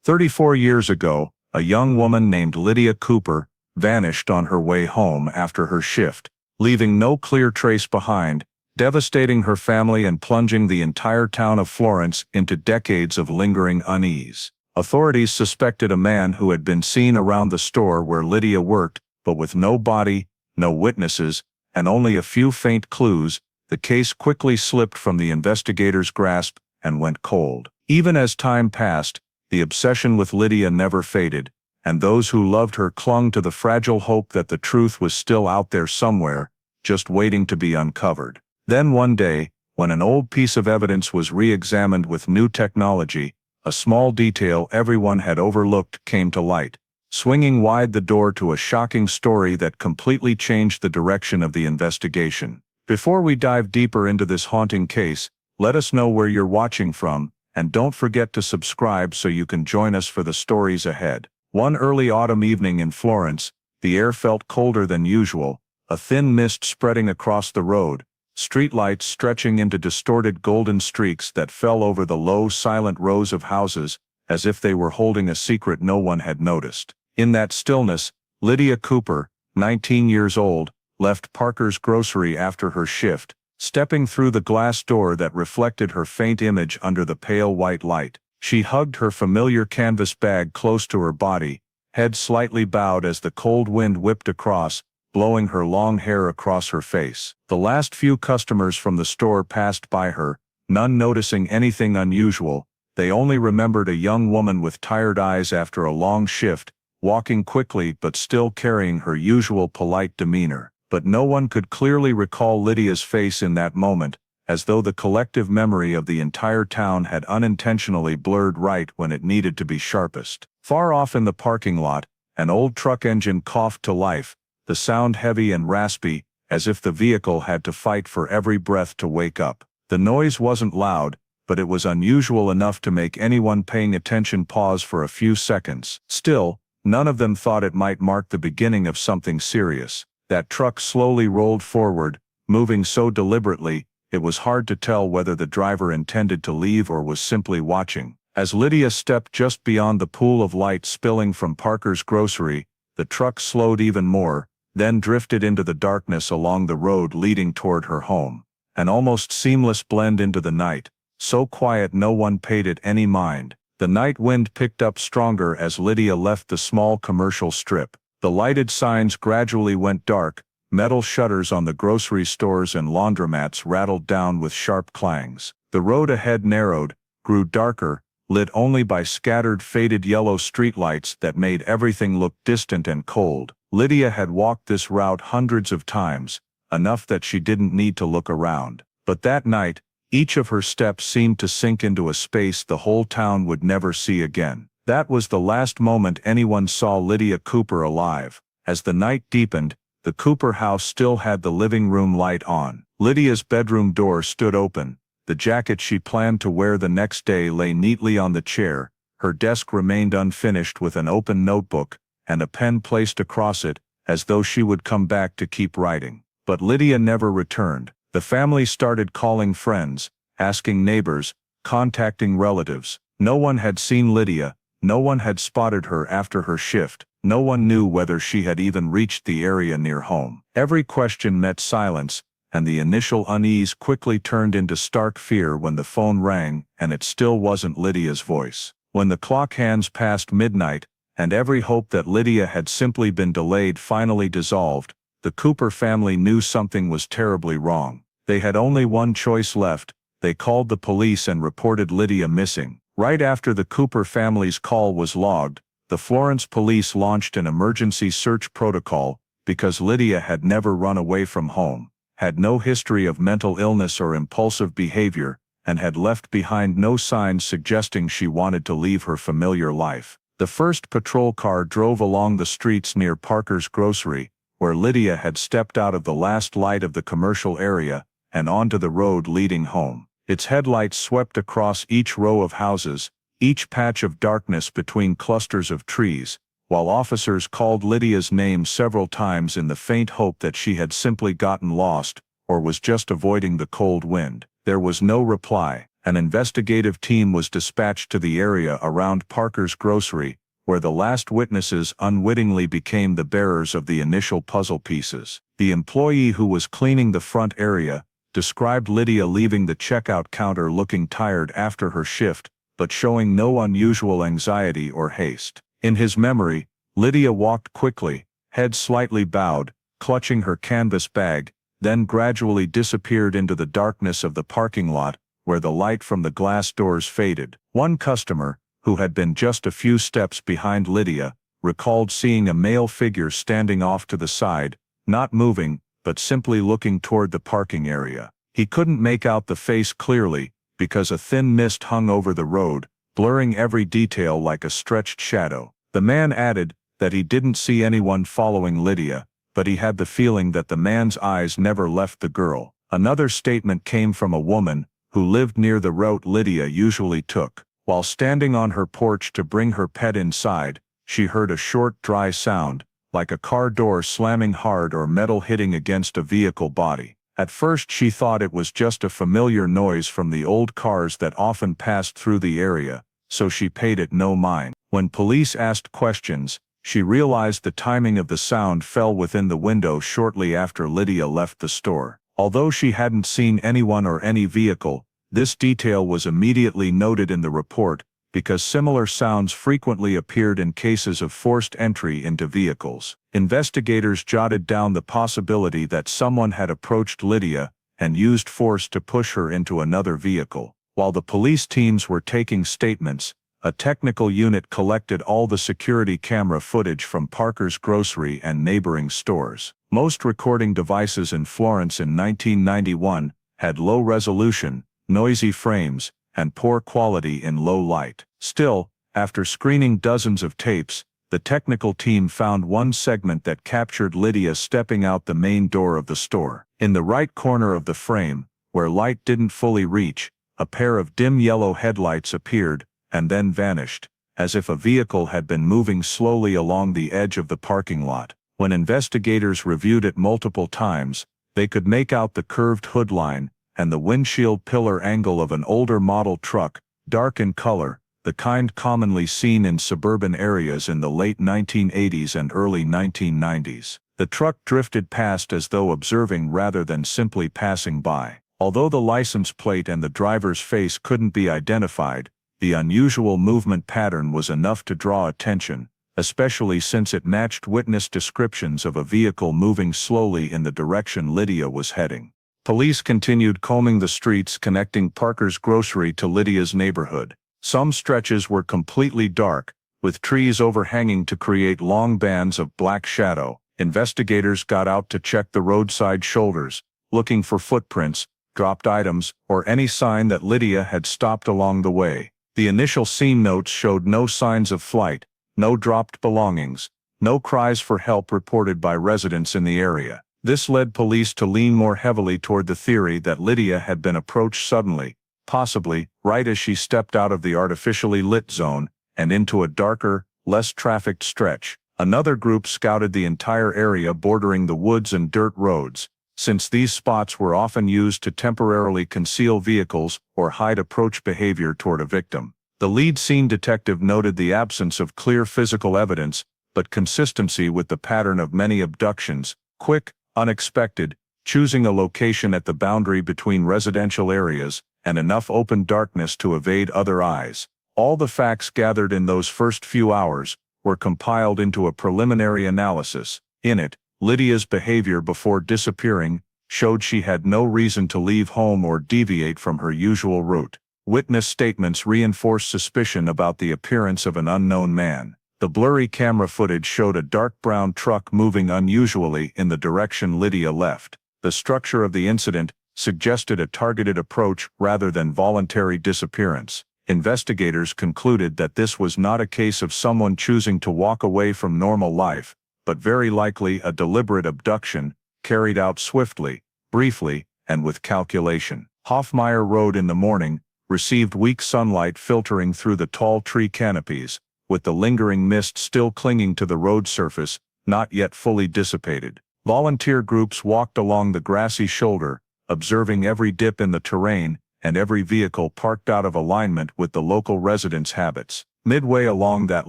34 years ago, a young woman named Lydia Cooper vanished on her way home after her shift, leaving no clear trace behind, devastating her family and plunging the entire town of Florence into decades of lingering unease. Authorities suspected a man who had been seen around the store where Lydia worked, but with no body, no witnesses, and only a few faint clues, the case quickly slipped from the investigators' grasp and went cold. Even as time passed, the obsession with Lydia never faded, and those who loved her clung to the fragile hope that the truth was still out there somewhere, just waiting to be uncovered. Then one day, when an old piece of evidence was re-examined with new technology, a small detail everyone had overlooked came to light, swinging wide the door to a shocking story that completely changed the direction of the investigation. Before we dive deeper into this haunting case, let us know where you're watching from, and don't forget to subscribe so you can join us for the stories ahead. One early autumn evening in Florence, the air felt colder than usual, a thin mist spreading across the road, streetlights stretching into distorted golden streaks that fell over the low, silent rows of houses, as if they were holding a secret no one had noticed. In that stillness, Lydia Cooper, 19 years old, left Parker's grocery after her shift, stepping through the glass door that reflected her faint image under the pale white light. She hugged her familiar canvas bag close to her body, head slightly bowed as the cold wind whipped across, blowing her long hair across her face. The last few customers from the store passed by her, none noticing anything unusual. They only remembered a young woman with tired eyes after a long shift, walking quickly but still carrying her usual polite demeanor. But no one could clearly recall Lydia's face in that moment, as though the collective memory of the entire town had unintentionally blurred right when it needed to be sharpest. Far off in the parking lot, an old truck engine coughed to life, the sound heavy and raspy, as if the vehicle had to fight for every breath to wake up. The noise wasn't loud, but it was unusual enough to make anyone paying attention pause for a few seconds. Still, none of them thought it might mark the beginning of something serious. That truck slowly rolled forward, moving so deliberately, it was hard to tell whether the driver intended to leave or was simply watching. As Lydia stepped just beyond the pool of light spilling from Parker's grocery, the truck slowed even more, then drifted into the darkness along the road leading toward her home. An almost seamless blend into the night, so quiet no one paid it any mind. The night wind picked up stronger as Lydia left the small commercial strip. The lighted signs gradually went dark, metal shutters on the grocery stores and laundromats rattled down with sharp clangs. The road ahead narrowed, grew darker, lit only by scattered faded yellow streetlights that made everything look distant and cold. Lydia had walked this route hundreds of times, enough that she didn't need to look around. But that night, each of her steps seemed to sink into a space the whole town would never see again. That was the last moment anyone saw Lydia Cooper alive. As the night deepened, the Cooper house still had the living room light on. Lydia's bedroom door stood open. The jacket she planned to wear the next day lay neatly on the chair. Her desk remained unfinished with an open notebook and a pen placed across it, as though she would come back to keep writing. But Lydia never returned. The family started calling friends, asking neighbors, contacting relatives. No one had seen Lydia. No one had spotted her after her shift. No one knew whether she had even reached the area near home. Every question met silence, and the initial unease quickly turned into stark fear when the phone rang and it still wasn't Lydia's voice. When the clock hands passed midnight, and every hope that Lydia had simply been delayed finally dissolved, the Cooper family knew something was terribly wrong. They had only one choice left. They called the police and reported Lydia missing. Right after the Cooper family's call was logged, the Florence police launched an emergency search protocol because Lydia had never run away from home, had no history of mental illness or impulsive behavior, and had left behind no signs suggesting she wanted to leave her familiar life. The first patrol car drove along the streets near Parker's grocery, where Lydia had stepped out of the last light of the commercial area and onto the road leading home. Its headlights swept across each row of houses, each patch of darkness between clusters of trees, while officers called Lydia's name several times in the faint hope that she had simply gotten lost, or was just avoiding the cold wind. There was no reply. an investigative team was dispatched to the area around Parker's grocery, where the last witnesses unwittingly became the bearers of the initial puzzle pieces. The employee who was cleaning the front area described Lydia leaving the checkout counter looking tired after her shift, but showing no unusual anxiety or haste. In his memory, Lydia walked quickly, head slightly bowed, clutching her canvas bag, then gradually disappeared into the darkness of the parking lot, where the light from the glass doors faded. One customer, who had been just a few steps behind Lydia, recalled seeing a male figure standing off to the side, not moving, but simply looking toward the parking area. He couldn't make out the face clearly, because a thin mist hung over the road, blurring every detail like a stretched shadow. The man added that he didn't see anyone following Lydia, but he had the feeling that the man's eyes never left the girl. Another statement came from a woman who lived near the route Lydia usually took. While standing on her porch to bring her pet inside, she heard a short, dry sound, like a car door slamming hard or metal hitting against a vehicle body. At first she thought it was just a familiar noise from the old cars that often passed through the area, so she paid it no mind. When police asked questions, she realized the timing of the sound fell within the window shortly after Lydia left the store. Although she hadn't seen anyone or any vehicle, this detail was immediately noted in the report, because similar sounds frequently appeared in cases of forced entry into vehicles. Investigators jotted down the possibility that someone had approached Lydia and used force to push her into another vehicle. While the police teams were taking statements, a technical unit collected all the security camera footage from Parker's grocery and neighboring stores. Most recording devices in Florence in 1991 had low resolution, noisy frames, and poor quality in low light. Still, after screening dozens of tapes, the technical team found one segment that captured Lydia stepping out the main door of the store. In the right corner of the frame, where light didn't fully reach, a pair of dim yellow headlights appeared, and then vanished, as if a vehicle had been moving slowly along the edge of the parking lot. When investigators reviewed it multiple times, they could make out the curved hood line and the windshield pillar angle of an older model truck, dark in color, the kind commonly seen in suburban areas in the late 1980s and early 1990s. The truck drifted past as though observing rather than simply passing by. Although the license plate and the driver's face couldn't be identified, the unusual movement pattern was enough to draw attention, especially since it matched witness descriptions of a vehicle moving slowly in the direction Lydia was heading. Police continued combing the streets connecting Parker's grocery to Lydia's neighborhood. Some stretches were completely dark, with trees overhanging to create long bands of black shadow. Investigators got out to check the roadside shoulders, looking for footprints, dropped items, or any sign that Lydia had stopped along the way. The initial scene notes showed no signs of flight, no dropped belongings, no cries for help reported by residents in the area. This led police to lean more heavily toward the theory that Lydia had been approached suddenly, possibly right as she stepped out of the artificially lit zone and into a darker, less trafficked stretch. Another group scouted the entire area bordering the woods and dirt roads, since these spots were often used to temporarily conceal vehicles or hide approach behavior toward a victim. The lead scene detective noted the absence of clear physical evidence, but consistency with the pattern of many abductions, quick, unexpected, choosing a location at the boundary between residential areas, and enough open darkness to evade other eyes. All the facts gathered in those first few hours were compiled into a preliminary analysis. In it, Lydia's behavior before disappearing showed she had no reason to leave home or deviate from her usual route. Witness statements reinforced suspicion about the appearance of an unknown man. The blurry camera footage showed a dark brown truck moving unusually in the direction Lydia left. The structure of the incident suggested a targeted approach rather than voluntary disappearance. Investigators concluded that this was not a case of someone choosing to walk away from normal life, but very likely a deliberate abduction, carried out swiftly, briefly, and with calculation. Hoffmeyer Road in the morning received weak sunlight filtering through the tall tree canopies, with the lingering mist still clinging to the road surface, not yet fully dissipated. Volunteer groups walked along the grassy shoulder, observing every dip in the terrain and every vehicle parked out of alignment with the local residents' habits. Midway along that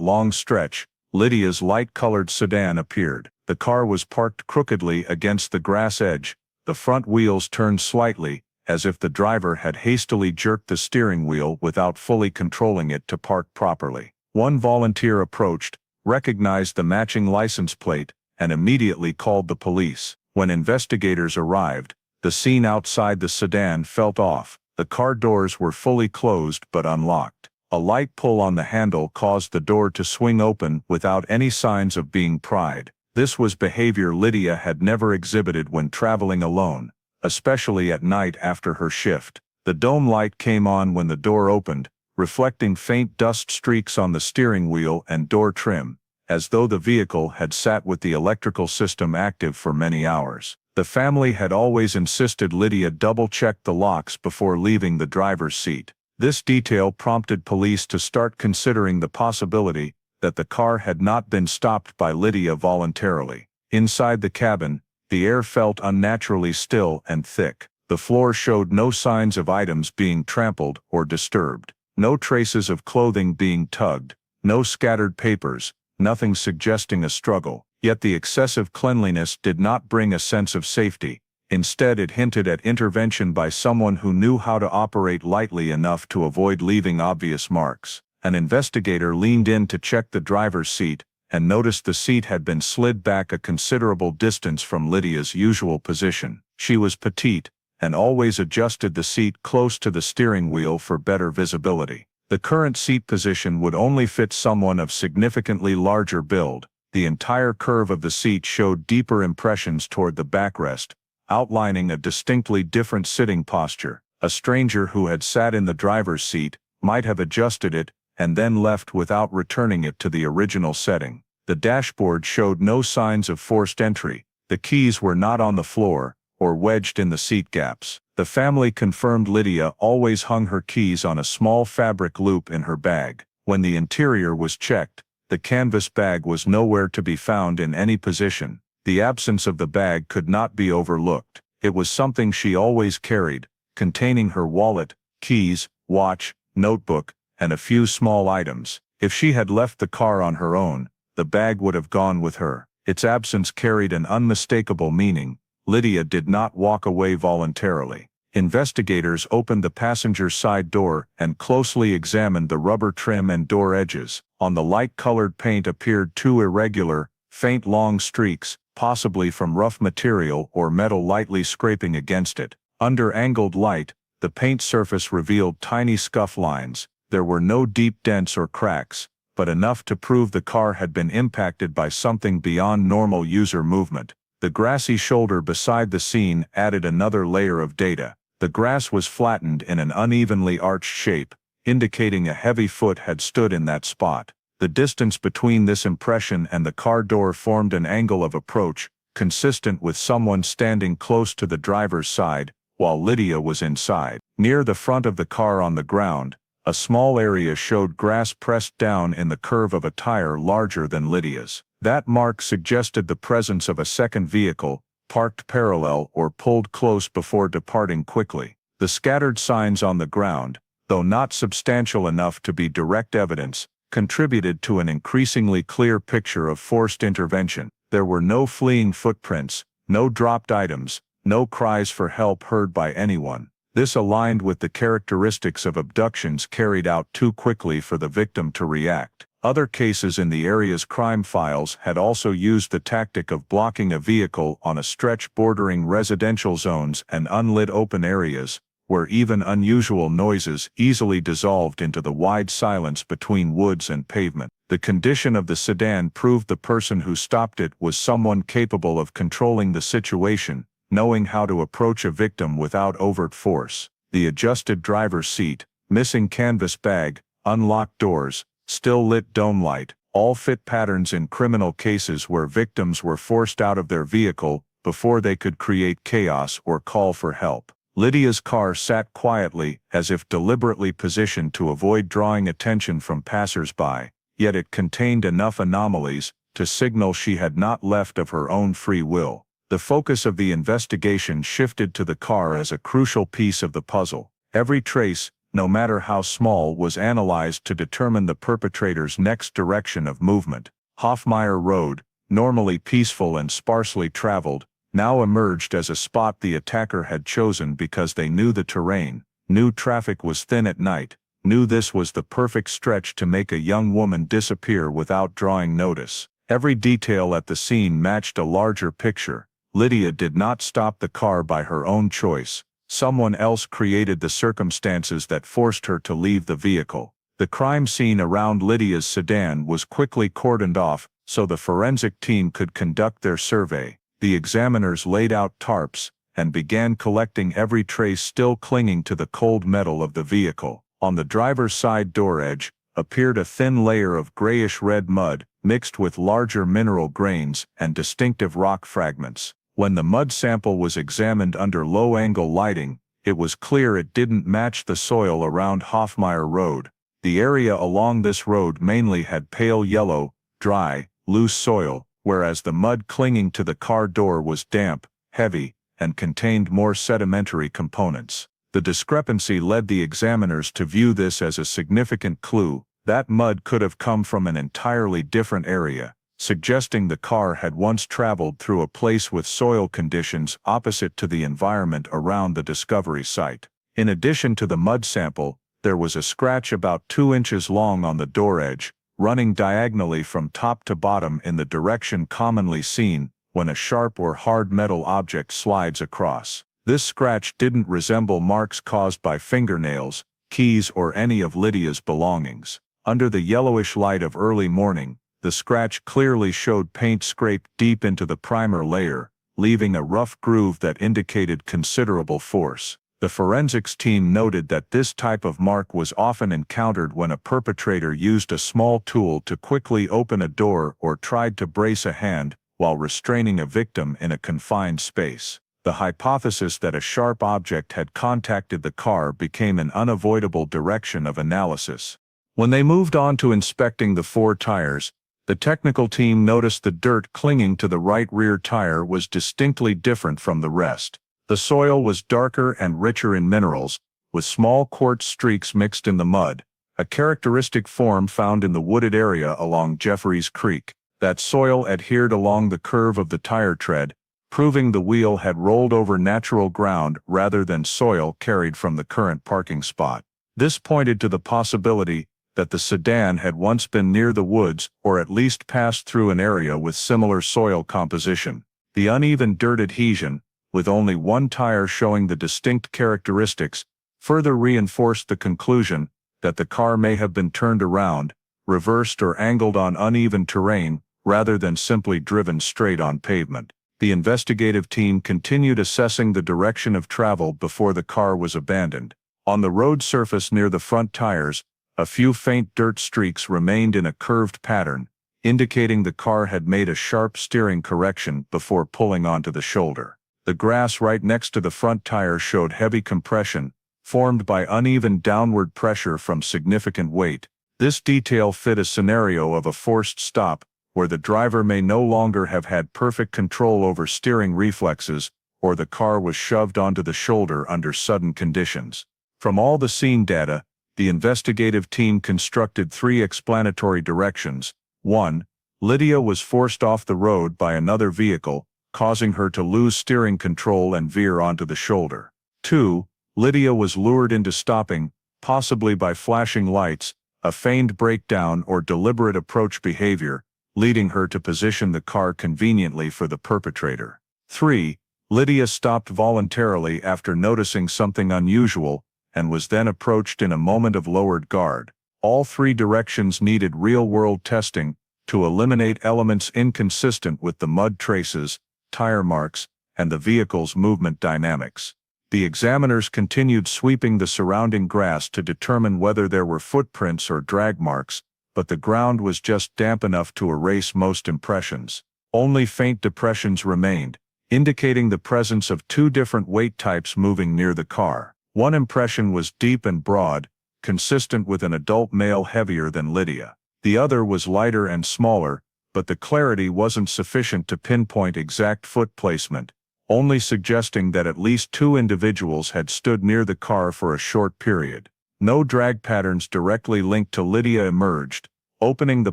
long stretch, Lydia's light-colored sedan appeared. The car was parked crookedly against the grass edge, the front wheels turned slightly, as if the driver had hastily jerked the steering wheel without fully controlling it to park properly. One volunteer approached, recognized the matching license plate, and immediately called the police. When investigators arrived, the scene outside the sedan felt off. The car doors were fully closed but unlocked. A light pull on the handle caused the door to swing open without any signs of being pried. This was behavior Lydia had never exhibited when traveling alone, especially at night after her shift. The dome light came on when the door opened, reflecting faint dust streaks on the steering wheel and door trim, as though the vehicle had sat with the electrical system active for many hours. The family had always insisted Lydia double-check the locks before leaving the driver's seat. This detail prompted police to start considering the possibility that the car had not been stopped by Lydia voluntarily. Inside the cabin, the air felt unnaturally still and thick. The floor showed no signs of items being trampled or disturbed. No traces of clothing being tugged, no scattered papers, nothing suggesting a struggle. Yet the excessive cleanliness did not bring a sense of safety. Instead, it hinted at intervention by someone who knew how to operate lightly enough to avoid leaving obvious marks. An investigator leaned in to check the driver's seat, and noticed the seat had been slid back a considerable distance from Lydia's usual position. She was petite, and always adjusted the seat close to the steering wheel for better visibility. The current seat position would only fit someone of significantly larger build. The entire curve of the seat showed deeper impressions toward the backrest, outlining a distinctly different sitting posture. A stranger who had sat in the driver's seat might have adjusted it and then left without returning it to the original setting. The dashboard showed no signs of forced entry. The keys were not on the floor or wedged in the seat gaps. The family confirmed Lydia always hung her keys on a small fabric loop in her bag. When the interior was checked, the canvas bag was nowhere to be found in any position. The absence of the bag could not be overlooked. It was something she always carried, containing her wallet, keys, watch, notebook, and a few small items. If she had left the car on her own, the bag would have gone with her. Its absence carried an unmistakable meaning. Lydia did not walk away voluntarily. Investigators opened the passenger side door and closely examined the rubber trim and door edges. On the light-colored paint appeared two irregular, faint long streaks, possibly from rough material or metal lightly scraping against it. Under angled light, the paint surface revealed tiny scuff lines. There were no deep dents or cracks, but enough to prove the car had been impacted by something beyond normal user movement. The grassy shoulder beside the scene added another layer of data. The grass was flattened in an unevenly arched shape, indicating a heavy foot had stood in that spot. The distance between this impression and the car door formed an angle of approach, consistent with someone standing close to the driver's side, while Lydia was inside. Near the front of the car on the ground, a small area showed grass pressed down in the curve of a tire larger than Lydia's. That mark suggested the presence of a second vehicle, parked parallel or pulled close before departing quickly. The scattered signs on the ground, though not substantial enough to be direct evidence, contributed to an increasingly clear picture of forced intervention. There were no fleeing footprints, no dropped items, no cries for help heard by anyone. This aligned with the characteristics of abductions carried out too quickly for the victim to react. Other cases in the area's crime files had also used the tactic of blocking a vehicle on a stretch bordering residential zones and unlit open areas, where even unusual noises easily dissolved into the wide silence between woods and pavement. The condition of the sedan proved the person who stopped it was someone capable of controlling the situation, knowing how to approach a victim without overt force. The adjusted driver's seat, missing canvas bag, unlocked doors, still lit dome light, all fit patterns in criminal cases where victims were forced out of their vehicle before they could create chaos or call for help. Lydia's car sat quietly, as if deliberately positioned to avoid drawing attention from passers-by, yet it contained enough anomalies to signal she had not left of her own free will. The focus of the investigation shifted to the car as a crucial piece of the puzzle. Every trace, no matter how small, was analyzed to determine the perpetrator's next direction of movement. Hofmeyer Road, normally peaceful and sparsely traveled, now emerged as a spot the attacker had chosen because they knew the terrain, knew traffic was thin at night, knew this was the perfect stretch to make a young woman disappear without drawing notice. Every detail at the scene matched a larger picture. Lydia did not stop the car by her own choice. Someone else created the circumstances that forced her to leave the vehicle. The crime scene around Lydia's sedan was quickly cordoned off so the forensic team could conduct their survey. The examiners laid out tarps and began collecting every trace still clinging to the cold metal of the vehicle. On the driver's side door edge appeared a thin layer of grayish-red mud mixed with larger mineral grains and distinctive rock fragments. When the mud sample was examined under low-angle lighting, it was clear it didn't match the soil around Hofmeyer Road. The area along this road mainly had pale yellow, dry, loose soil, whereas the mud clinging to the car door was damp, heavy, and contained more sedimentary components. The discrepancy led the examiners to view this as a significant clue. That mud could have come from an entirely different area, suggesting the car had once traveled through a place with soil conditions opposite to the environment around the discovery site. In addition to the mud sample, there was a scratch about 2 inches long on the door edge, running diagonally from top to bottom in the direction commonly seen when a sharp or hard metal object slides across. This scratch didn't resemble marks caused by fingernails, keys, or any of Lydia's belongings. Under the yellowish light of early morning, the scratch clearly showed paint scraped deep into the primer layer, leaving a rough groove that indicated considerable force. The forensics team noted that this type of mark was often encountered when a perpetrator used a small tool to quickly open a door or tried to brace a hand while restraining a victim in a confined space. The hypothesis that a sharp object had contacted the car became an unavoidable direction of analysis. When they moved on to inspecting the 4 tires, the technical team noticed the dirt clinging to the right rear tire was distinctly different from the rest. The soil was darker and richer in minerals, with small quartz streaks mixed in the mud, a characteristic form found in the wooded area along Jeffries Creek. That soil adhered along the curve of the tire tread, proving the wheel had rolled over natural ground rather than soil carried from the current parking spot. This pointed to the possibility that the sedan had once been near the woods or at least passed through an area with similar soil composition. The uneven dirt adhesion, with only one tire showing the distinct characteristics, further reinforced the conclusion that the car may have been turned around, reversed, or angled on uneven terrain rather than simply driven straight on pavement. The investigative team continued assessing the direction of travel before the car was abandoned. On the road surface near the front tires, a few faint dirt streaks remained in a curved pattern, indicating the car had made a sharp steering correction before pulling onto the shoulder. The grass right next to the front tire showed heavy compression, formed by uneven downward pressure from significant weight. This detail fit a scenario of a forced stop, where the driver may no longer have had perfect control over steering reflexes, or the car was shoved onto the shoulder under sudden conditions. From all the scene data, the investigative team constructed 3 explanatory directions. 1. Lydia was forced off the road by another vehicle, causing her to lose steering control and veer onto the shoulder. 2. Lydia was lured into stopping, possibly by flashing lights, a feigned breakdown, or deliberate approach behavior, leading her to position the car conveniently for the perpetrator. 3. Lydia stopped voluntarily after noticing something unusual, and was then approached in a moment of lowered guard. All 3 directions needed real-world testing to eliminate elements inconsistent with the mud traces, tire marks, and the vehicle's movement dynamics. The examiners continued sweeping the surrounding grass to determine whether there were footprints or drag marks, but the ground was just damp enough to erase most impressions. Only faint depressions remained, indicating the presence of 2 different weight types moving near the car. One impression was deep and broad, consistent with an adult male heavier than Lydia. The other was lighter and smaller, but the clarity wasn't sufficient to pinpoint exact foot placement. only suggesting that at least two individuals had stood near the car for a short period. No drag patterns directly linked to Lydia emerged, opening the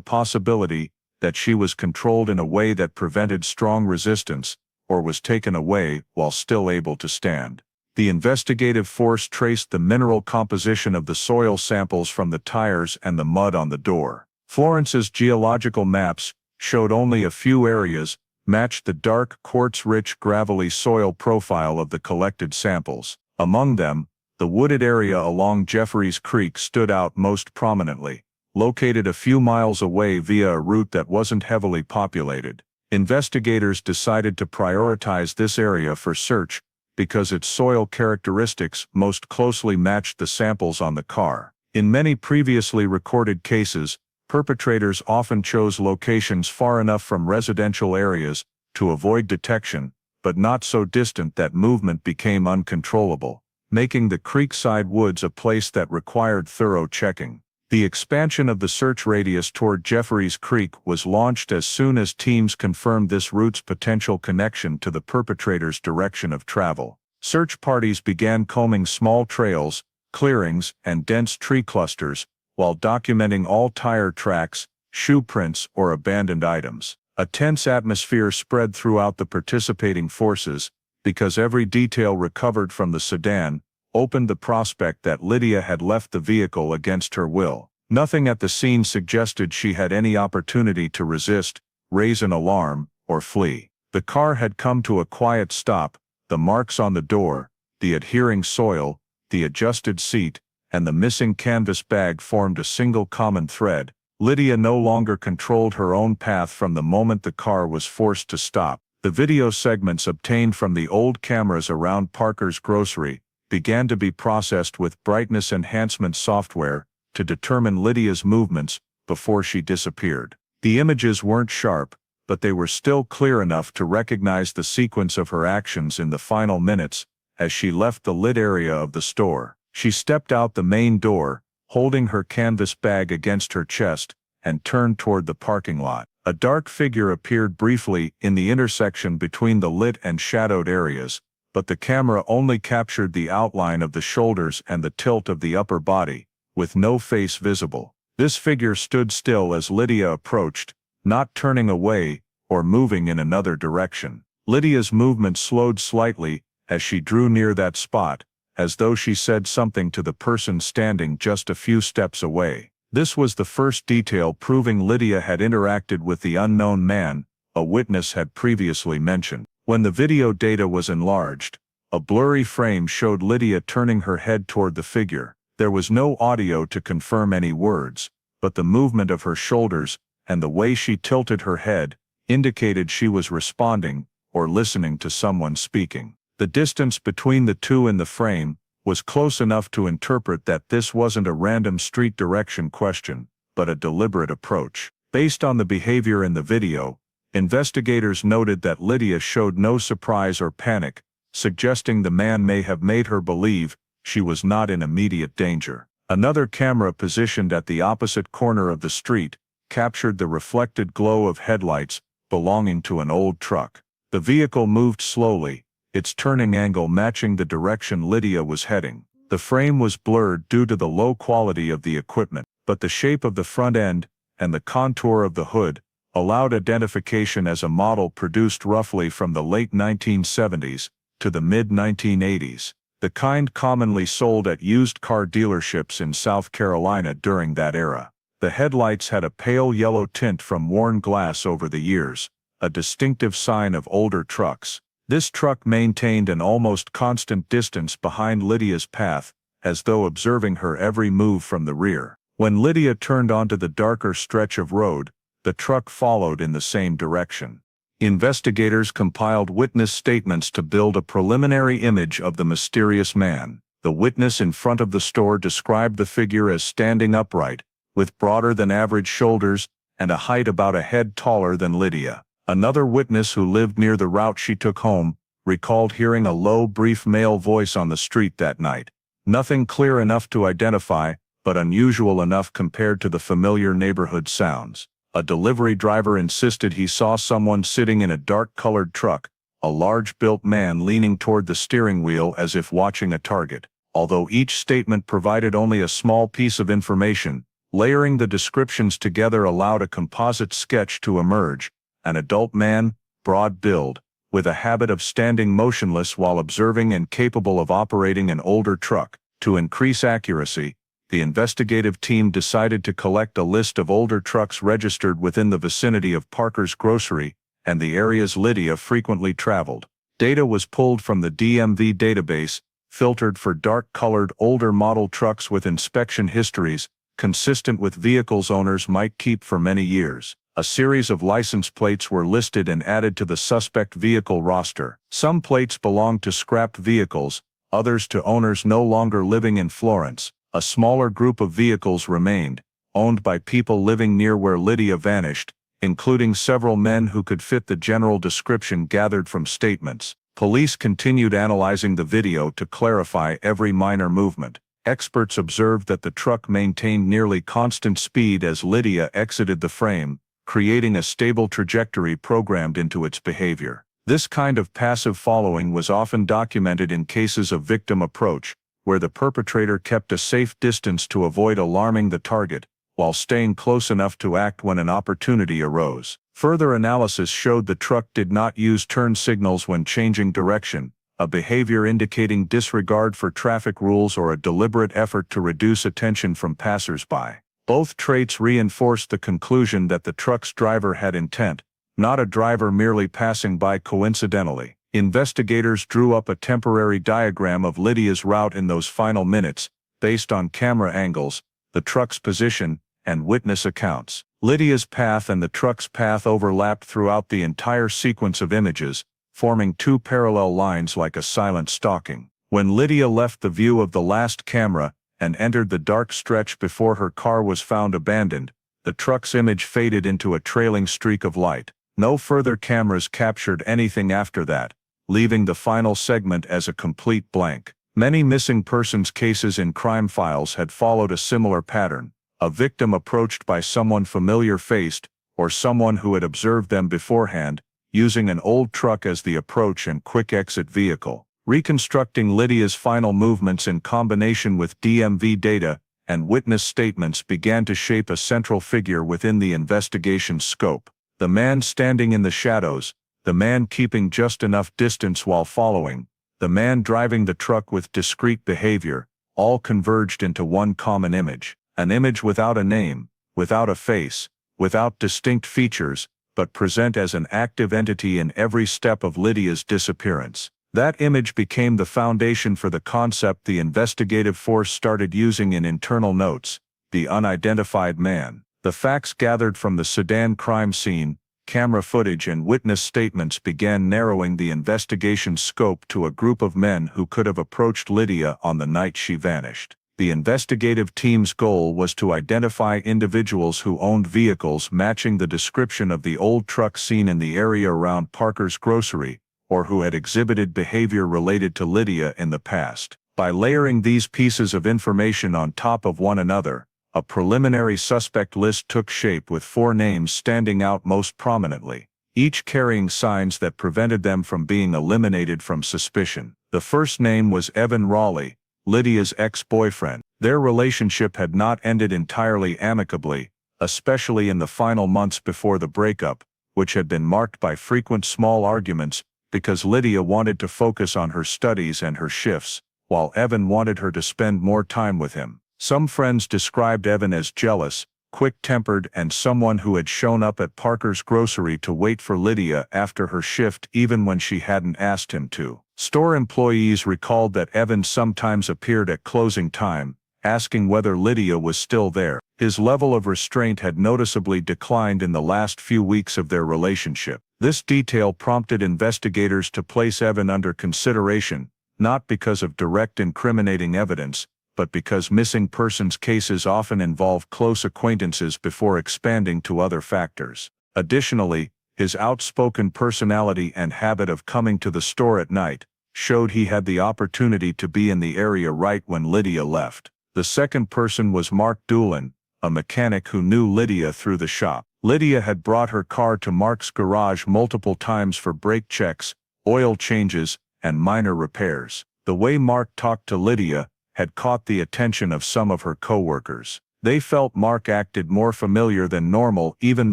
possibility that she was controlled in a way that prevented strong resistance, or was taken away while still able to stand. The investigative force traced the mineral composition of the soil samples from the tires and the mud on the door. Florence's geological maps showed only a few areas matched the dark, quartz-rich, gravelly soil profile of the collected samples. Among them, the wooded area along Jeffries Creek stood out most prominently, located a few miles away via a route that wasn't heavily populated. Investigators decided to prioritize this area for search because its soil characteristics most closely matched the samples on the car. In many previously recorded cases, perpetrators often chose locations far enough from residential areas to avoid detection, but not so distant that movement became uncontrollable, making the creekside woods a place that required thorough checking. The expansion of the search radius toward Jeffries Creek was launched as soon as teams confirmed this route's potential connection to the perpetrator's direction of travel. Search parties began combing small trails, clearings, and dense tree clusters, while documenting all tire tracks, shoe prints, or abandoned items. A tense atmosphere spread throughout the participating forces, because every detail recovered from the sedan opened the prospect that Lydia had left the vehicle against her will. Nothing at the scene suggested she had any opportunity to resist, raise an alarm, or flee. The car had come to a quiet stop, the marks on the door, the adhering soil, the adjusted seat, and the missing canvas bag formed a single common thread. Lydia no longer controlled her own path from the moment the car was forced to stop. The video segments obtained from the old cameras around Parker's grocery began to be processed with brightness enhancement software to determine Lydia's movements before she disappeared. The images weren't sharp, but they were still clear enough to recognize the sequence of her actions in the final minutes as she left the lit area of the store. She stepped out the main door, holding her canvas bag against her chest, and turned toward the parking lot. A dark figure appeared briefly in the intersection between the lit and shadowed areas, but the camera only captured the outline of the shoulders and the tilt of the upper body, with no face visible. This figure stood still as Lydia approached, not turning away or moving in another direction. Lydia's movement slowed slightly as she drew near that spot, as though she said something to the person standing just a few steps away. This was the first detail proving Lydia had interacted with the unknown man a witness had previously mentioned. When the video data was enlarged, a blurry frame showed Lydia turning her head toward the figure. There was no audio to confirm any words, but the movement of her shoulders and the way she tilted her head indicated she was responding or listening to someone speaking. The distance between the two in the frame was close enough to interpret that this wasn't a random street direction question, but a deliberate approach. Based on the behavior in the video, investigators noted that Lydia showed no surprise or panic, suggesting the man may have made her believe she was not in immediate danger. Another camera positioned at the opposite corner of the street captured the reflected glow of headlights belonging to an old truck. The vehicle moved slowly, its turning angle matching the direction Lydia was heading. The frame was blurred due to the low quality of the equipment, but the shape of the front end and the contour of the hood allowed identification as a model produced roughly from the late 1970s to the mid-1980s, the kind commonly sold at used car dealerships in South Carolina during that era. The headlights had a pale yellow tint from worn glass over the years, a distinctive sign of older trucks. This truck maintained an almost constant distance behind Lydia's path, as though observing her every move from the rear. When Lydia turned onto the darker stretch of road, the truck followed in the same direction. Investigators compiled witness statements to build a preliminary image of the mysterious man. The witness in front of the store described the figure as standing upright, with broader than average shoulders and a height about a head taller than Lydia. Another witness who lived near the route she took home recalled hearing a low, brief male voice on the street that night. Nothing clear enough to identify, but unusual enough compared to the familiar neighborhood sounds. A delivery driver insisted he saw someone sitting in a dark-colored truck, a large-built man leaning toward the steering wheel as if watching a target. Although each statement provided only a small piece of information, layering the descriptions together allowed a composite sketch to emerge: an adult man, broad build, with a habit of standing motionless while observing and capable of operating an older truck. To increase accuracy, the investigative team decided to collect a list of older trucks registered within the vicinity of Parker's grocery and the areas Lydia frequently traveled. Data was pulled from the DMV database, filtered for dark-colored older model trucks with inspection histories consistent with vehicles owners might keep for many years. A series of license plates were listed and added to the suspect vehicle roster. Some plates belonged to scrapped vehicles, others to owners no longer living in Florence. A smaller group of vehicles remained, owned by people living near where Lydia vanished, including several men who could fit the general description gathered from statements. Police continued analyzing the video to clarify every minor movement. Experts observed that the truck maintained nearly constant speed as Lydia exited the frame, creating a stable trajectory programmed into its behavior. This kind of passive following was often documented in cases of victim approach, where the perpetrator kept a safe distance to avoid alarming the target, while staying close enough to act when an opportunity arose. Further analysis showed the truck did not use turn signals when changing direction, a behavior indicating disregard for traffic rules or a deliberate effort to reduce attention from passers-by. Both traits reinforced the conclusion that the truck's driver had intent, not a driver merely passing by coincidentally. Investigators drew up a temporary diagram of Lydia's route in those final minutes, based on camera angles, the truck's position, and witness accounts. Lydia's path and the truck's path overlapped throughout the entire sequence of images, forming two parallel lines like a silent stalking. When Lydia left the view of the last camera and entered the dark stretch before her car was found abandoned, the truck's image faded into a trailing streak of light. No further cameras captured anything after that, leaving the final segment as a complete blank. Many missing persons cases in crime files had followed a similar pattern: a victim approached by someone familiar-faced, or someone who had observed them beforehand, using an old truck as the approach and quick exit vehicle. Reconstructing Lydia's final movements in combination with DMV data and witness statements began to shape a central figure within the investigation's scope. The man standing in the shadows, the man keeping just enough distance while following, the man driving the truck with discreet behavior, all converged into one common image. An image without a name, without a face, without distinct features, but present as an active entity in every step of Lydia's disappearance. That image became the foundation for the concept the investigative force started using in internal notes: the unidentified man. The facts gathered from the sedan crime scene, camera footage and witness statements began narrowing the investigation's scope to a group of men who could have approached Lydia on the night she vanished. The investigative team's goal was to identify individuals who owned vehicles matching the description of the old truck seen in the area around Parker's grocery, or who had exhibited behavior related to Lydia in the past. By layering these pieces of information on top of one another, a preliminary suspect list took shape with 4 names standing out most prominently, each carrying signs that prevented them from being eliminated from suspicion. The first name was Evan Raleigh, Lydia's ex-boyfriend. Their relationship had not ended entirely amicably, especially in the final months before the breakup, which had been marked by frequent small arguments because Lydia wanted to focus on her studies and her shifts, while Evan wanted her to spend more time with him. Some friends described Evan as jealous, quick-tempered, and someone who had shown up at Parker's grocery to wait for Lydia after her shift even when she hadn't asked him to. Store employees recalled that Evan sometimes appeared at closing time, asking whether Lydia was still there. His level of restraint had noticeably declined in the last few weeks of their relationship. This detail prompted investigators to place Evan under consideration, not because of direct incriminating evidence, but because missing persons cases often involve close acquaintances before expanding to other factors. Additionally, his outspoken personality and habit of coming to the store at night showed he had the opportunity to be in the area right when Lydia left. The second person was Mark Doolin, a mechanic who knew Lydia through the shop. Lydia had brought her car to Mark's garage multiple times for brake checks, oil changes, and minor repairs. The way Mark talked to Lydia had caught the attention of some of her co-workers. They felt Mark acted more familiar than normal even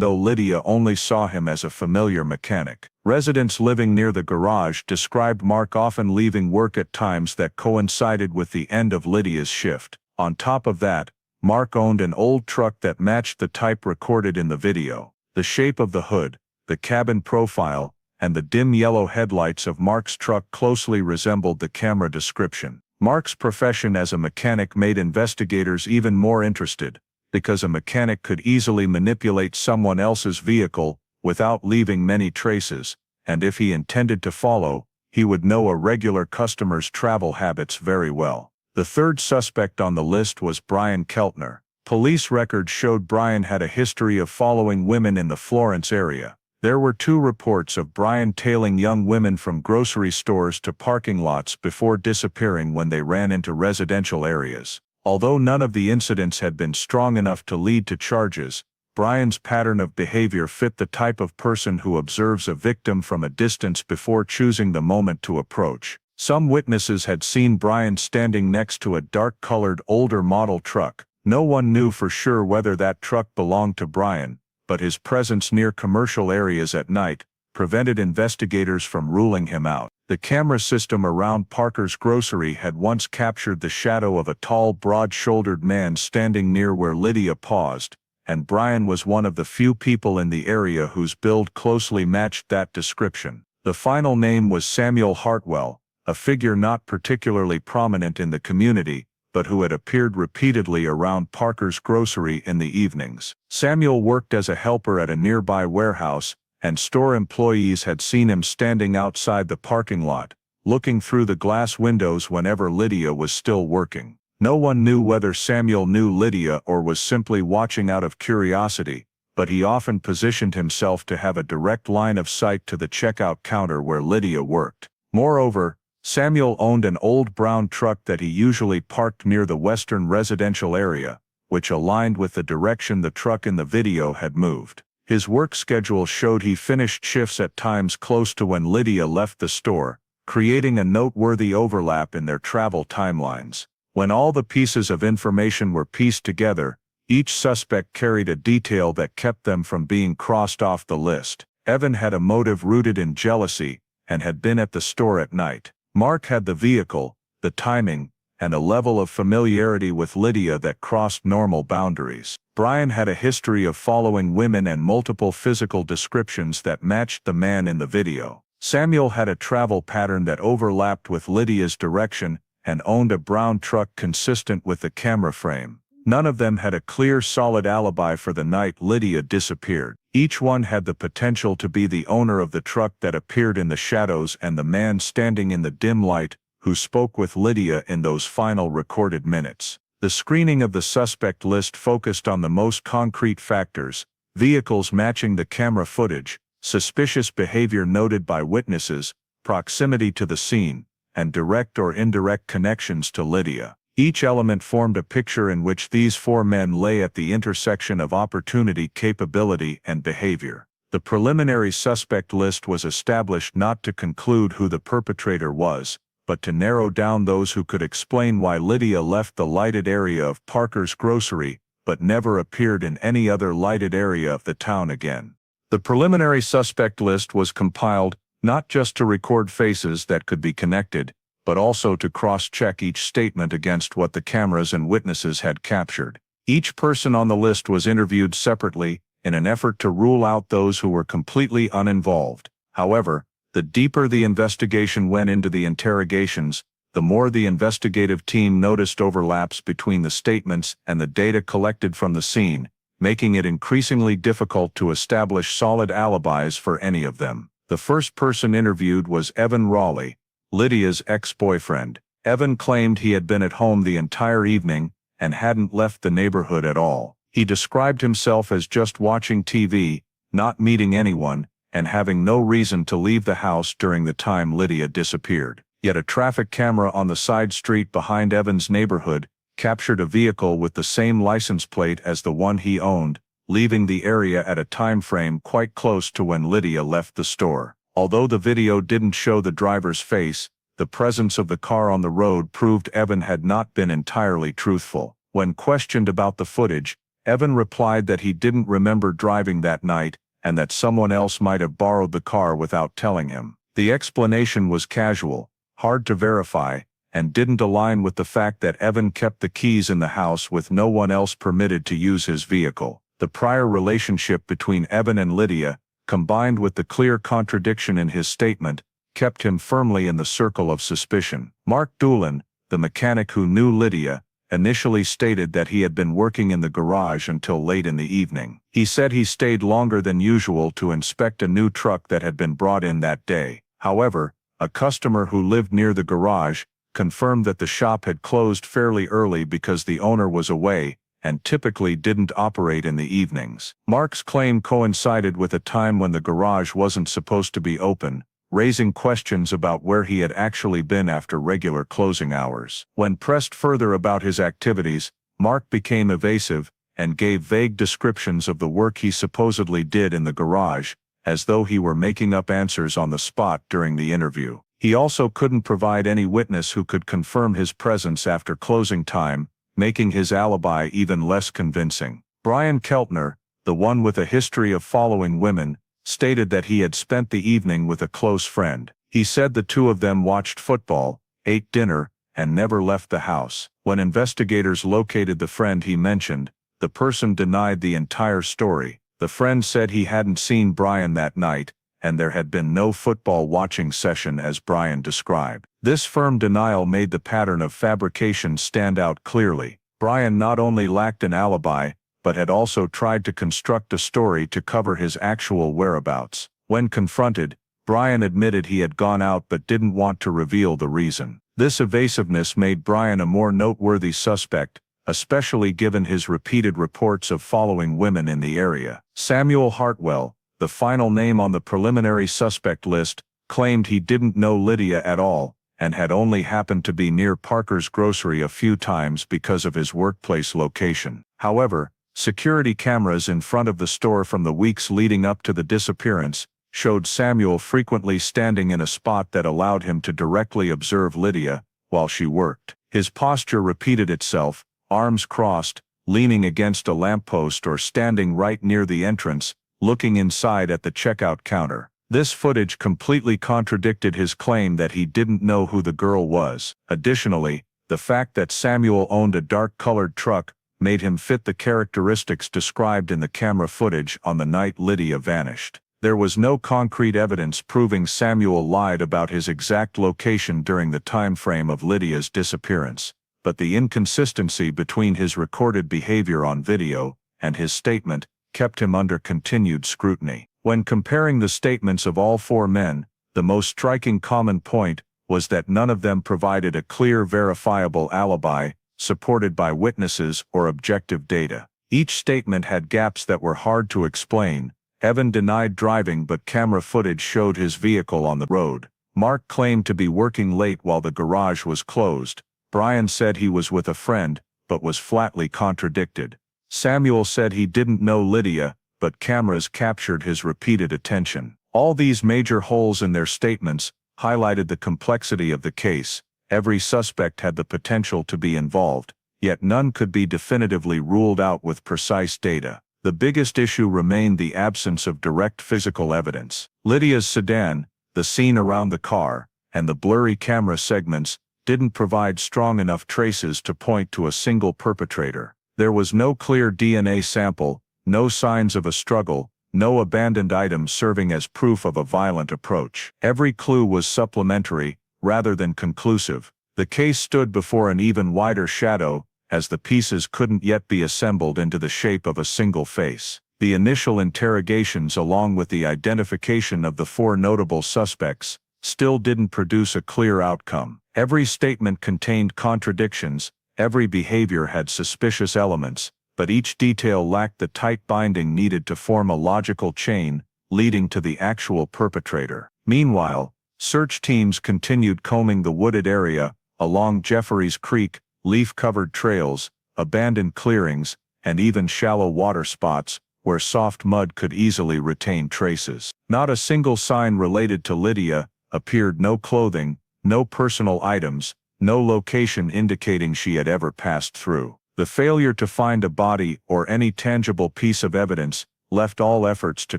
though Lydia only saw him as a familiar mechanic. Residents living near the garage described Mark often leaving work at times that coincided with the end of Lydia's shift. On top of that, Mark owned an old truck that matched the type recorded in the video. The shape of the hood, the cabin profile, and the dim yellow headlights of Mark's truck closely resembled the camera description. Mark's profession as a mechanic made investigators even more interested, because a mechanic could easily manipulate someone else's vehicle without leaving many traces, and if he intended to follow, he would know a regular customer's travel habits very well. The third suspect on the list was Brian Keltner. Police records showed Brian had a history of following women in the Florence area. There were 2 reports of Brian tailing young women from grocery stores to parking lots before disappearing when they ran into residential areas. Although none of the incidents had been strong enough to lead to charges, Brian's pattern of behavior fit the type of person who observes a victim from a distance before choosing the moment to approach. Some witnesses had seen Brian standing next to a dark-colored older model truck. No one knew for sure whether that truck belonged to Brian, but his presence near commercial areas at night prevented investigators from ruling him out. The camera system around Parker's grocery had once captured the shadow of a tall, broad-shouldered man standing near where Lydia paused, and Brian was one of the few people in the area whose build closely matched that description. The final name was Samuel Hartwell, a figure not particularly prominent in the community, but who had appeared repeatedly around Parker's grocery in the evenings. Samuel worked as a helper at a nearby warehouse, and store employees had seen him standing outside the parking lot, looking through the glass windows whenever Lydia was still working. No one knew whether Samuel knew Lydia or was simply watching out of curiosity, but he often positioned himself to have a direct line of sight to the checkout counter where Lydia worked. Moreover, Samuel owned an old brown truck that he usually parked near the western residential area, which aligned with the direction the truck in the video had moved. His work schedule showed he finished shifts at times close to when Lydia left the store, creating a noteworthy overlap in their travel timelines. When all the pieces of information were pieced together, each suspect carried a detail that kept them from being crossed off the list. Evan had a motive rooted in jealousy, and had been at the store at night. Mark had the vehicle, the timing, and a level of familiarity with Lydia that crossed normal boundaries. Brian had a history of following women and multiple physical descriptions that matched the man in the video. Samuel had a travel pattern that overlapped with Lydia's direction, and owned a brown truck consistent with the camera frame. None of them had a clear, solid alibi for the night Lydia disappeared. Each one had the potential to be the owner of the truck that appeared in the shadows and the man standing in the dim light, who spoke with Lydia in those final recorded minutes. The screening of the suspect list focused on the most concrete factors: vehicles matching the camera footage, suspicious behavior noted by witnesses, proximity to the scene, and direct or indirect connections to Lydia. Each element formed a picture in which these 4 men lay at the intersection of opportunity, capability, and behavior. The preliminary suspect list was established not to conclude who the perpetrator was, but to narrow down those who could explain why Lydia left the lighted area of Parker's grocery, but never appeared in any other lighted area of the town again. The preliminary suspect list was compiled not just to record faces that could be connected, but also to cross-check each statement against what the cameras and witnesses had captured. Each person on the list was interviewed separately, in an effort to rule out those who were completely uninvolved. However, the deeper the investigation went into the interrogations, the more the investigative team noticed overlaps between the statements and the data collected from the scene, making it increasingly difficult to establish solid alibis for any of them. The first person interviewed was Evan Raleigh, Lydia's ex-boyfriend. Evan claimed he had been at home the entire evening and hadn't left the neighborhood at all. He described himself as just watching TV, not meeting anyone, and having no reason to leave the house during the time Lydia disappeared. Yet a traffic camera on the side street behind Evan's neighborhood captured a vehicle with the same license plate as the one he owned, leaving the area at a time frame quite close to when Lydia left the store. Although the video didn't show the driver's face, the presence of the car on the road proved Evan had not been entirely truthful. When questioned about the footage, Evan replied that he didn't remember driving that night, and that someone else might have borrowed the car without telling him. The explanation was casual, hard to verify, and didn't align with the fact that Evan kept the keys in the house with no one else permitted to use his vehicle. The prior relationship between Evan and Lydia, combined with the clear contradiction in his statement, kept him firmly in the circle of suspicion. Mark Doolan, the mechanic who knew Lydia, initially stated that he had been working in the garage until late in the evening. He said he stayed longer than usual to inspect a new truck that had been brought in that day. However, a customer who lived near the garage confirmed that the shop had closed fairly early because the owner was away and typically didn't operate in the evenings. Mark's claim coincided with a time when the garage wasn't supposed to be open, raising questions about where he had actually been after regular closing hours. When pressed further about his activities, Mark became evasive and gave vague descriptions of the work he supposedly did in the garage, as though he were making up answers on the spot during the interview. He also couldn't provide any witness who could confirm his presence after closing time, making his alibi even less convincing. Brian Keltner, the one with a history of following women, stated that he had spent the evening with a close friend. He said the two of them watched football, ate dinner, and never left the house. When investigators located the friend he mentioned, the person denied the entire story. The friend said he hadn't seen Brian that night, and there had been no football watching session as Brian described. This firm denial made the pattern of fabrication stand out clearly. Brian not only lacked an alibi, but had also tried to construct a story to cover his actual whereabouts. When confronted, Brian admitted he had gone out but didn't want to reveal the reason. This evasiveness made Brian a more noteworthy suspect, especially given his repeated reports of following women in the area. Samuel Hartwell, the final name on the preliminary suspect list, claimed he didn't know Lydia at all, and had only happened to be near Parker's grocery a few times because of his workplace location. However, security cameras in front of the store from the weeks leading up to the disappearance showed Samuel frequently standing in a spot that allowed him to directly observe Lydia while she worked. His posture repeated itself, arms crossed, leaning against a lamppost or standing right near the entrance, looking inside at the checkout counter. This footage completely contradicted his claim that he didn't know who the girl was. Additionally, the fact that Samuel owned a dark-colored truck made him fit the characteristics described in the camera footage on the night Lydia vanished. There was no concrete evidence proving Samuel lied about his exact location during the time frame of Lydia's disappearance, but the inconsistency between his recorded behavior on video and his statement kept him under continued scrutiny. When comparing the statements of all four men, the most striking common point was that none of them provided a clear, verifiable alibi, supported by witnesses or objective data. Each statement had gaps that were hard to explain. Evan denied driving, but camera footage showed his vehicle on the road. Mark claimed to be working late while the garage was closed. Brian said he was with a friend, but was flatly contradicted. Samuel said he didn't know Lydia, but cameras captured his repeated attention. All these major holes in their statements highlighted the complexity of the case. Every suspect had the potential to be involved, yet none could be definitively ruled out with precise data. The biggest issue remained the absence of direct physical evidence. Lydia's sedan, the scene around the car, and the blurry camera segments didn't provide strong enough traces to point to a single perpetrator. There was no clear DNA sample, no signs of a struggle, no abandoned items serving as proof of a violent approach. Every clue was supplementary, rather than conclusive. The case stood before an even wider shadow, as the pieces couldn't yet be assembled into the shape of a single face. The initial interrogations, along with the identification of the four notable suspects, still didn't produce a clear outcome. Every statement contained contradictions, every behavior had suspicious elements, but each detail lacked the tight binding needed to form a logical chain, leading to the actual perpetrator. Meanwhile, search teams continued combing the wooded area, along Jefferies Creek, leaf-covered trails, abandoned clearings, and even shallow water spots, where soft mud could easily retain traces. Not a single sign related to Lydia appeared: no clothing, no personal items, no location indicating she had ever passed through. The failure to find a body or any tangible piece of evidence left all efforts to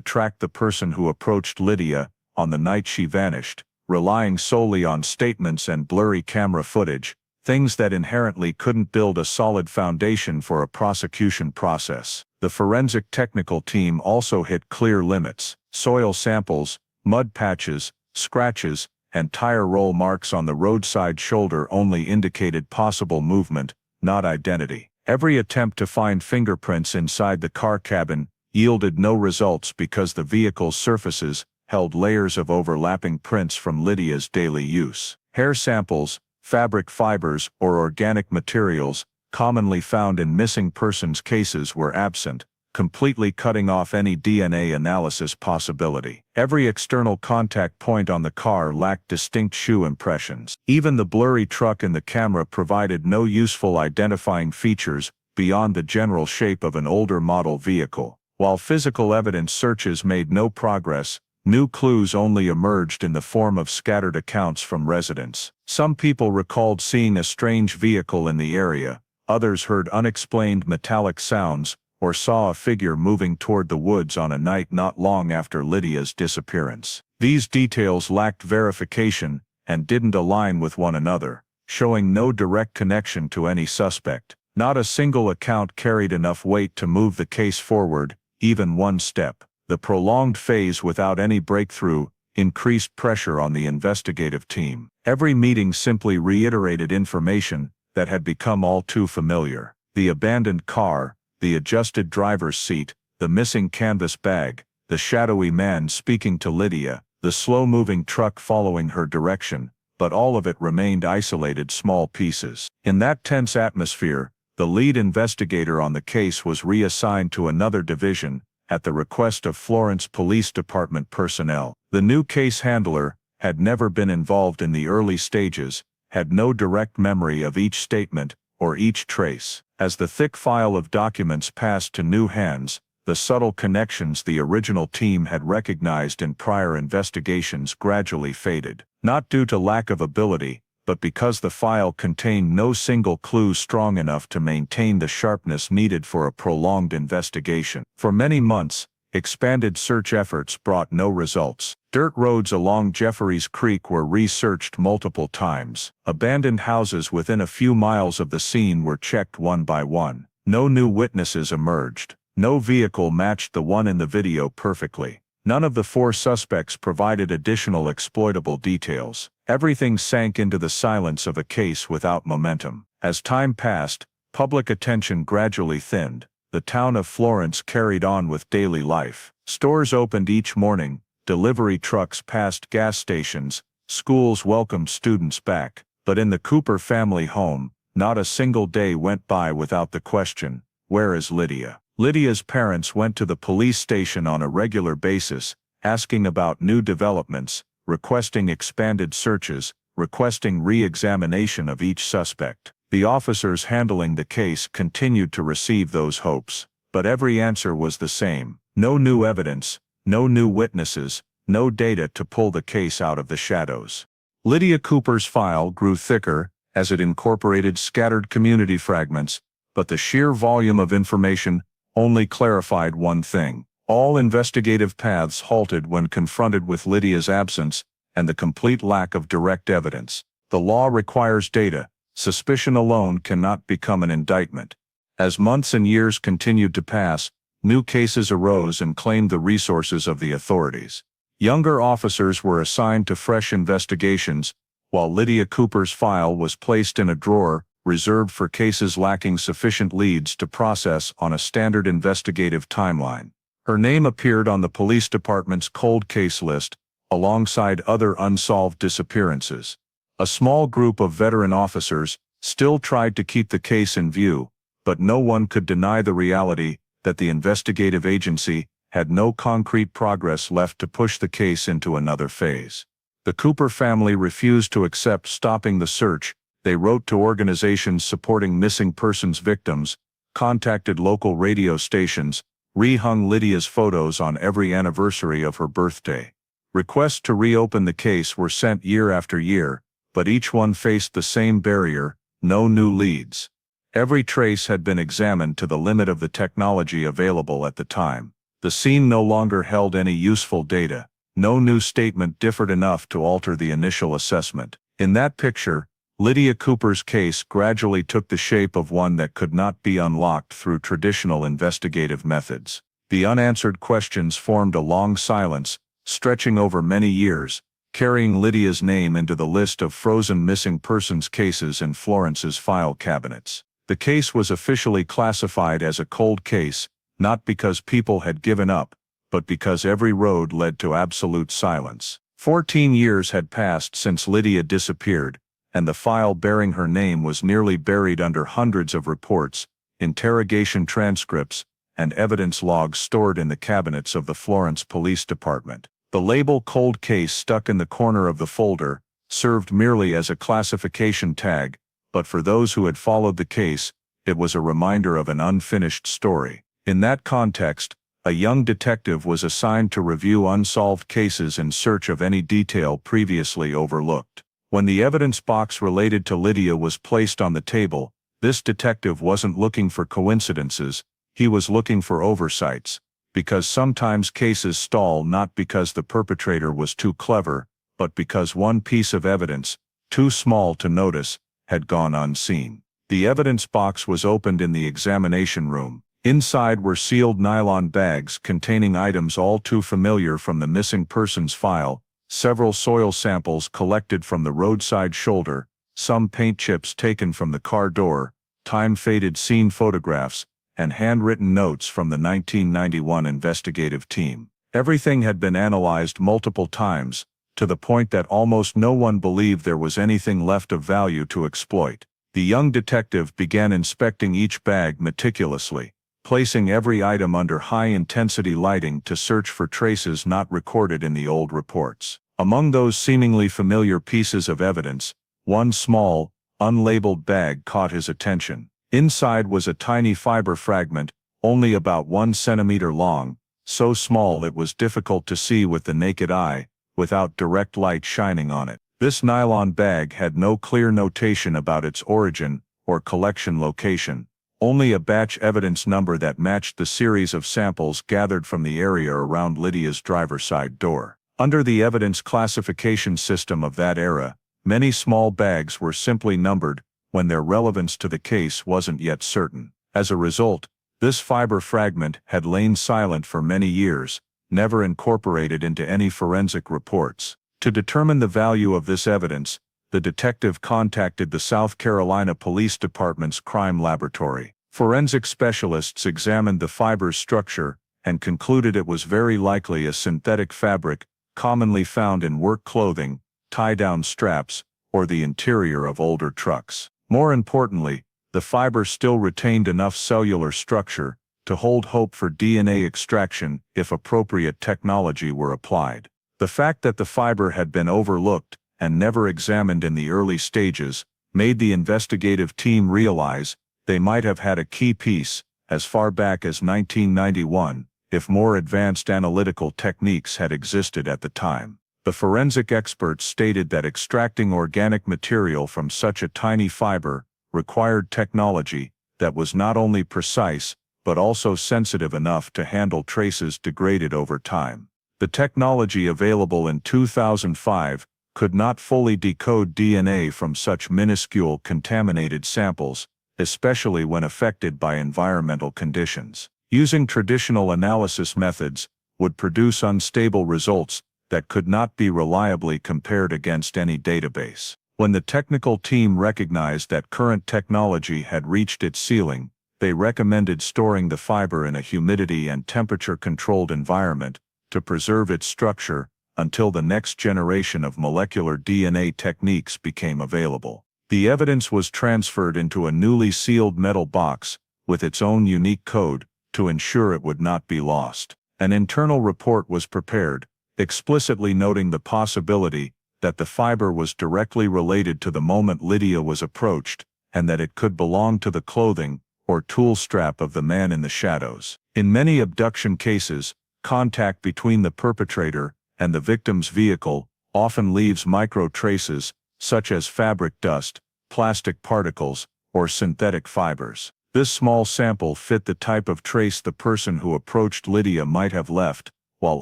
track the person who approached Lydia on the night she vanished, relying solely on statements and blurry camera footage, things that inherently couldn't build a solid foundation for a prosecution process. The forensic technical team also hit clear limits. Soil samples, mud patches, scratches, and tire roll marks on the roadside shoulder only indicated possible movement, not identity. Every attempt to find fingerprints inside the car cabin yielded no results because the vehicle's surfaces held layers of overlapping prints from Lydia's daily use. Hair samples, fabric fibers, or organic materials commonly found in missing persons cases were absent, completely cutting off any DNA analysis possibility. Every external contact point on the car lacked distinct shoe impressions. Even the blurry truck in the camera provided no useful identifying features beyond the general shape of an older model vehicle. While physical evidence searches made no progress, new clues only emerged in the form of scattered accounts from residents. Some people recalled seeing a strange vehicle in the area, others heard unexplained metallic sounds, or saw a figure moving toward the woods on a night not long after Lydia's disappearance. These details lacked verification and didn't align with one another, showing no direct connection to any suspect. Not a single account carried enough weight to move the case forward, even one step. The prolonged phase without any breakthrough increased pressure on the investigative team. Every meeting simply reiterated information that had become all too familiar. The abandoned car, the adjusted driver's seat, the missing canvas bag, the shadowy man speaking to Lydia, the slow-moving truck following her direction, but all of it remained isolated small pieces. In that tense atmosphere, the lead investigator on the case was reassigned to another division, at the request of Florence Police Department personnel. The new case handler had never been involved in the early stages, had no direct memory of each statement or each trace. As the thick file of documents passed to new hands, the subtle connections the original team had recognized in prior investigations gradually faded. Not due to lack of ability, but because the file contained no single clue strong enough to maintain the sharpness needed for a prolonged investigation. For many months, expanded search efforts brought no results. Dirt roads along Jefferies Creek were researched multiple times. Abandoned houses within a few miles of the scene were checked one by one. No new witnesses emerged. No vehicle matched the one in the video perfectly. None of the four suspects provided additional exploitable details. Everything sank into the silence of a case without momentum. As time passed, public attention gradually thinned. The town of Florence carried on with daily life. Stores opened each morning, delivery trucks passed gas stations, schools welcomed students back. But in the Cooper family home, not a single day went by without the question, "Where is Lydia?" Lydia's parents went to the police station on a regular basis, asking about new developments, requesting expanded searches, requesting re-examination of each suspect. The officers handling the case continued to receive those hopes, but every answer was the same: no new evidence, no new witnesses, no data to pull the case out of the shadows. Lydia Cooper's file grew thicker as it incorporated scattered community fragments, but the sheer volume of information only clarified one thing. All investigative paths halted when confronted with Lydia's absence and the complete lack of direct evidence. The law requires data. Suspicion alone cannot become an indictment. As months and years continued to pass, new cases arose and claimed the resources of the authorities. Younger officers were assigned to fresh investigations, while Lydia Cooper's file was placed in a drawer reserved for cases lacking sufficient leads to process on a standard investigative timeline. Her name appeared on the police department's cold case list, alongside other unsolved disappearances. A small group of veteran officers still tried to keep the case in view, but no one could deny the reality that the investigative agency had no concrete progress left to push the case into another phase. The Cooper family refused to accept stopping the search. They wrote to organizations supporting missing persons victims, contacted local radio stations, rehung Lydia's photos on every anniversary of her birthday. Requests to reopen the case were sent year after year, but each one faced the same barrier: no new leads. Every trace had been examined to the limit of the technology available at the time. The scene no longer held any useful data. No new statement differed enough to alter the initial assessment. In that picture, Lydia Cooper's case gradually took the shape of one that could not be unlocked through traditional investigative methods. The unanswered questions formed a long silence, stretching over many years, carrying Lydia's name into the list of frozen missing persons cases in Florence's file cabinets. The case was officially classified as a cold case, not because people had given up, but because every road led to absolute silence. 14 years had passed since Lydia disappeared, and the file bearing her name was nearly buried under hundreds of reports, interrogation transcripts, and evidence logs stored in the cabinets of the Florence Police Department. The label "cold case" stuck in the corner of the folder served merely as a classification tag, but for those who had followed the case, it was a reminder of an unfinished story. In that context, a young detective was assigned to review unsolved cases in search of any detail previously overlooked. When the evidence box related to Lydia was placed on the table, this detective wasn't looking for coincidences, he was looking for oversights, because sometimes cases stall not because the perpetrator was too clever, but because one piece of evidence, too small to notice, had gone unseen. The evidence box was opened in the examination room. Inside were sealed nylon bags containing items all too familiar from the missing persons file, several soil samples collected from the roadside shoulder, some paint chips taken from the car door, time-faded scene photographs, and handwritten notes from the 1991 investigative team. Everything had been analyzed multiple times, to the point that almost no one believed there was anything left of value to exploit. The young detective began inspecting each bag meticulously, placing every item under high-intensity lighting to search for traces not recorded in the old reports. Among those seemingly familiar pieces of evidence, one small, unlabeled bag caught his attention. Inside was a tiny fiber fragment, only about 1 centimeter long, so small it was difficult to see with the naked eye, without direct light shining on it. This nylon bag had no clear notation about its origin or collection location, only a batch evidence number that matched the series of samples gathered from the area around Lydia's driver's side door. Under the evidence classification system of that era, many small bags were simply numbered when their relevance to the case wasn't yet certain. As a result, this fiber fragment had lain silent for many years, never incorporated into any forensic reports. To determine the value of this evidence, the detective contacted the South Carolina Police Department's crime laboratory. Forensic specialists examined the fiber's structure and concluded it was very likely a synthetic fabric commonly found in work clothing, tie-down straps, or the interior of older trucks. More importantly, the fiber still retained enough cellular structure to hold hope for DNA extraction if appropriate technology were applied. The fact that the fiber had been overlooked and never examined in the early stages made the investigative team realize they might have had a key piece as far back as 1991 if more advanced analytical techniques had existed at the time. The forensic experts stated that extracting organic material from such a tiny fiber required technology that was not only precise but also sensitive enough to handle traces degraded over time. The technology available in 2005 could not fully decode DNA from such minuscule contaminated samples, especially when affected by environmental conditions. Using traditional analysis methods would produce unstable results that could not be reliably compared against any database. When the technical team recognized that current technology had reached its ceiling, they recommended storing the fiber in a humidity and temperature-controlled environment to preserve its structure until the next generation of molecular DNA techniques became available. The evidence was transferred into a newly sealed metal box with its own unique code to ensure it would not be lost. An internal report was prepared, explicitly noting the possibility that the fiber was directly related to the moment Lydia was approached, and that it could belong to the clothing or tool strap of the man in the shadows. In many abduction cases, contact between the perpetrator and the victim's vehicle often leaves micro-traces, such as fabric dust, plastic particles, or synthetic fibers. This small sample fit the type of trace the person who approached Lydia might have left while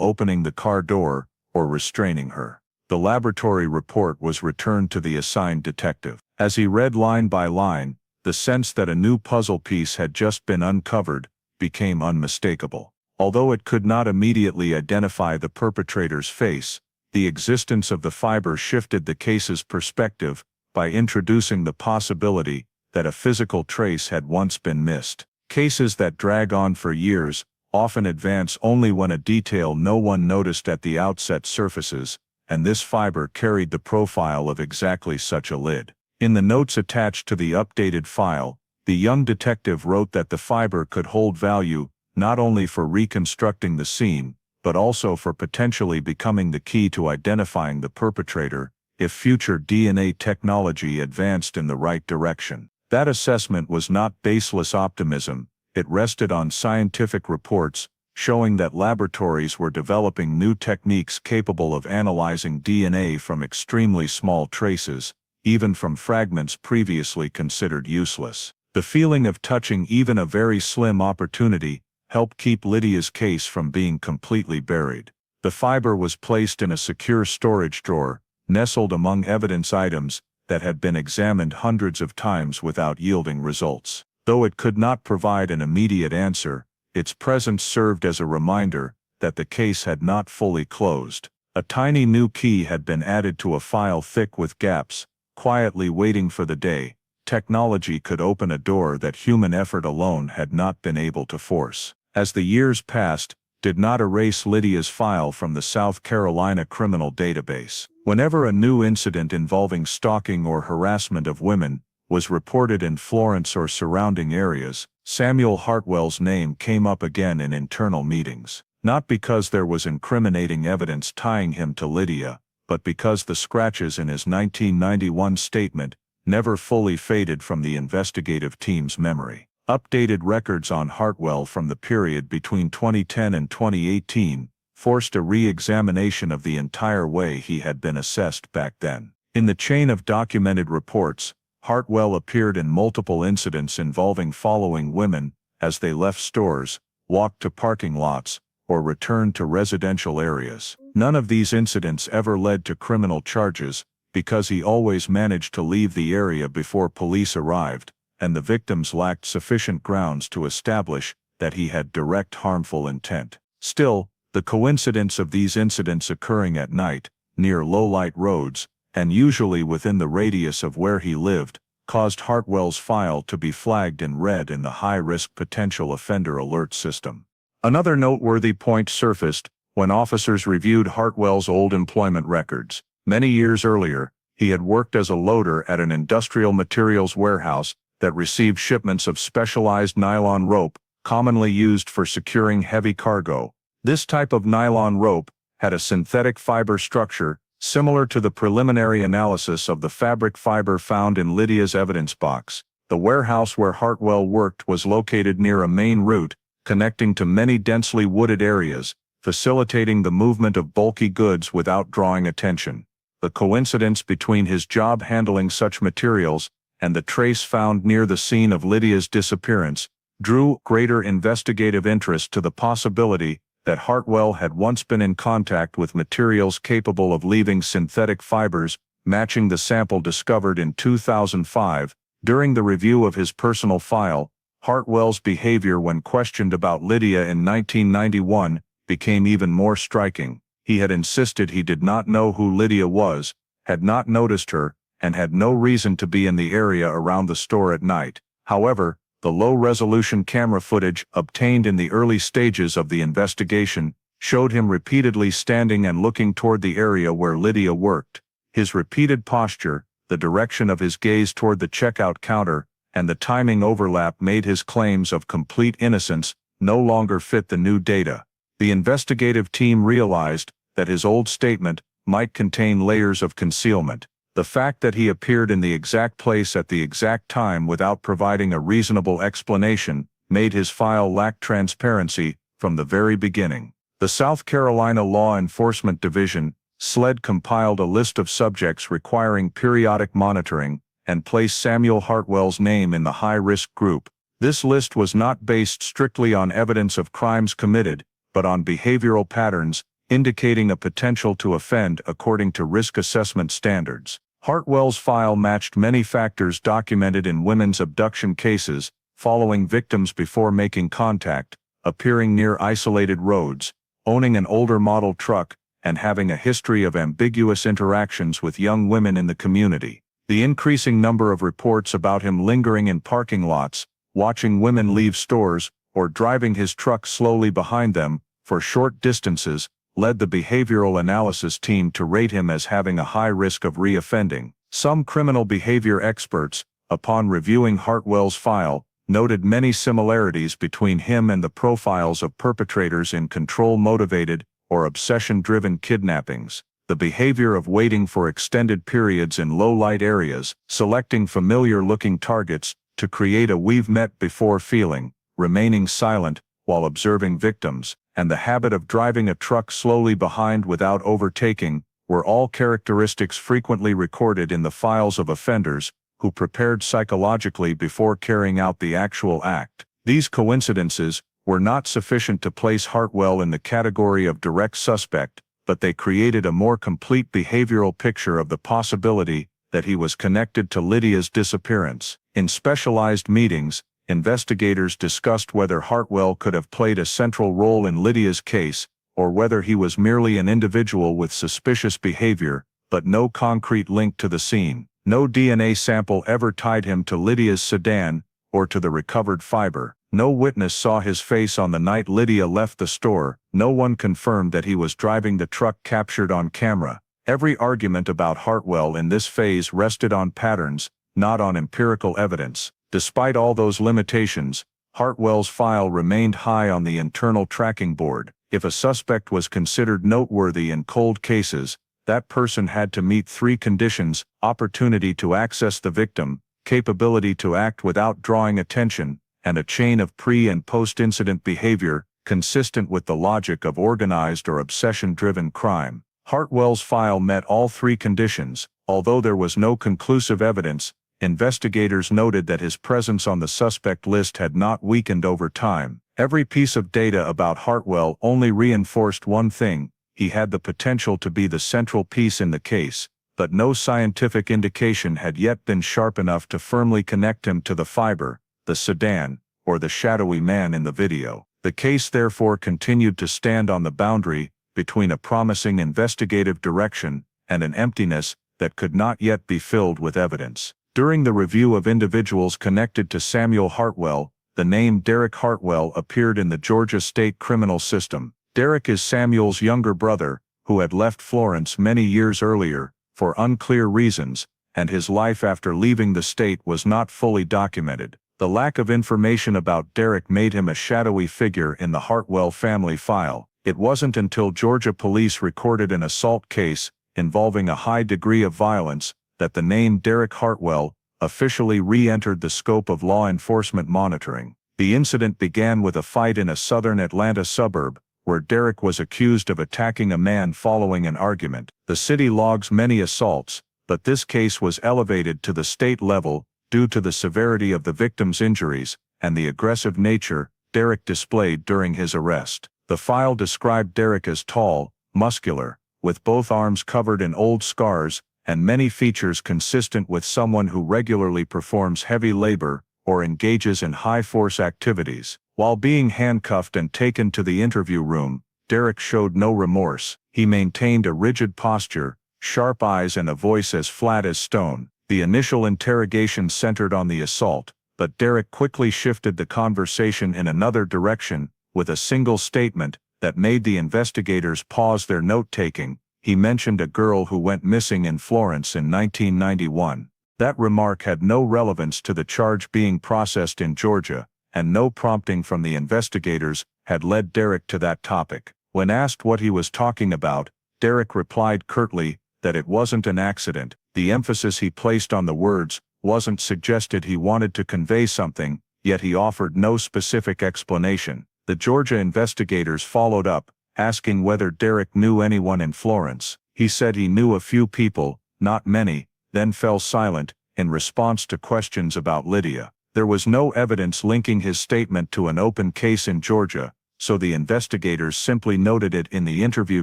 opening the car door or restraining her. The laboratory report was returned to the assigned detective. As he read line by line, the sense that a new puzzle piece had just been uncovered became unmistakable. Although it could not immediately identify the perpetrator's face, the existence of the fiber shifted the case's perspective by introducing the possibility that a physical trace had once been missed. Cases that drag on for years often advance only when a detail no one noticed at the outset surfaces, and this fiber carried the profile of exactly such a lid. In the notes attached to the updated file, the young detective wrote that the fiber could hold value not only for reconstructing the scene, but also for potentially becoming the key to identifying the perpetrator if future DNA technology advanced in the right direction. That assessment was not baseless optimism. It rested on scientific reports showing that laboratories were developing new techniques capable of analyzing DNA from extremely small traces, even from fragments previously considered useless. The feeling of touching even a very slim opportunity helped keep Lydia's case from being completely buried. The fiber was placed in a secure storage drawer, nestled among evidence items that had been examined hundreds of times without yielding results. Though it could not provide an immediate answer, its presence served as a reminder that the case had not fully closed. A tiny new key had been added to a file thick with gaps, quietly waiting for the day technology could open a door that human effort alone had not been able to force. As the years passed, did not erase Lydia's file from the South Carolina criminal database. Whenever a new incident involving stalking or harassment of women was reported in Florence or surrounding areas, Samuel Hartwell's name came up again in internal meetings. Not because there was incriminating evidence tying him to Lydia, but because the scratches in his 1991 statement never fully faded from the investigative team's memory. Updated records on Hartwell from the period between 2010 and 2018 forced a re-examination of the entire way he had been assessed back then. In the chain of documented reports, Hartwell appeared in multiple incidents involving following women as they left stores, walked to parking lots, or returned to residential areas. None of these incidents ever led to criminal charges, because he always managed to leave the area before police arrived, and the victims lacked sufficient grounds to establish that he had direct harmful intent. Still, the coincidence of these incidents occurring at night, near low-light roads, and usually within the radius of where he lived, caused Hartwell's file to be flagged in red in the high-risk potential offender alert system. Another noteworthy point surfaced when officers reviewed Hartwell's old employment records. Many years earlier, he had worked as a loader at an industrial materials warehouse that received shipments of specialized nylon rope, commonly used for securing heavy cargo. This type of nylon rope had a synthetic fiber structure similar to the preliminary analysis of the fabric fiber found in Lydia's evidence box. The warehouse where Hartwell worked was located near a main route connecting to many densely wooded areas, facilitating the movement of bulky goods without drawing attention. The coincidence between his job handling such materials and the trace found near the scene of Lydia's disappearance drew greater investigative interest to the possibility that Hartwell had once been in contact with materials capable of leaving synthetic fibers matching the sample discovered in 2005. During the review of his personal file, Hartwell's behavior when questioned about Lydia in 1991 became even more striking. He had insisted he did not know who Lydia was, had not noticed her, and had no reason to be in the area around the store at night. However, the low-resolution camera footage obtained in the early stages of the investigation showed him repeatedly standing and looking toward the area where Lydia worked. His repeated posture, the direction of his gaze toward the checkout counter, and the timing overlap made his claims of complete innocence no longer fit the new data. The investigative team realized that his old statement might contain layers of concealment. The fact that he appeared in the exact place at the exact time without providing a reasonable explanation made his file lack transparency from the very beginning. The South Carolina Law Enforcement Division, SLED, compiled a list of subjects requiring periodic monitoring and placed Samuel Hartwell's name in the high-risk group. This list was not based strictly on evidence of crimes committed, but on behavioral patterns, indicating a potential to offend according to risk assessment standards. Hartwell's file matched many factors documented in women's abduction cases: following victims before making contact, appearing near isolated roads, owning an older model truck, and having a history of ambiguous interactions with young women in the community. The increasing number of reports about him lingering in parking lots, watching women leave stores, or driving his truck slowly behind them for short distances led the behavioral analysis team to rate him as having a high risk of reoffending. Some criminal behavior experts, upon reviewing Hartwell's file, noted many similarities between him and the profiles of perpetrators in control-motivated or obsession-driven kidnappings. The behavior of waiting for extended periods in low-light areas, selecting familiar-looking targets to create a "we've met before" feeling, remaining silent while observing victims, and the habit of driving a truck slowly behind without overtaking, were all characteristics frequently recorded in the files of offenders who prepared psychologically before carrying out the actual act. These coincidences were not sufficient to place Hartwell in the category of direct suspect, but they created a more complete behavioral picture of the possibility that he was connected to Lydia's disappearance. In specialized meetings, investigators discussed whether Hartwell could have played a central role in Lydia's case, or whether he was merely an individual with suspicious behavior, but no concrete link to the scene. No DNA sample ever tied him to Lydia's sedan, or to the recovered fiber. No witness saw his face on the night Lydia left the store. No one confirmed that he was driving the truck captured on camera. Every argument about Hartwell in this phase rested on patterns, not on empirical evidence. Despite all those limitations, Hartwell's file remained high on the internal tracking board. If a suspect was considered noteworthy in cold cases, that person had to meet 3 conditions: opportunity to access the victim, capability to act without drawing attention, and a chain of pre- and post-incident behavior consistent with the logic of organized or obsession-driven crime. Hartwell's file met all 3 conditions. Although there was no conclusive evidence, investigators noted that his presence on the suspect list had not weakened over time. Every piece of data about Hartwell only reinforced one thing: he had the potential to be the central piece in the case, but no scientific indication had yet been sharp enough to firmly connect him to the fiber, the sedan, or the shadowy man in the video. The case therefore continued to stand on the boundary between a promising investigative direction and an emptiness that could not yet be filled with evidence. During the review of individuals connected to Samuel Hartwell, the name Derek Hartwell appeared in the Georgia state criminal system. Derek is Samuel's younger brother, who had left Florence many years earlier, for unclear reasons, and his life after leaving the state was not fully documented. The lack of information about Derek made him a shadowy figure in the Hartwell family file. It wasn't until Georgia police recorded an assault case involving a high degree of violence that the name Derek Hartwell officially re-entered the scope of law enforcement monitoring. The incident began with a fight in a southern Atlanta suburb, where Derek was accused of attacking a man following an argument. The city logs many assaults, but this case was elevated to the state level due to the severity of the victim's injuries and the aggressive nature Derek displayed during his arrest. The file described Derek as tall, muscular, with both arms covered in old scars, and many features consistent with someone who regularly performs heavy labor or engages in high-force activities. While being handcuffed and taken to the interview room, Derek showed no remorse. He maintained a rigid posture, sharp eyes, and a voice as flat as stone. The initial interrogation centered on the assault, but Derek quickly shifted the conversation in another direction with a single statement that made the investigators pause their note-taking. He mentioned a girl who went missing in Florence in 1991. That remark had no relevance to the charge being processed in Georgia, and no prompting from the investigators had led Derek to that topic. When asked what he was talking about, Derek replied curtly that it wasn't an accident. The emphasis he placed on the words wasn't suggested he wanted to convey something. yet he offered no specific explanation. The Georgia investigators followed up, asking whether Derek knew anyone in Florence. He said he knew a few people, not many, then fell silent in response to questions about Lydia. There was no evidence linking his statement to an open case in Georgia, so the investigators simply noted it in the interview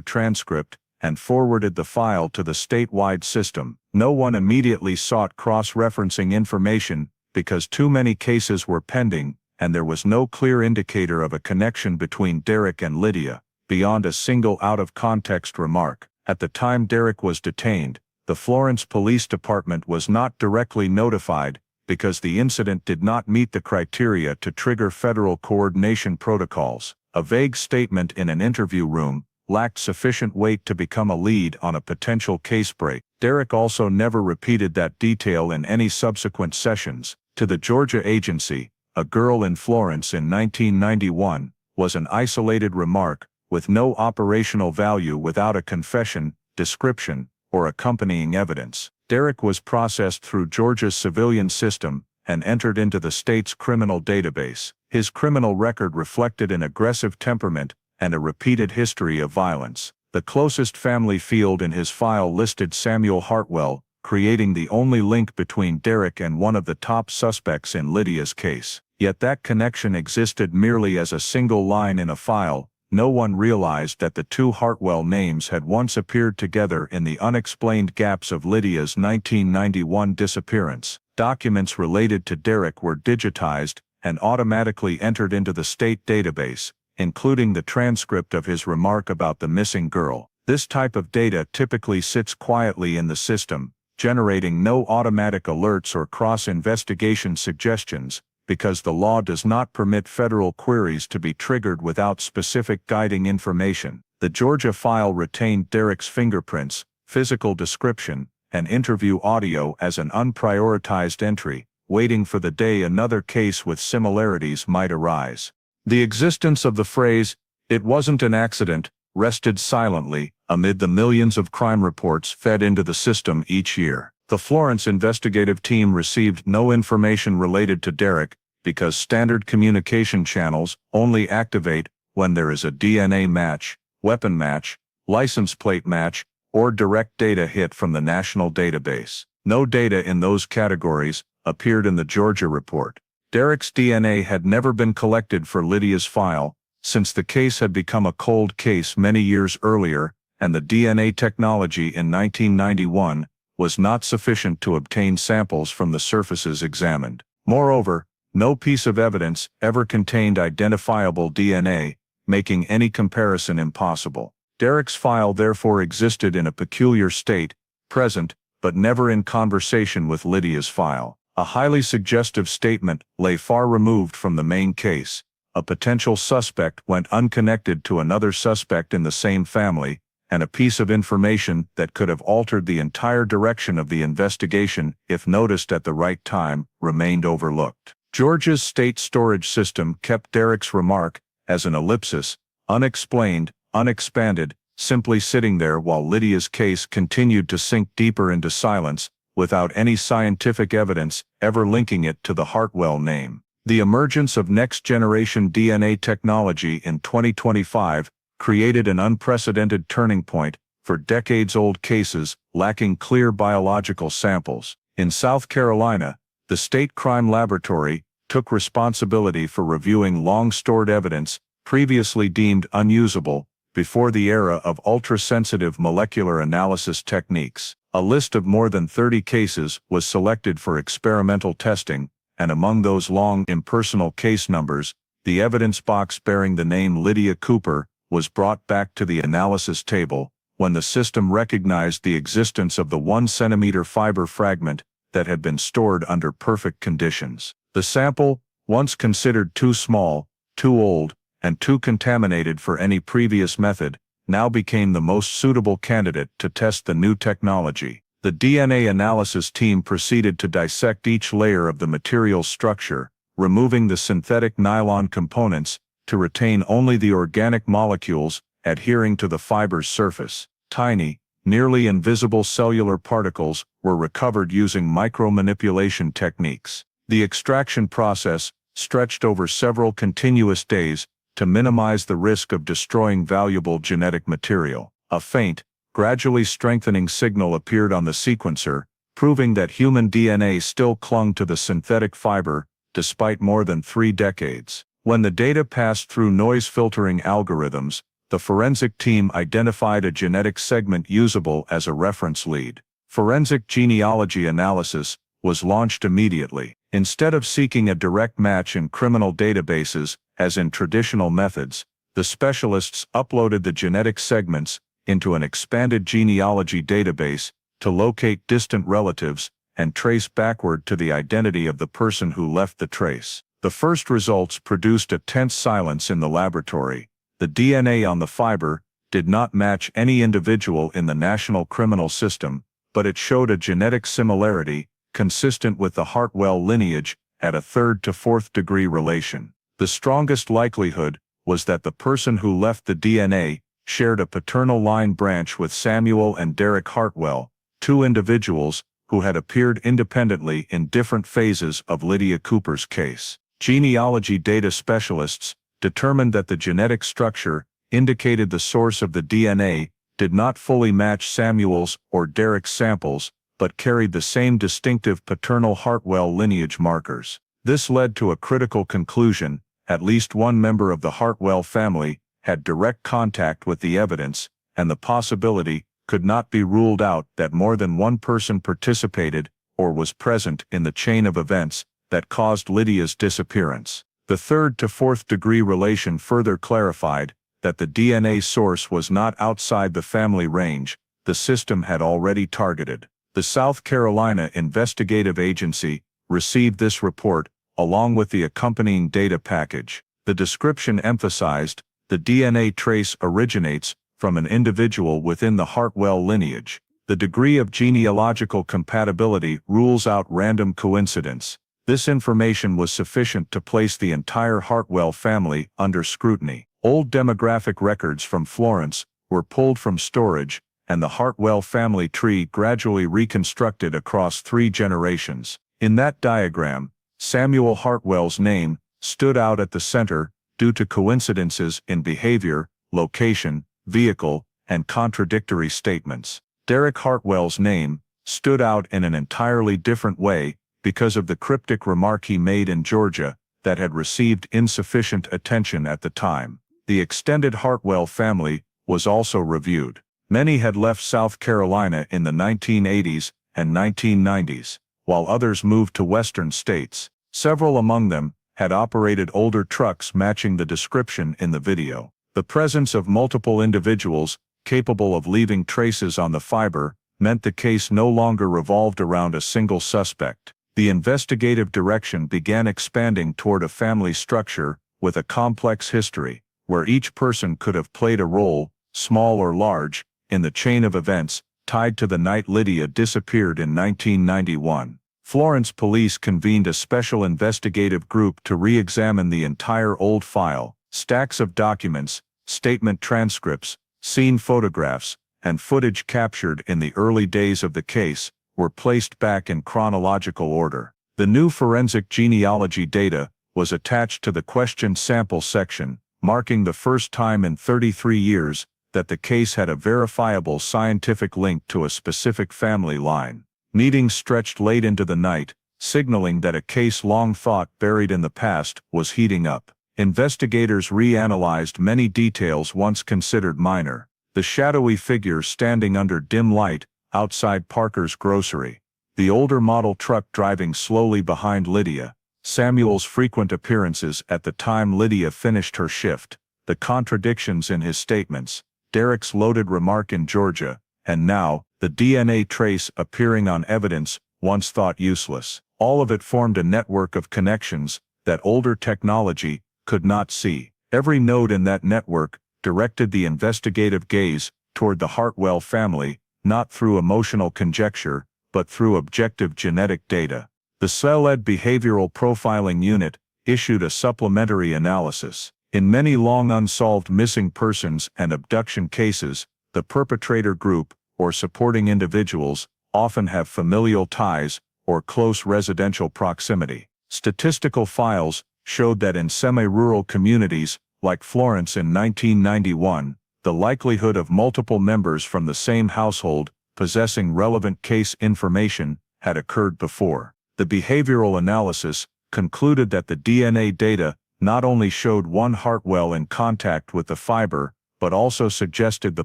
transcript and forwarded the file to the statewide system. No one immediately sought cross-referencing information because too many cases were pending, and there was no clear indicator of a connection between Derek and Lydia, beyond a single out-of-context remark. At the time Derek was detained, the Florence Police Department was not directly notified because the incident did not meet the criteria to trigger federal coordination protocols. A vague statement in an interview room lacked sufficient weight to become a lead on a potential case break. Derek also never repeated that detail in any subsequent sessions. To the Georgia agency, "A girl in Florence in 1991" was an isolated remark with no operational value without a confession, description, or accompanying evidence. Derek was processed through Georgia's civilian system and entered into the state's criminal database. His criminal record reflected an aggressive temperament and a repeated history of violence. The closest family field in his file listed Samuel Hartwell, creating the only link between Derek and one of the top suspects in Lydia's case. Yet that connection existed merely as a single line in a file. No one realized that the two Hartwell names had once appeared together in the unexplained gaps of Lydia's 1991 disappearance. Documents related to Derek were digitized and automatically entered into the state database, including the transcript of his remark about the missing girl. This type of data typically sits quietly in the system, generating no automatic alerts or cross-investigation suggestions, because the law does not permit federal queries to be triggered without specific guiding information. The Georgia file retained Derek's fingerprints, physical description, and interview audio as an unprioritized entry, waiting for the day another case with similarities might arise. The existence of the phrase, "it wasn't an accident," rested silently amid the millions of crime reports fed into the system each year. The Florence investigative team received no information related to Derek because standard communication channels only activate when there is a DNA match, weapon match, license plate match, or direct data hit from the national database. No data in those categories appeared in the Georgia report. Derek's DNA had never been collected for Lydia's file, since the case had become a cold case many years earlier, and the DNA technology in 1991 was not sufficient to obtain samples from the surfaces examined. Moreover, no piece of evidence ever contained identifiable DNA, making any comparison impossible. Derek's file therefore existed in a peculiar state, present, but never in conversation with Lydia's file. A highly suggestive statement lay far removed from the main case. A potential suspect went unconnected to another suspect in the same family, and a piece of information that could have altered the entire direction of the investigation if noticed at the right time remained overlooked. Georgia's state storage system kept Derek's remark as an ellipsis, unexplained, unexpanded, simply sitting there while Lydia's case continued to sink deeper into silence, without any scientific evidence ever linking it to the Hartwell name. The emergence of next-generation DNA technology in 2025 created an unprecedented turning point for decades-old cases lacking clear biological samples. In South Carolina, the state crime laboratory took responsibility for reviewing long-stored evidence previously deemed unusable before the era of ultra-sensitive molecular analysis techniques. A list of more than 30 cases was selected for experimental testing, and among those long, impersonal case numbers, the evidence box bearing the name Lydia Cooper was brought back to the analysis table when the system recognized the existence of the 1 centimeter fiber fragment that had been stored under perfect conditions. The sample, once considered too small, too old, and too contaminated for any previous method, now became the most suitable candidate to test the new technology. The DNA analysis team proceeded to dissect each layer of the material's structure, removing the synthetic nylon components to retain only the organic molecules adhering to the fiber's surface. Tiny, nearly invisible cellular particles were recovered using micromanipulation techniques. The extraction process, stretched over several continuous days to minimize the risk of destroying valuable genetic material. A faint, gradually strengthening signal appeared on the sequencer, proving that human DNA still clung to the synthetic fiber despite more than 3 decades. When the data passed through noise filtering algorithms, the forensic team identified a genetic segment usable as a reference lead. Forensic genealogy analysis was launched immediately. Instead of seeking a direct match in criminal databases, as in traditional methods, the specialists uploaded the genetic segments into an expanded genealogy database to locate distant relatives and trace backward to the identity of the person who left the trace. The first results produced a tense silence in the laboratory. The DNA on the fiber did not match any individual in the national criminal system, but it showed a genetic similarity consistent with the Hartwell lineage at a 3rd to 4th degree relation. The strongest likelihood was that the person who left the DNA shared a paternal line branch with Samuel and Derek Hartwell, 2 individuals who had appeared independently in different phases of Lydia Cooper's case. Genealogy data specialists determined that the genetic structure indicated the source of the DNA did not fully match Samuel's or Derek's samples, but carried the same distinctive paternal Hartwell lineage markers. This led to a critical conclusion: at least one member of the Hartwell family had direct contact with the evidence, and the possibility could not be ruled out that more than one person participated or was present in the chain of events that caused Lydia's disappearance. The 3rd to 4th degree relation further clarified that the DNA source was not outside the family range the system had already targeted. The South Carolina Investigative Agency received this report along with the accompanying data package. The description emphasized the DNA trace originates from an individual within the Hartwell lineage. The degree of genealogical compatibility rules out random coincidence. This information was sufficient to place the entire Hartwell family under scrutiny. Old demographic records from Florence were pulled from storage, and the Hartwell family tree gradually reconstructed across 3 generations. In that diagram, Samuel Hartwell's name stood out at the center due to coincidences in behavior, location, vehicle, and contradictory statements. Derek Hartwell's name stood out in an entirely different way because of the cryptic remark he made in Georgia that had received insufficient attention at the time. The extended Hartwell family was also reviewed. Many had left South Carolina in the 1980s and 1990s, while others moved to western states. Several among them had operated older trucks matching the description in the video. The presence of multiple individuals capable of leaving traces on the fiber meant the case no longer revolved around a single suspect. The investigative direction began expanding toward a family structure with a complex history, where each person could have played a role, small or large, in the chain of events tied to the night Lydia disappeared in 1991. Florence police convened a special investigative group to re-examine the entire old file. Stacks of documents, statement transcripts, scene photographs, and footage captured in the early days of the case were placed back in chronological order. The new forensic genealogy data was attached to the question sample section, marking the first time in 33 years that the case had a verifiable scientific link to a specific family line. Meetings stretched late into the night, signaling that a case long thought buried in the past was heating up. Investigators reanalyzed many details once considered minor. The shadowy figure standing under dim light outside Parker's grocery, the older model truck driving slowly behind Lydia, Samuel's frequent appearances at the time Lydia finished her shift, the contradictions in his statements, Derek's loaded remark in Georgia, and now, the DNA trace appearing on evidence once thought useless. All of it formed a network of connections that older technology could not see. Every node in that network directed the investigative gaze toward the Hartwell family, not through emotional conjecture, but through objective genetic data. The cell-led behavioral profiling unit issued a supplementary analysis. In many long unsolved missing persons and abduction cases, the perpetrator group, or supporting individuals, often have familial ties or close residential proximity. Statistical files showed that in semi-rural communities, like Florence in 1991, the likelihood of multiple members from the same household possessing relevant case information had occurred before. The behavioral analysis concluded that the DNA data not only showed one Hartwell in contact with the fiber, but also suggested the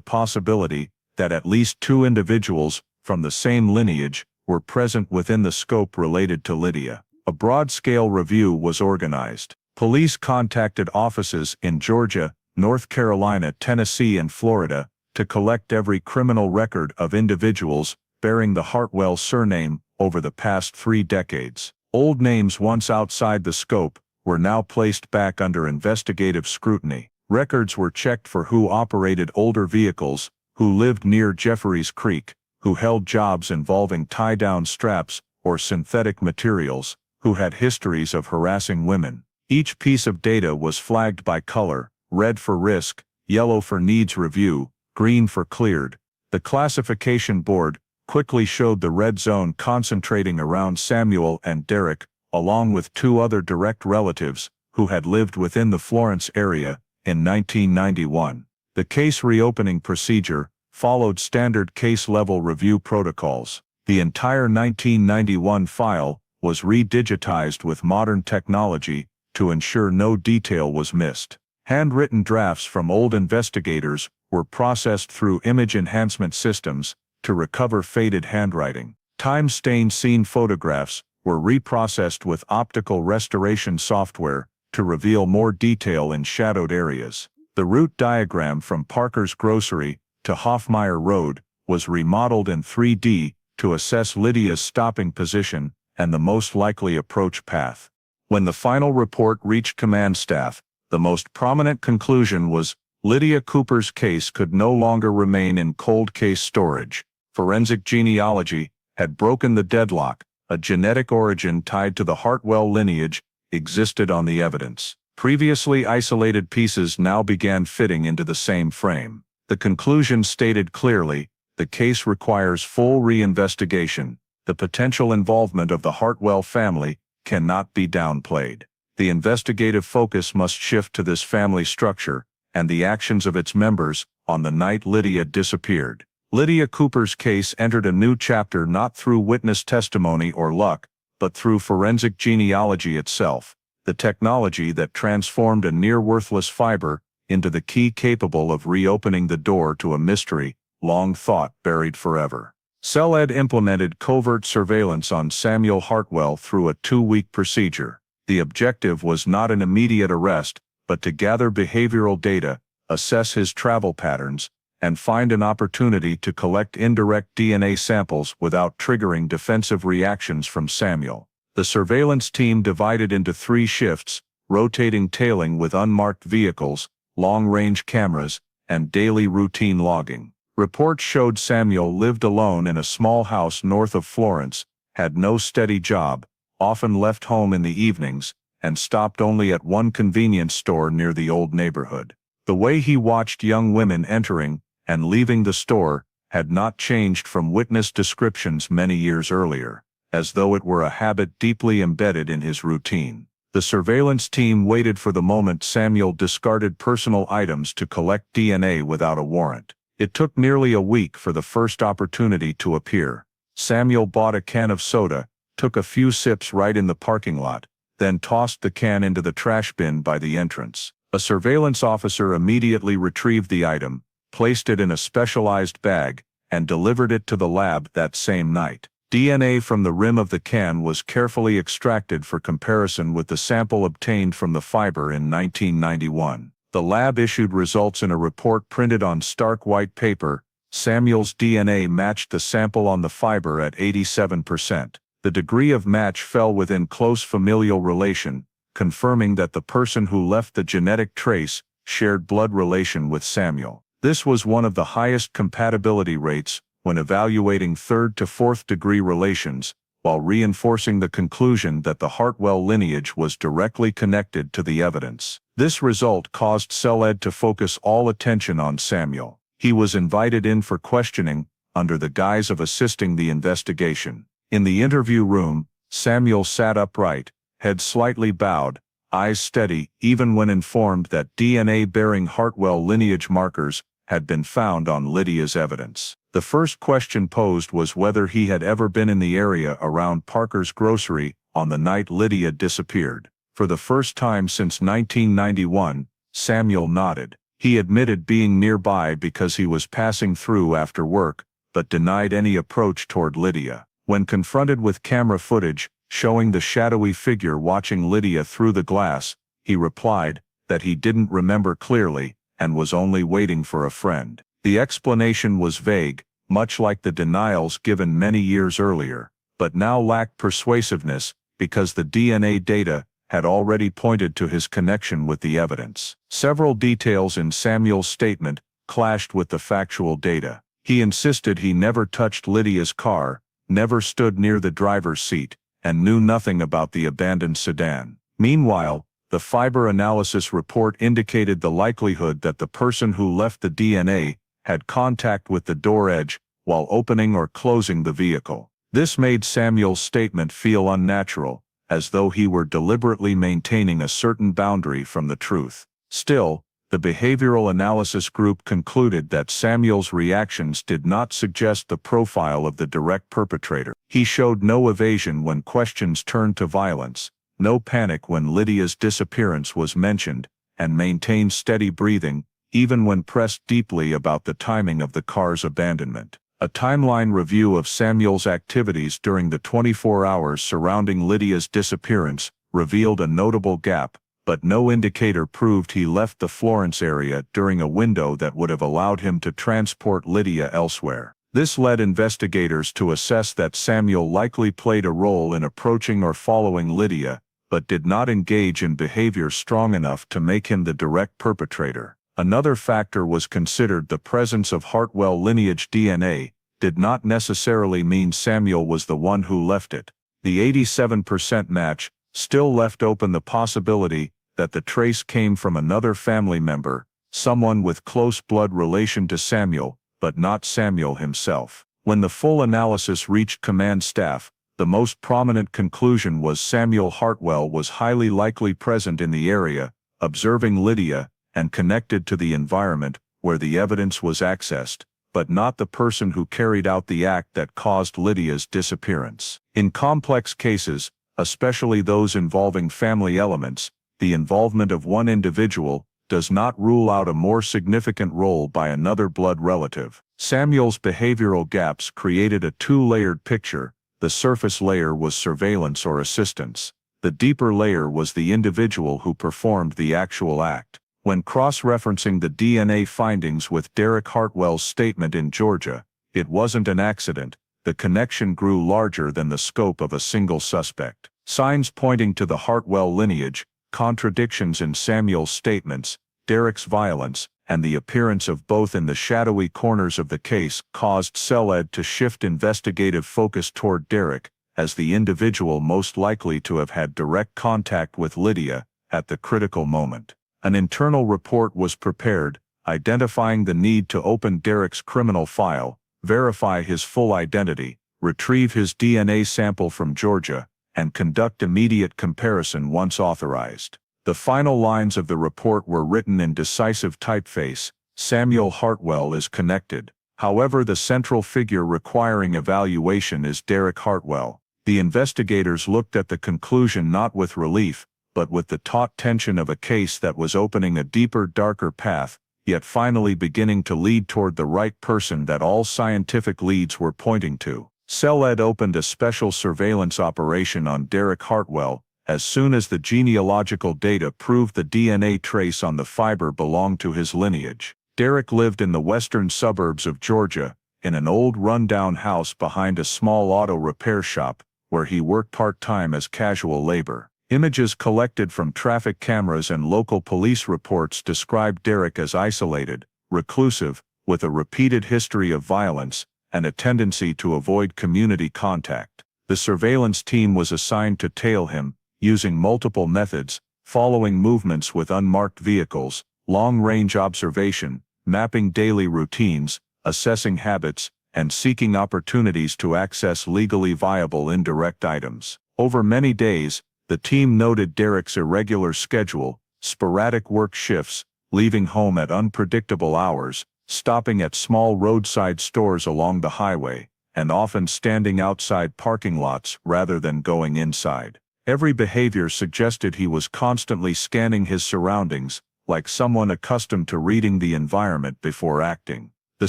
possibility that at least two individuals from the same lineage were present within the scope related to Lydia. A broad-scale review was organized. Police contacted offices in Georgia, North Carolina, Tennessee, and Florida to collect every criminal record of individuals bearing the Hartwell surname over the past 3 decades. Old names once outside the scope were now placed back under investigative scrutiny. Records were checked for who operated older vehicles, who lived near Jeffries Creek, who held jobs involving tie-down straps or synthetic materials, who had histories of harassing women. Each piece of data was flagged by color: red for risk, yellow for needs review, green for cleared. The classification board quickly showed the red zone concentrating around Samuel and Derek, along with 2 other direct relatives who had lived within the Florence area in 1991. The case reopening procedure followed standard case-level review protocols. The entire 1991 file was redigitized with modern technology to ensure no detail was missed. Handwritten drafts from old investigators were processed through image enhancement systems to recover faded handwriting. Time-stained scene photographs were reprocessed with optical restoration software to reveal more detail in shadowed areas. The route diagram from Parker's Grocery to Hoffmeyer Road was remodeled in 3D to assess Lydia's stopping position and the most likely approach path. When the final report reached command staff, the most prominent conclusion was Lydia Cooper's case could no longer remain in cold case storage. Forensic genealogy had broken the deadlock. A genetic origin tied to the Hartwell lineage existed on the evidence. Previously isolated pieces now began fitting into the same frame. The conclusion stated clearly, the case requires full reinvestigation. The potential involvement of the Hartwell family cannot be downplayed. The investigative focus must shift to this family structure and the actions of its members on the night Lydia disappeared. Lydia Cooper's case entered a new chapter not through witness testimony or luck, but through forensic genealogy itself, the technology that transformed a near-worthless fiber into the key capable of reopening the door to a mystery long thought buried forever. CELED implemented covert surveillance on Samuel Hartwell through a 2-week procedure. The objective was not an immediate arrest, but to gather behavioral data, assess his travel patterns, and find an opportunity to collect indirect DNA samples without triggering defensive reactions from Samuel. The surveillance team divided into 3 shifts, rotating tailing with unmarked vehicles, long-range cameras, and daily routine logging. Reports showed Samuel lived alone in a small house north of Florence, had no steady job, often left home in the evenings, and stopped only at one convenience store near the old neighborhood. The way he watched young women entering and leaving the store had not changed from witness descriptions many years earlier, as though it were a habit deeply embedded in his routine. The surveillance team waited for the moment Samuel discarded personal items to collect DNA without a warrant. It took nearly a week for the first opportunity to appear. Samuel bought a can of soda, took a few sips right in the parking lot, then tossed the can into the trash bin by the entrance. A surveillance officer immediately retrieved the item, placed it in a specialized bag, and delivered it to the lab that same night. DNA from the rim of the can was carefully extracted for comparison with the sample obtained from the fiber in 1991. The lab issued results in a report printed on stark white paper. Samuel's DNA matched the sample on the fiber at 87%. The degree of match fell within close familial relation, confirming that the person who left the genetic trace shared blood relation with Samuel. This was one of the highest compatibility rates when evaluating 3rd to 4th degree relations, while reinforcing the conclusion that the Hartwell lineage was directly connected to the evidence. This result caused CELED to focus all attention on Samuel. He was invited in for questioning, under the guise of assisting the investigation. In the interview room, Samuel sat upright, head slightly bowed, eyes steady, even when informed that DNA-bearing Hartwell lineage markers had been found on Lydia's evidence. The first question posed was whether he had ever been in the area around Parker's grocery on the night Lydia disappeared. For the first time since 1991, Samuel nodded. He admitted being nearby because he was passing through after work, but denied any approach toward Lydia. When confronted with camera footage showing the shadowy figure watching Lydia through the glass, he replied that he didn't remember clearly and was only waiting for a friend. The explanation was vague, much like the denials given many years earlier, but now lacked persuasiveness because the DNA data had already pointed to his connection with the evidence. Several details in Samuel's statement clashed with the factual data. He insisted he never touched Lydia's car, never stood near the driver's seat, and knew nothing about the abandoned sedan. Meanwhile, the fiber analysis report indicated the likelihood that the person who left the DNA had contact with the door edge while opening or closing the vehicle. This made Samuel's statement feel unnatural, as though he were deliberately maintaining a certain boundary from the truth. Still, the behavioral analysis group concluded that Samuel's reactions did not suggest the profile of the direct perpetrator. He showed no evasion when questions turned to violence, no panic when Lydia's disappearance was mentioned, and maintained steady breathing, even when pressed deeply about the timing of the car's abandonment. A timeline review of Samuel's activities during the 24 hours surrounding Lydia's disappearance revealed a notable gap, but no indicator proved he left the Florence area during a window that would have allowed him to transport Lydia elsewhere. This led investigators to assess that Samuel likely played a role in approaching or following Lydia, but did not engage in behavior strong enough to make him the direct perpetrator. Another factor was considered: the presence of Hartwell lineage DNA did not necessarily mean Samuel was the one who left it. The 87% match still left open the possibility that the trace came from another family member, someone with close blood relation to Samuel, but not Samuel himself. When the full analysis reached command staff, the most prominent conclusion was Samuel Hartwell was highly likely present in the area, observing Lydia, and connected to the environment where the evidence was accessed, but not the person who carried out the act that caused Lydia's disappearance. In complex cases, especially those involving family elements, the involvement of one individual does not rule out a more significant role by another blood relative. Samuel's behavioral gaps created a two-layered picture. The surface layer was surveillance or assistance. The deeper layer was the individual who performed the actual act. When cross-referencing the DNA findings with Derek Hartwell's statement in Georgia, it wasn't an accident. The connection grew larger than the scope of a single suspect. Signs pointing to the Hartwell lineage, contradictions in Samuel's statements, Derek's violence, and the appearance of both in the shadowy corners of the case caused CELED to shift investigative focus toward Derek as the individual most likely to have had direct contact with Lydia at the critical moment. An internal report was prepared, identifying the need to open Derek's criminal file, verify his full identity, retrieve his DNA sample from Georgia, and conduct immediate comparison once authorized. The final lines of the report were written in decisive typeface: Samuel Hartwell is connected. However, the central figure requiring evaluation is Derek Hartwell. The investigators looked at the conclusion not with relief, but with the taut tension of a case that was opening a deeper, darker path, yet finally beginning to lead toward the right person that all scientific leads were pointing to. CELED opened a special surveillance operation on Derek Hartwell as soon as the genealogical data proved the DNA trace on the fiber belonged to his lineage. Derek lived in the western suburbs of Georgia, in an old run-down house behind a small auto repair shop, where he worked part-time as casual labor. Images collected from traffic cameras and local police reports described Derek as isolated, reclusive, with a repeated history of violence, and a tendency to avoid community contact. The surveillance team was assigned to tail him, using multiple methods, following movements with unmarked vehicles, long-range observation, mapping daily routines, assessing habits, and seeking opportunities to access legally viable indirect items. Over many days, The team noted Derek's irregular schedule, sporadic work shifts, leaving home at unpredictable hours, stopping at small roadside stores along the highway, and often standing outside parking lots rather than going inside. Every behavior suggested he was constantly scanning his surroundings, like someone accustomed to reading the environment before acting. The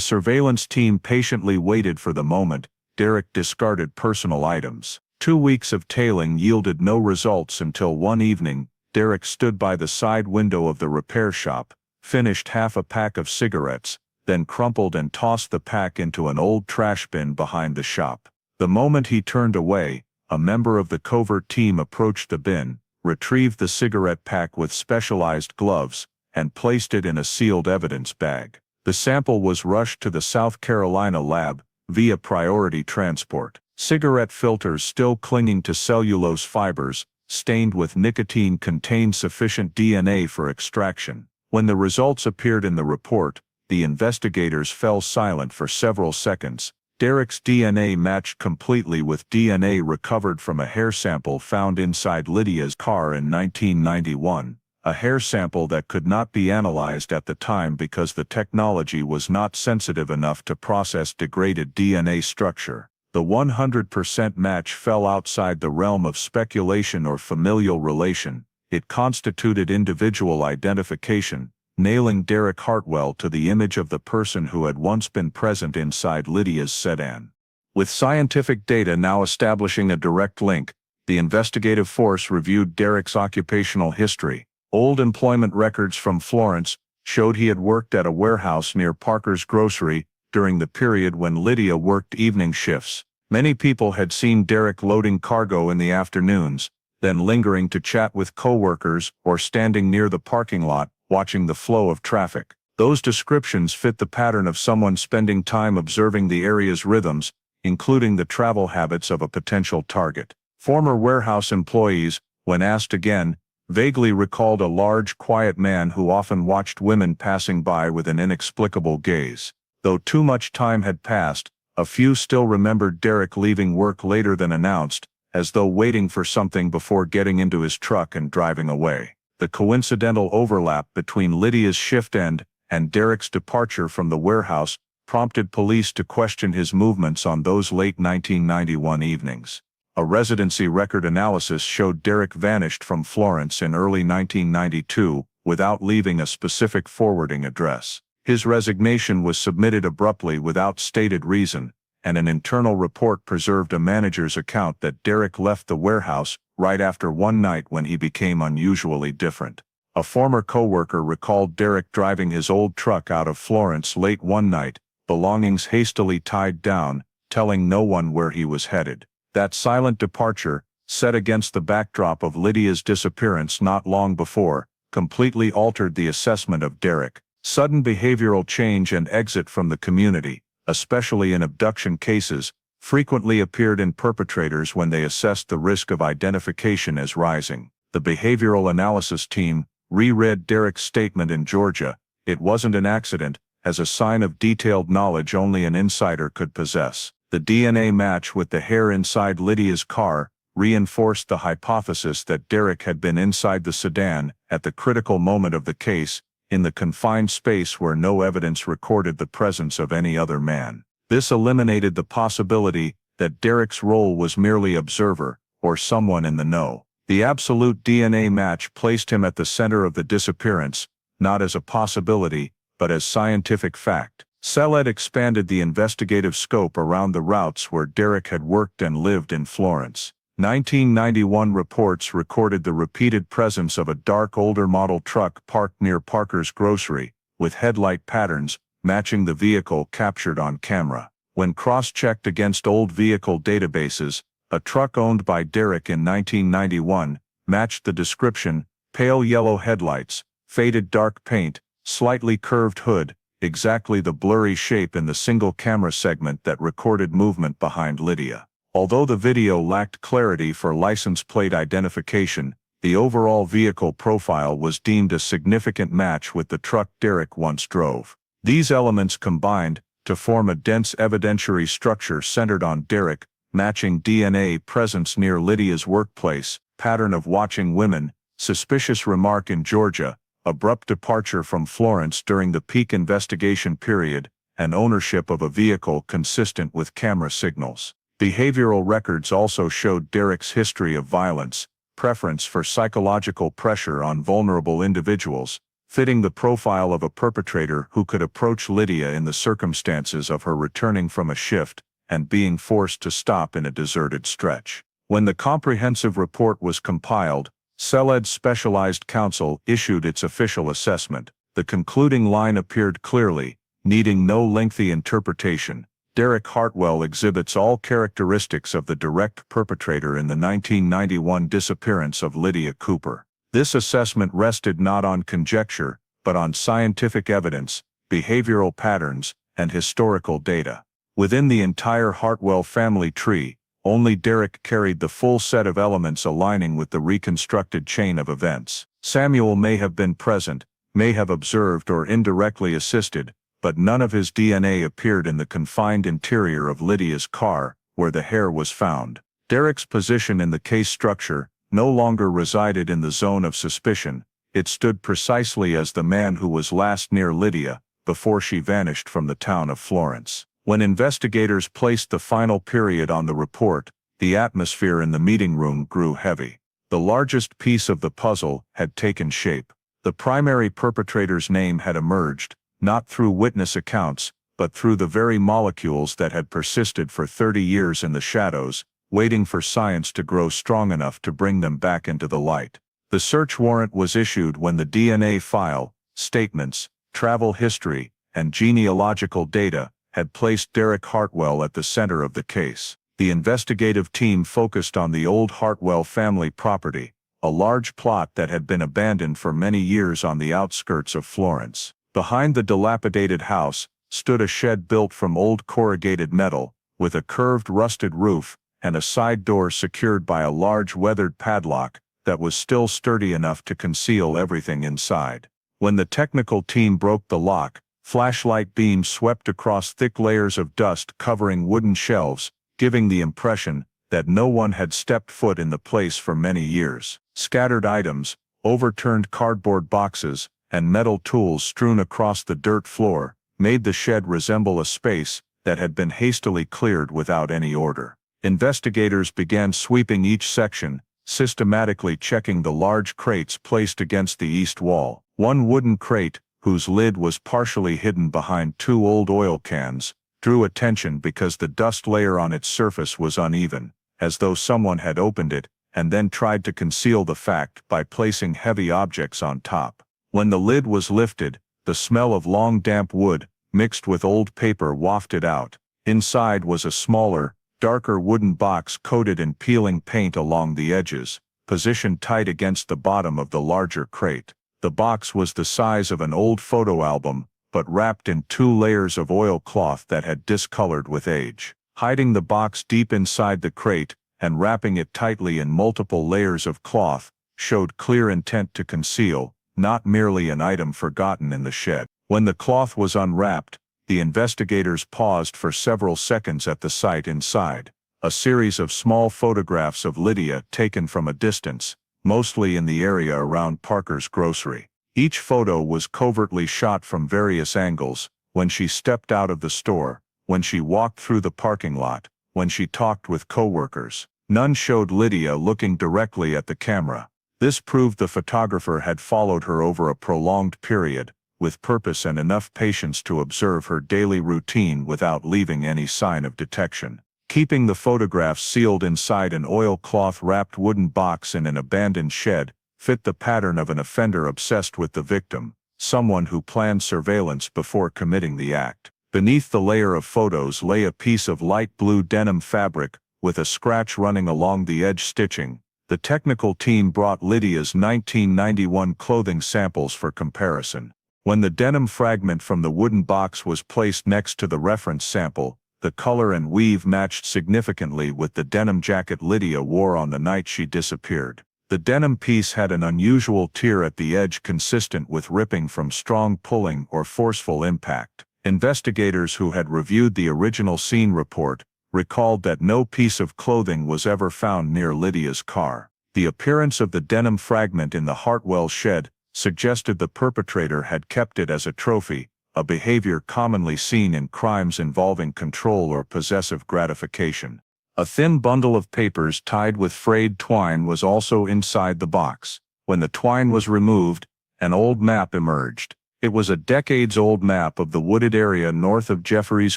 surveillance team patiently waited for the moment Derek discarded personal items. 2 weeks of tailing yielded no results until one evening, Derek stood by the side window of the repair shop, finished half a pack of cigarettes, then crumpled and tossed the pack into an old trash bin behind the shop. The moment he turned away, a member of the covert team approached the bin, retrieved the cigarette pack with specialized gloves, and placed it in a sealed evidence bag. The sample was rushed to the South Carolina lab via priority transport. Cigarette filters still clinging to cellulose fibers, stained with nicotine, contained sufficient DNA for extraction. When the results appeared in the report, the investigators fell silent for several seconds. Derek's DNA matched completely with DNA recovered from a hair sample found inside Lydia's car in 1991, a hair sample that could not be analyzed at the time because the technology was not sensitive enough to process degraded DNA structure. The 100% match fell outside the realm of speculation or familial relation. It constituted individual identification, nailing Derek Hartwell to the image of the person who had once been present inside Lydia's sedan. With scientific data now establishing a direct link, the investigative force reviewed Derek's occupational history. Old employment records from Florence showed he had worked at a warehouse near Parker's Grocery during the period when Lydia worked evening shifts. Many people had seen Derek loading cargo in the afternoons, then lingering to chat with coworkers or standing near the parking lot, watching the flow of traffic. Those descriptions fit the pattern of someone spending time observing the area's rhythms, including the travel habits of a potential target. Former warehouse employees, when asked again, vaguely recalled a large, quiet man who often watched women passing by with an inexplicable gaze. Though too much time had passed, a few still remembered Derek leaving work later than announced, as though waiting for something before getting into his truck and driving away. The coincidental overlap between Lydia's shift end and Derek's departure from the warehouse prompted police to question his movements on those late 1991 evenings. A residency record analysis showed Derek vanished from Florence in early 1992 without leaving a specific forwarding address. His resignation was submitted abruptly without stated reason, and an internal report preserved a manager's account that Derek left the warehouse right after one night when he became unusually different. A former coworker recalled Derek driving his old truck out of Florence late one night, belongings hastily tied down, telling no one where he was headed. That silent departure, set against the backdrop of Lydia's disappearance not long before, completely altered the assessment of Derek. Sudden behavioral change and exit from the community, especially in abduction cases, frequently appeared in perpetrators when they assessed the risk of identification as rising. The behavioral analysis team reread Derek's statement in Georgia, "It wasn't an accident," as a sign of detailed knowledge only an insider could possess. The DNA match with the hair inside Lydia's car reinforced the hypothesis that Derek had been inside the sedan at the critical moment of the case, in the confined space where no evidence recorded the presence of any other man. This eliminated the possibility that Derek's role was merely observer, or someone in the know. The absolute DNA match placed him at the center of the disappearance, not as a possibility, but as scientific fact. CELED expanded the investigative scope around the routes where Derek had worked and lived in Florence. 1991 reports recorded the repeated presence of a dark older model truck parked near Parker's Grocery, with headlight patterns matching the vehicle captured on camera. When cross-checked against old vehicle databases, a truck owned by Derek in 1991 matched the description: pale yellow headlights, faded dark paint, slightly curved hood, exactly the blurry shape in the single camera segment that recorded movement behind Lydia. Although the video lacked clarity for license plate identification, the overall vehicle profile was deemed a significant match with the truck Derek once drove. These elements combined to form a dense evidentiary structure centered on Derek, matching DNA presence near Lydia's workplace, pattern of watching women, suspicious remark in Georgia, abrupt departure from Florence during the peak investigation period, and ownership of a vehicle consistent with camera signals. Behavioral records also showed Derek's history of violence, preference for psychological pressure on vulnerable individuals, fitting the profile of a perpetrator who could approach Lydia in the circumstances of her returning from a shift and being forced to stop in a deserted stretch. When the comprehensive report was compiled, CELED's specialized counsel issued its official assessment. The concluding line appeared clearly, needing no lengthy interpretation. Derek Hartwell exhibits all characteristics of the direct perpetrator in the 1991 disappearance of Lydia Cooper. This assessment rested not on conjecture, but on scientific evidence, behavioral patterns, and historical data. Within the entire Hartwell family tree, only Derek carried the full set of elements aligning with the reconstructed chain of events. Samuel may have been present, may have observed or indirectly assisted, but none of his DNA appeared in the confined interior of Lydia's car, where the hair was found. Derek's position in the case structure no longer resided in the zone of suspicion. It stood precisely as the man who was last near Lydia, before she vanished from the town of Florence. When investigators placed the final period on the report, the atmosphere in the meeting room grew heavy. The largest piece of the puzzle had taken shape. The primary perpetrator's name had emerged, not through witness accounts, but through the very molecules that had persisted for 30 years in the shadows, waiting for science to grow strong enough to bring them back into the light. The search warrant was issued when the DNA file, statements, travel history, and genealogical data had placed Derek Hartwell at the center of the case. The investigative team focused on the old Hartwell family property, a large plot that had been abandoned for many years on the outskirts of Florence. Behind the dilapidated house stood a shed built from old corrugated metal, with a curved rusted roof and a side door secured by a large weathered padlock that was still sturdy enough to conceal everything inside. When the technical team broke the lock, flashlight beams swept across thick layers of dust covering wooden shelves, giving the impression that no one had stepped foot in the place for many years. Scattered items, overturned cardboard boxes, and metal tools strewn across the dirt floor made the shed resemble a space that had been hastily cleared without any order. Investigators began sweeping each section, systematically checking the large crates placed against the east wall. One wooden crate, whose lid was partially hidden behind two old oil cans, drew attention because the dust layer on its surface was uneven, as though someone had opened it and then tried to conceal the fact by placing heavy objects on top. When the lid was lifted, the smell of long damp wood, mixed with old paper, wafted out. Inside was a smaller, darker wooden box coated in peeling paint along the edges, positioned tight against the bottom of the larger crate. The box was the size of an old photo album, but wrapped in 2 layers of oilcloth that had discolored with age. Hiding the box deep inside the crate, and wrapping it tightly in multiple layers of cloth, showed clear intent to conceal, not merely an item forgotten in the shed. When the cloth was unwrapped, the investigators paused for several seconds at the site inside. A series of small photographs of Lydia taken from a distance, mostly in the area around Parker's grocery. Each photo was covertly shot from various angles: when she stepped out of the store, when she walked through the parking lot, when she talked with coworkers. None showed Lydia looking directly at the camera. This proved the photographer had followed her over a prolonged period, with purpose and enough patience to observe her daily routine without leaving any sign of detection. Keeping the photographs sealed inside an oilcloth-wrapped wooden box in an abandoned shed fit the pattern of an offender obsessed with the victim, someone who planned surveillance before committing the act. Beneath the layer of photos lay a piece of light blue denim fabric, with a scratch running along the edge stitching. The technical team brought Lydia's 1991 clothing samples for comparison. When the denim fragment from the wooden box was placed next to the reference sample, the color and weave matched significantly with the denim jacket Lydia wore on the night she disappeared. The denim piece had an unusual tear at the edge consistent with ripping from strong pulling or forceful impact. Investigators who had reviewed the original scene report recalled that no piece of clothing was ever found near Lydia's car. The appearance of the denim fragment in the Hartwell shed suggested the perpetrator had kept it as a trophy, a behavior commonly seen in crimes involving control or possessive gratification. A thin bundle of papers tied with frayed twine was also inside the box. When the twine was removed, an old map emerged. It was a decades-old map of the wooded area north of Jefferies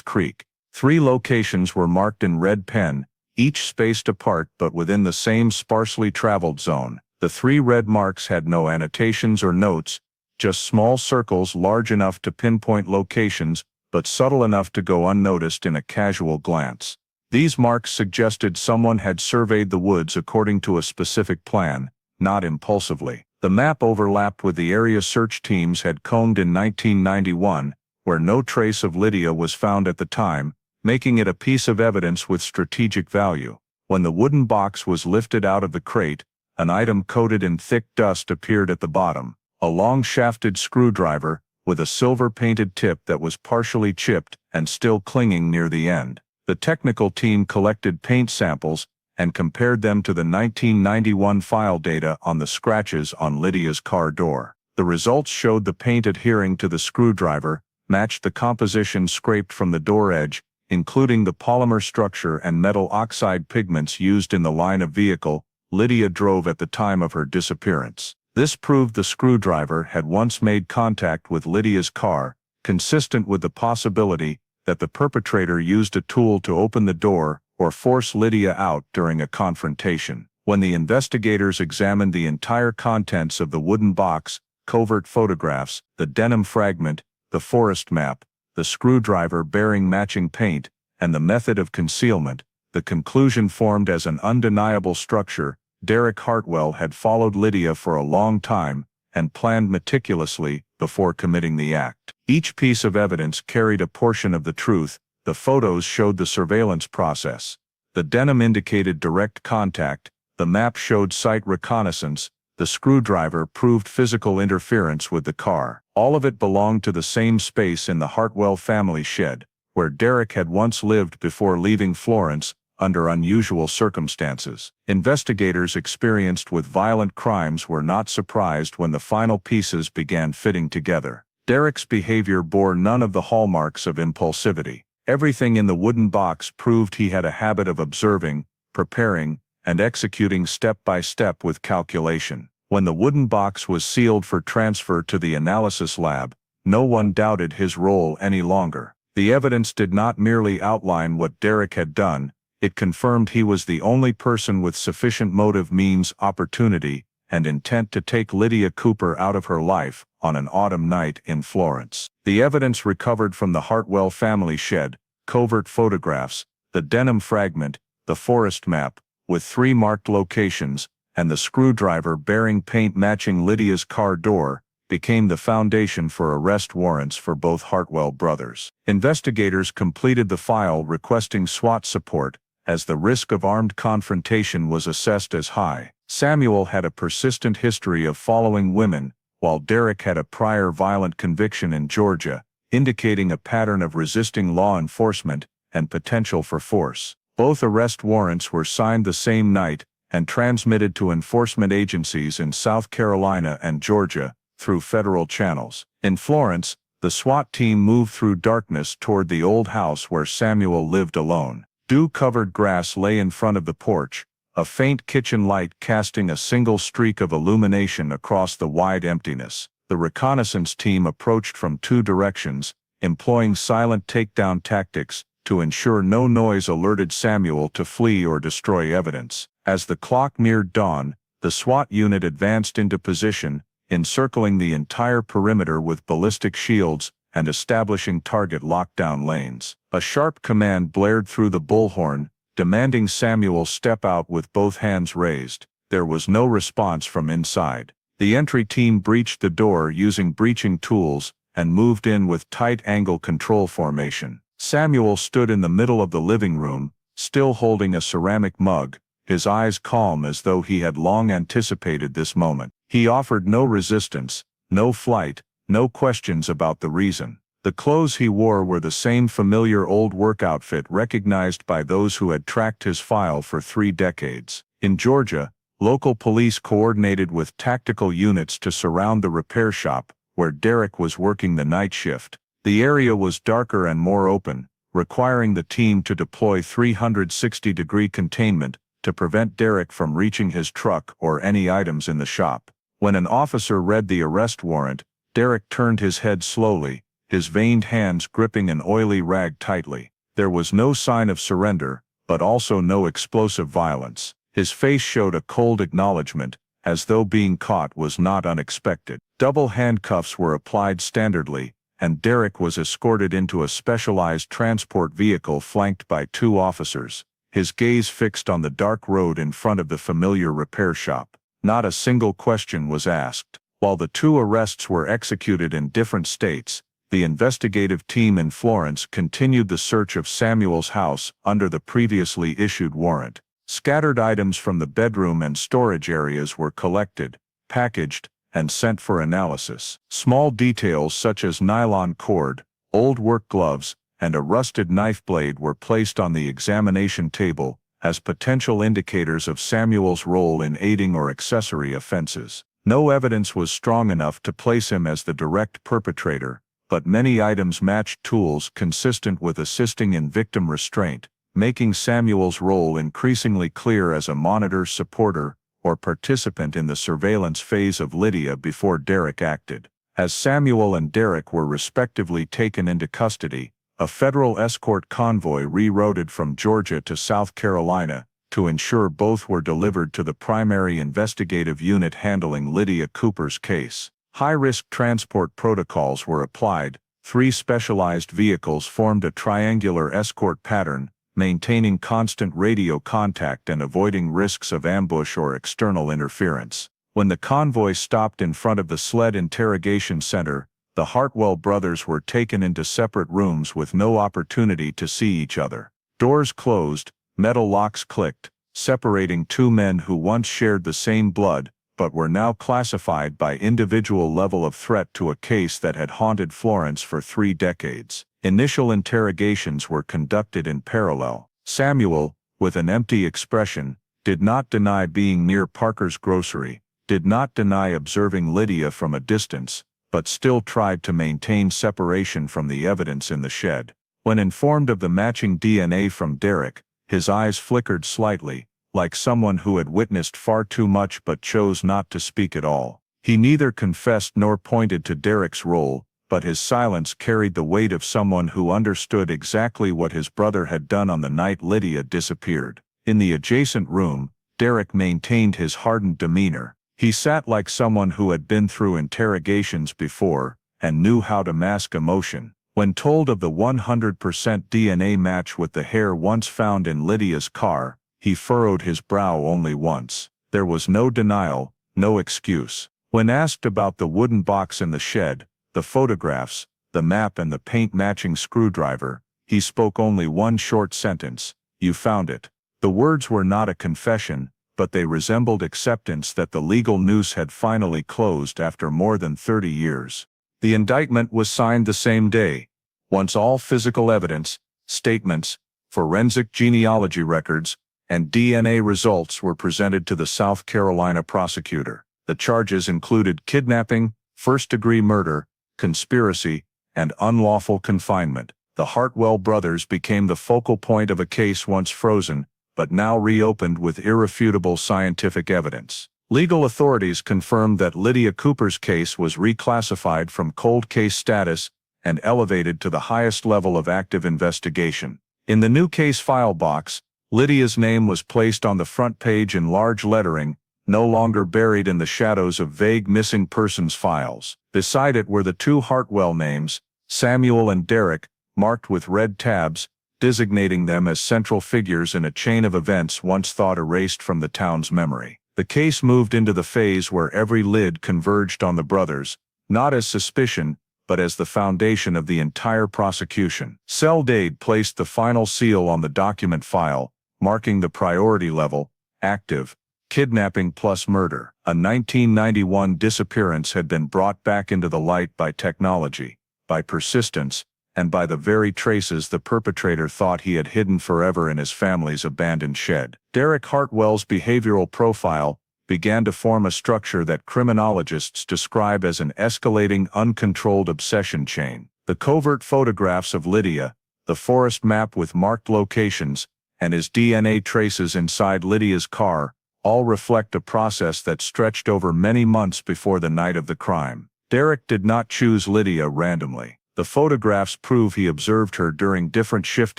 Creek. 3 locations were marked in red pen, each spaced apart but within the same sparsely traveled zone. The 3 red marks had no annotations or notes, just small circles large enough to pinpoint locations, but subtle enough to go unnoticed in a casual glance. These marks suggested someone had surveyed the woods according to a specific plan, not impulsively. The map overlapped with the area search teams had combed in 1991, where no trace of Lydia was found at the time, making it a piece of evidence with strategic value. When the wooden box was lifted out of the crate, an item coated in thick dust appeared at the bottom. A long-shafted screwdriver, with a silver-painted tip that was partially chipped and still clinging near the end. The technical team collected paint samples and compared them to the 1991 file data on the scratches on Lydia's car door. The results showed the paint adhering to the screwdriver matched the composition scraped from the door edge, including the polymer structure and metal oxide pigments used in the line of vehicle Lydia drove at the time of her disappearance. This proved the screwdriver had once made contact with Lydia's car, consistent with the possibility that the perpetrator used a tool to open the door or force Lydia out during a confrontation. When the investigators examined the entire contents of the wooden box, covert photographs, the denim fragment, the forest map, the screwdriver bearing matching paint, and the method of concealment, the conclusion formed as an undeniable structure. Derek Hartwell had followed Lydia for a long time and planned meticulously before committing the act. Each piece of evidence carried a portion of the truth. The photos showed the surveillance process. The denim indicated direct contact, the map showed site reconnaissance, the screwdriver proved physical interference with the car. All of it belonged to the same space in the Hartwell family shed, where Derek had once lived before leaving Florence under unusual circumstances. Investigators experienced with violent crimes were not surprised when the final pieces began fitting together. Derek's behavior bore none of the hallmarks of impulsivity. Everything in the wooden box proved he had a habit of observing, preparing, and executing step by step with calculation. When the wooden box was sealed for transfer to the analysis lab, no one doubted his role any longer. The evidence did not merely outline what Derek had done, it confirmed he was the only person with sufficient motive, means, opportunity, and intent to take Lydia Cooper out of her life on an autumn night in Florence. The evidence recovered from the Hartwell family shed, covert photographs, the denim fragment, the forest map, with 3 marked locations, and the screwdriver bearing paint matching Lydia's car door, became the foundation for arrest warrants for both Hartwell brothers. Investigators completed the file requesting SWAT support, as the risk of armed confrontation was assessed as high. Samuel had a persistent history of following women, while Derek had a prior violent conviction in Georgia, indicating a pattern of resisting law enforcement and potential for force. Both arrest warrants were signed the same night and transmitted to enforcement agencies in South Carolina and Georgia through federal channels. In Florence, the SWAT team moved through darkness toward the old house where Samuel lived alone. Dew-covered grass lay in front of the porch, a faint kitchen light casting a single streak of illumination across the wide emptiness. The reconnaissance team approached from 2 directions, employing silent takedown tactics to ensure no noise alerted Samuel to flee or destroy evidence. As the clock neared dawn, the SWAT unit advanced into position, encircling the entire perimeter with ballistic shields and establishing target lockdown lanes. A sharp command blared through the bullhorn, demanding Samuel step out with both hands raised. There was no response from inside. The entry team breached the door using breaching tools and moved in with tight angle control formation. Samuel stood in the middle of the living room, still holding a ceramic mug, his eyes calm as though he had long anticipated this moment. He offered no resistance, no flight, no questions about the reason. The clothes he wore were the same familiar old work outfit recognized by those who had tracked his file for 3 decades. In Georgia, Local police coordinated with tactical units to surround the repair shop, where Derek was working the night shift. The area was darker and more open, requiring the team to deploy 360-degree containment to prevent Derek from reaching his truck or any items in the shop. When an officer read the arrest warrant, Derek turned his head slowly, his veined hands gripping an oily rag tightly. There was no sign of surrender, but also no explosive violence. His face showed a cold acknowledgement, as though being caught was not unexpected. Double handcuffs were applied standardly, and Derek was escorted into a specialized transport vehicle flanked by 2 officers, his gaze fixed on the dark road in front of the familiar repair shop. Not a single question was asked. While the 2 arrests were executed in different states, the investigative team in Florence continued the search of Samuel's house under the previously issued warrant. Scattered items from the bedroom and storage areas were collected, packaged, and sent for analysis. Small details such as nylon cord, old work gloves, and a rusted knife blade were placed on the examination table as potential indicators of Samuel's role in aiding or accessory offenses. No evidence was strong enough to place him as the direct perpetrator, but many items matched tools consistent with assisting in victim restraint, making Samuel's role increasingly clear as a monitor, supporter, or participant in the surveillance phase of Lydia before Derek acted. As Samuel and Derek were respectively taken into custody, a federal escort convoy rerouted from Georgia to South Carolina to ensure both were delivered to the primary investigative unit handling Lydia Cooper's case. High-risk transport protocols were applied. 3 specialized vehicles formed a triangular escort pattern, maintaining constant radio contact and avoiding risks of ambush or external interference. When the convoy stopped in front of the SLED interrogation center, the Hartwell brothers were taken into separate rooms with no opportunity to see each other. Doors closed, metal locks clicked, separating 2 men who once shared the same blood, but were now classified by individual level of threat to a case that had haunted Florence for 3 decades. Initial interrogations were conducted in parallel. Samuel, with an empty expression, did not deny being near Parker's grocery, did not deny observing Lydia from a distance, but still tried to maintain separation from the evidence in the shed. When informed of the matching DNA from Derek, his eyes flickered slightly, like someone who had witnessed far too much but chose not to speak at all. He neither confessed nor pointed to Derek's role, but his silence carried the weight of someone who understood exactly what his brother had done on the night Lydia disappeared. In the adjacent room, Derek maintained his hardened demeanor. He sat like someone who had been through interrogations before, and knew how to mask emotion. When told of the 100% DNA match with the hair once found in Lydia's car, he furrowed his brow only once. There was no denial, no excuse. When asked about the wooden box in the shed, the photographs, the map and the paint-matching screwdriver, he spoke only one short sentence: "You found it." The words were not a confession, but they resembled acceptance that the legal noose had finally closed after more than 30 years. The indictment was signed the same day. Once all physical evidence, statements, forensic genealogy records, and DNA results were presented to the South Carolina prosecutor. The charges included kidnapping, first-degree murder, conspiracy, and unlawful confinement. The Hartwell brothers became the focal point of a case once frozen, but now reopened with irrefutable scientific evidence. Legal authorities confirmed that Lydia Cooper's case was reclassified from cold case status and elevated to the highest level of active investigation. In the new case file box, Lydia's name was placed on the front page in large lettering, no longer buried in the shadows of vague missing persons files. Beside it were the 2 Hartwell names, Samuel and Derek, marked with red tabs, designating them as central figures in a chain of events once thought erased from the town's memory. The case moved into the phase where every lid converged on the brothers, not as suspicion, but as the foundation of the entire prosecution. Cell Dade placed the final seal on the document file, marking the priority level: active, kidnapping plus murder. A 1991 disappearance had been brought back into the light by technology, by persistence, and by the very traces the perpetrator thought he had hidden forever in his family's abandoned shed. Derek Hartwell's behavioral profile, began to form a structure that criminologists describe as an escalating, uncontrolled obsession chain. The covert photographs of Lydia, the forest map with marked locations, and his DNA traces inside Lydia's car all reflect a process that stretched over many months before the night of the crime. Derek did not choose Lydia randomly. The photographs prove he observed her during different shift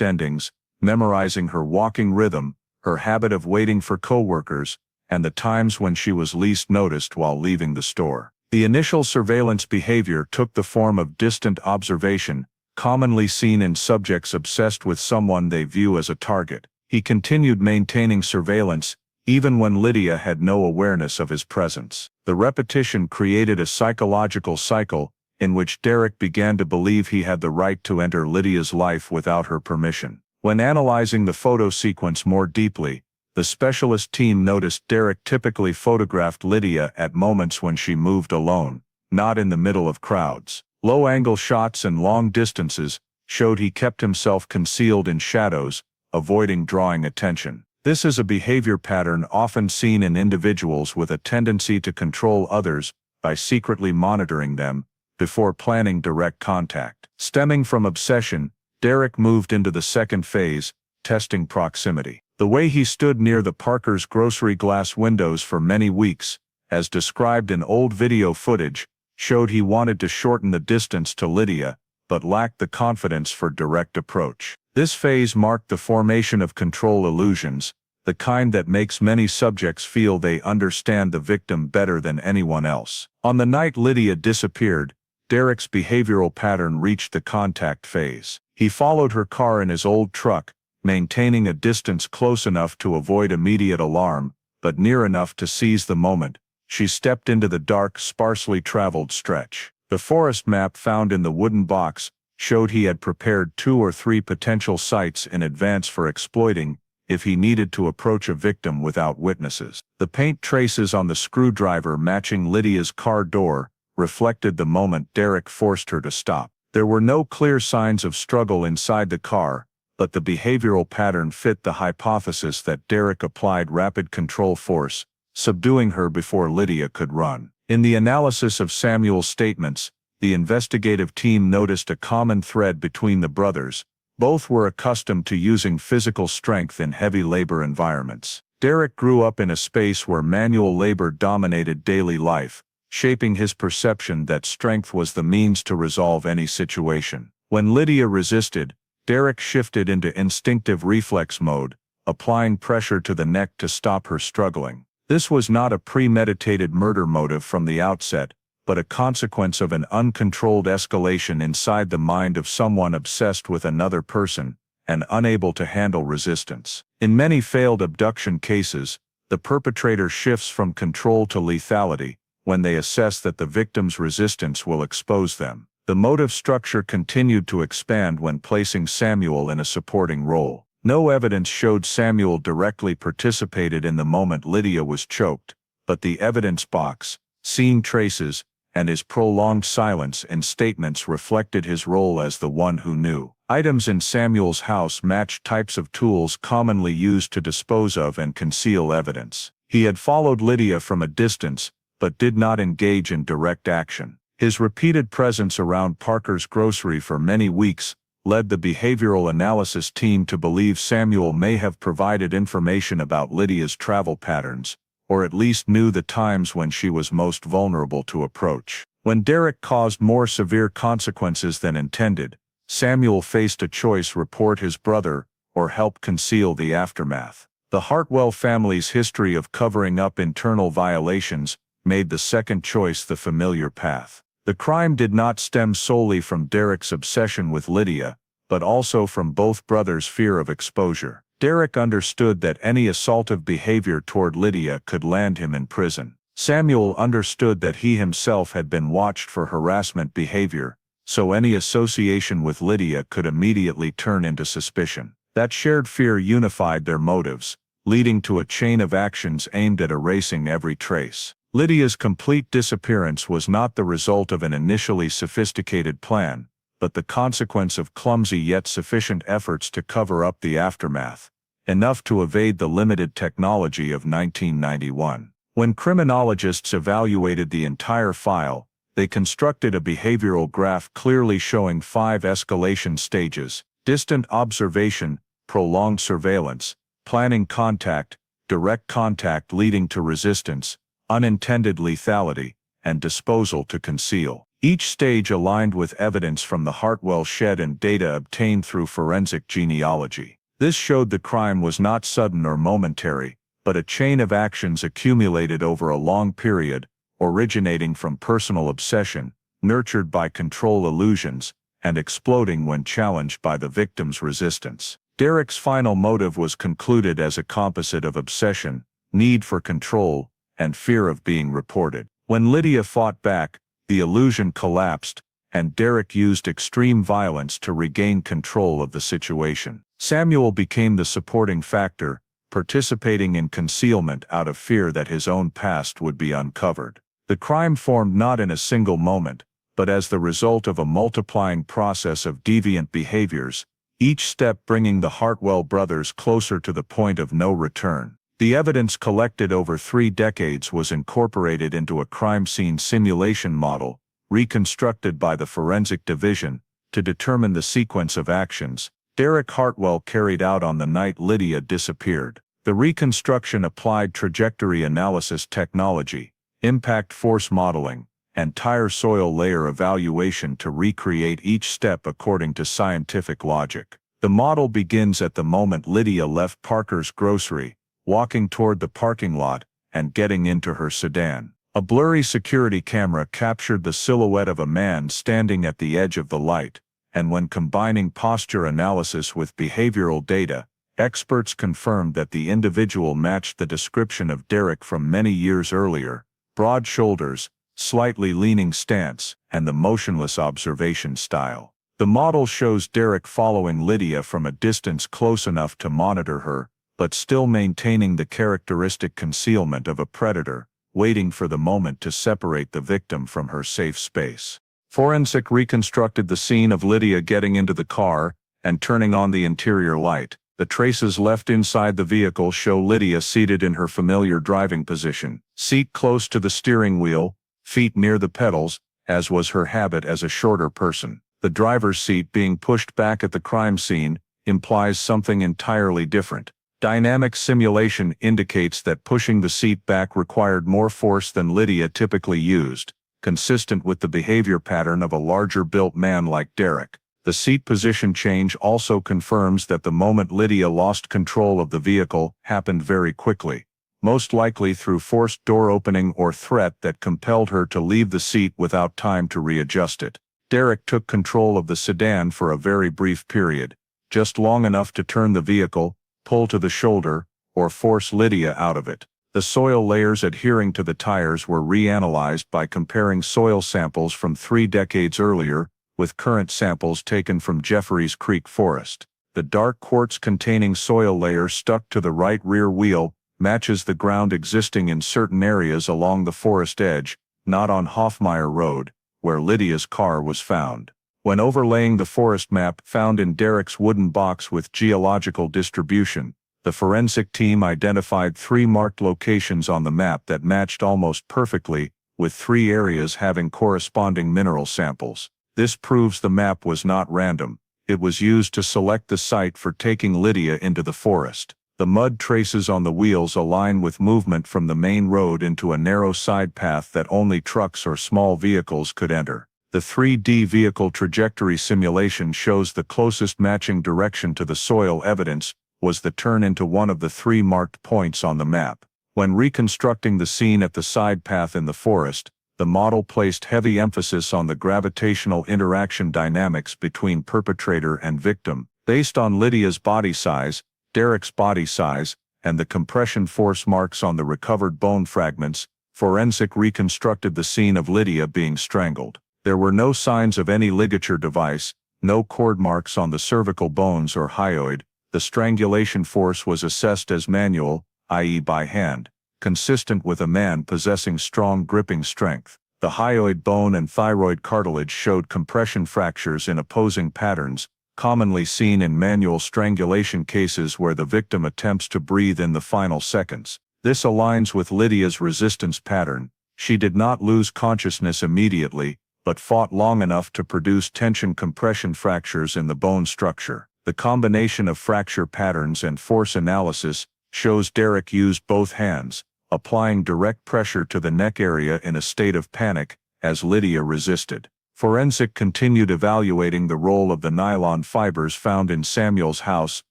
endings, memorizing her walking rhythm, her habit of waiting for coworkers, and the times when she was least noticed while leaving the store. The initial surveillance behavior took the form of distant observation, commonly seen in subjects obsessed with someone they view as a target. He continued maintaining surveillance, even when Lydia had no awareness of his presence. The repetition created a psychological cycle, in which Derek began to believe he had the right to enter Lydia's life without her permission. When analyzing the photo sequence more deeply, the specialist team noticed Derek typically photographed Lydia at moments when she moved alone, not in the middle of crowds. Low-angle shots and long distances showed he kept himself concealed in shadows, avoiding drawing attention. This is a behavior pattern often seen in individuals with a tendency to control others by secretly monitoring them before planning direct contact. Stemming from obsession, Derek moved into the second phase, testing proximity. The way he stood near the Parkers' grocery glass windows for many weeks, as described in old video footage, showed he wanted to shorten the distance to Lydia, but lacked the confidence for direct approach. This phase marked the formation of control illusions, the kind that makes many subjects feel they understand the victim better than anyone else. On the night Lydia disappeared, Derek's behavioral pattern reached the contact phase. He followed her car in his old truck, maintaining a distance close enough to avoid immediate alarm, but near enough to seize the moment. She stepped into the dark, sparsely traveled stretch. The forest map found in the wooden box showed he had prepared 2 or 3 potential sites in advance for exploiting if he needed to approach a victim without witnesses. The paint traces on the screwdriver matching Lydia's car door reflected the moment Derek forced her to stop. There were no clear signs of struggle inside the car, but the behavioral pattern fit the hypothesis that Derek applied rapid control force, subduing her before Lydia could run. In the analysis of Samuel's statements, the investigative team noticed a common thread between the brothers. Both were accustomed to using physical strength in heavy labor environments. Derek grew up in a space where manual labor dominated daily life, shaping his perception that strength was the means to resolve any situation. When Lydia resisted, Derek shifted into instinctive reflex mode, applying pressure to the neck to stop her struggling. This was not a premeditated murder motive from the outset, but a consequence of an uncontrolled escalation inside the mind of someone obsessed with another person and unable to handle resistance. In many failed abduction cases, the perpetrator shifts from control to lethality when they assess that the victim's resistance will expose them. The motive structure continued to expand when placing Samuel in a supporting role. No evidence showed Samuel directly participated in the moment Lydia was choked, but the evidence box, scene traces, and his prolonged silence and statements reflected his role as the one who knew. Items in Samuel's house matched types of tools commonly used to dispose of and conceal evidence. He had followed Lydia from a distance, but did not engage in direct action. His repeated presence around Parker's grocery for many weeks led the behavioral analysis team to believe Samuel may have provided information about Lydia's travel patterns, or at least knew the times when she was most vulnerable to approach. When Derek caused more severe consequences than intended, Samuel faced a choice: report his brother, or help conceal the aftermath. The Hartwell family's history of covering up internal violations made the second choice the familiar path. The crime did not stem solely from Derek's obsession with Lydia, but also from both brothers' fear of exposure. Derek understood that any assaultive behavior toward Lydia could land him in prison. Samuel understood that he himself had been watched for harassment behavior, so any association with Lydia could immediately turn into suspicion. That shared fear unified their motives, leading to a chain of actions aimed at erasing every trace. Lydia's complete disappearance was not the result of an initially sophisticated plan, but the consequence of clumsy yet sufficient efforts to cover up the aftermath, enough to evade the limited technology of 1991. When criminologists evaluated the entire file, they constructed a behavioral graph clearly showing 5 escalation stages: distant observation, prolonged surveillance, planning contact, direct contact leading to resistance, unintended lethality, and disposal to conceal. Each stage aligned with evidence from the Hartwell shed and data obtained through forensic genealogy. This showed the crime was not sudden or momentary, but a chain of actions accumulated over a long period, originating from personal obsession, nurtured by control illusions, and exploding when challenged by the victim's resistance. Derek's final motive was concluded as a composite of obsession, need for control, and fear of being reported. When Lydia fought back, the illusion collapsed, and Derek used extreme violence to regain control of the situation. Samuel became the supporting factor, participating in concealment out of fear that his own past would be uncovered. The crime formed not in a single moment, but as the result of a multiplying process of deviant behaviors, each step bringing the Hartwell brothers closer to the point of no return. The evidence collected over 3 decades was incorporated into a crime scene simulation model, reconstructed by the Forensic Division, to determine the sequence of actions Derek Hartwell carried out on the night Lydia disappeared. The reconstruction applied trajectory analysis technology, impact force modeling, and tire soil layer evaluation to recreate each step according to scientific logic. The model begins at the moment Lydia left Parker's grocery, walking toward the parking lot, and getting into her sedan. A blurry security camera captured the silhouette of a man standing at the edge of the light, and when combining posture analysis with behavioral data, experts confirmed that the individual matched the description of Derek from many years earlier: broad shoulders, slightly leaning stance, and the motionless observation style. The model shows Derek following Lydia from a distance close enough to monitor her, but still maintaining the characteristic concealment of a predator, waiting for the moment to separate the victim from her safe space. Forensic reconstructed the scene of Lydia getting into the car and turning on the interior light. The traces left inside the vehicle show Lydia seated in her familiar driving position, seat close to the steering wheel, feet near the pedals, as was her habit as a shorter person. The driver's seat being pushed back at the crime scene implies something entirely different. Dynamic simulation indicates that pushing the seat back required more force than Lydia typically used, consistent with the behavior pattern of a larger-built man like Derek. The seat position change also confirms that the moment Lydia lost control of the vehicle happened very quickly, most likely through forced door opening or threat that compelled her to leave the seat without time to readjust it. Derek took control of the sedan for a very brief period, just long enough to turn the vehicle, pull to the shoulder, or force Lydia out of it. The soil layers adhering to the tires were reanalyzed by comparing soil samples from 3 decades earlier with current samples taken from Jeffries Creek Forest. The dark quartz-containing soil layer stuck to the right rear wheel matches the ground existing in certain areas along the forest edge, not on Hoffmeyer Road, where Lydia's car was found. When overlaying the forest map found in Derek's wooden box with geological distribution, the forensic team identified 3 marked locations on the map that matched almost perfectly, with 3 areas having corresponding mineral samples. This proves the map was not random. It was used to select the site for taking Lydia into the forest. The mud traces on the wheels align with movement from the main road into a narrow side path that only trucks or small vehicles could enter. The 3D vehicle trajectory simulation shows the closest matching direction to the soil evidence was the turn into one of the 3 marked points on the map. When reconstructing the scene at the side path in the forest, the model placed heavy emphasis on the gravitational interaction dynamics between perpetrator and victim. Based on Lydia's body size, Derek's body size, and the compression force marks on the recovered bone fragments, forensic reconstructed the scene of Lydia being strangled. There were no signs of any ligature device, no cord marks on the cervical bones or hyoid. The strangulation force was assessed as manual, i.e. by hand, consistent with a man possessing strong gripping strength. The hyoid bone and thyroid cartilage showed compression fractures in opposing patterns, commonly seen in manual strangulation cases where the victim attempts to breathe in the final seconds. This aligns with Lydia's resistance pattern. She did not lose consciousness immediately, but fought long enough to produce tension-compression fractures in the bone structure. The combination of fracture patterns and force analysis shows Derek used both hands, applying direct pressure to the neck area in a state of panic, as Lydia resisted. Forensic continued evaluating the role of the nylon fibers found in Samuel's house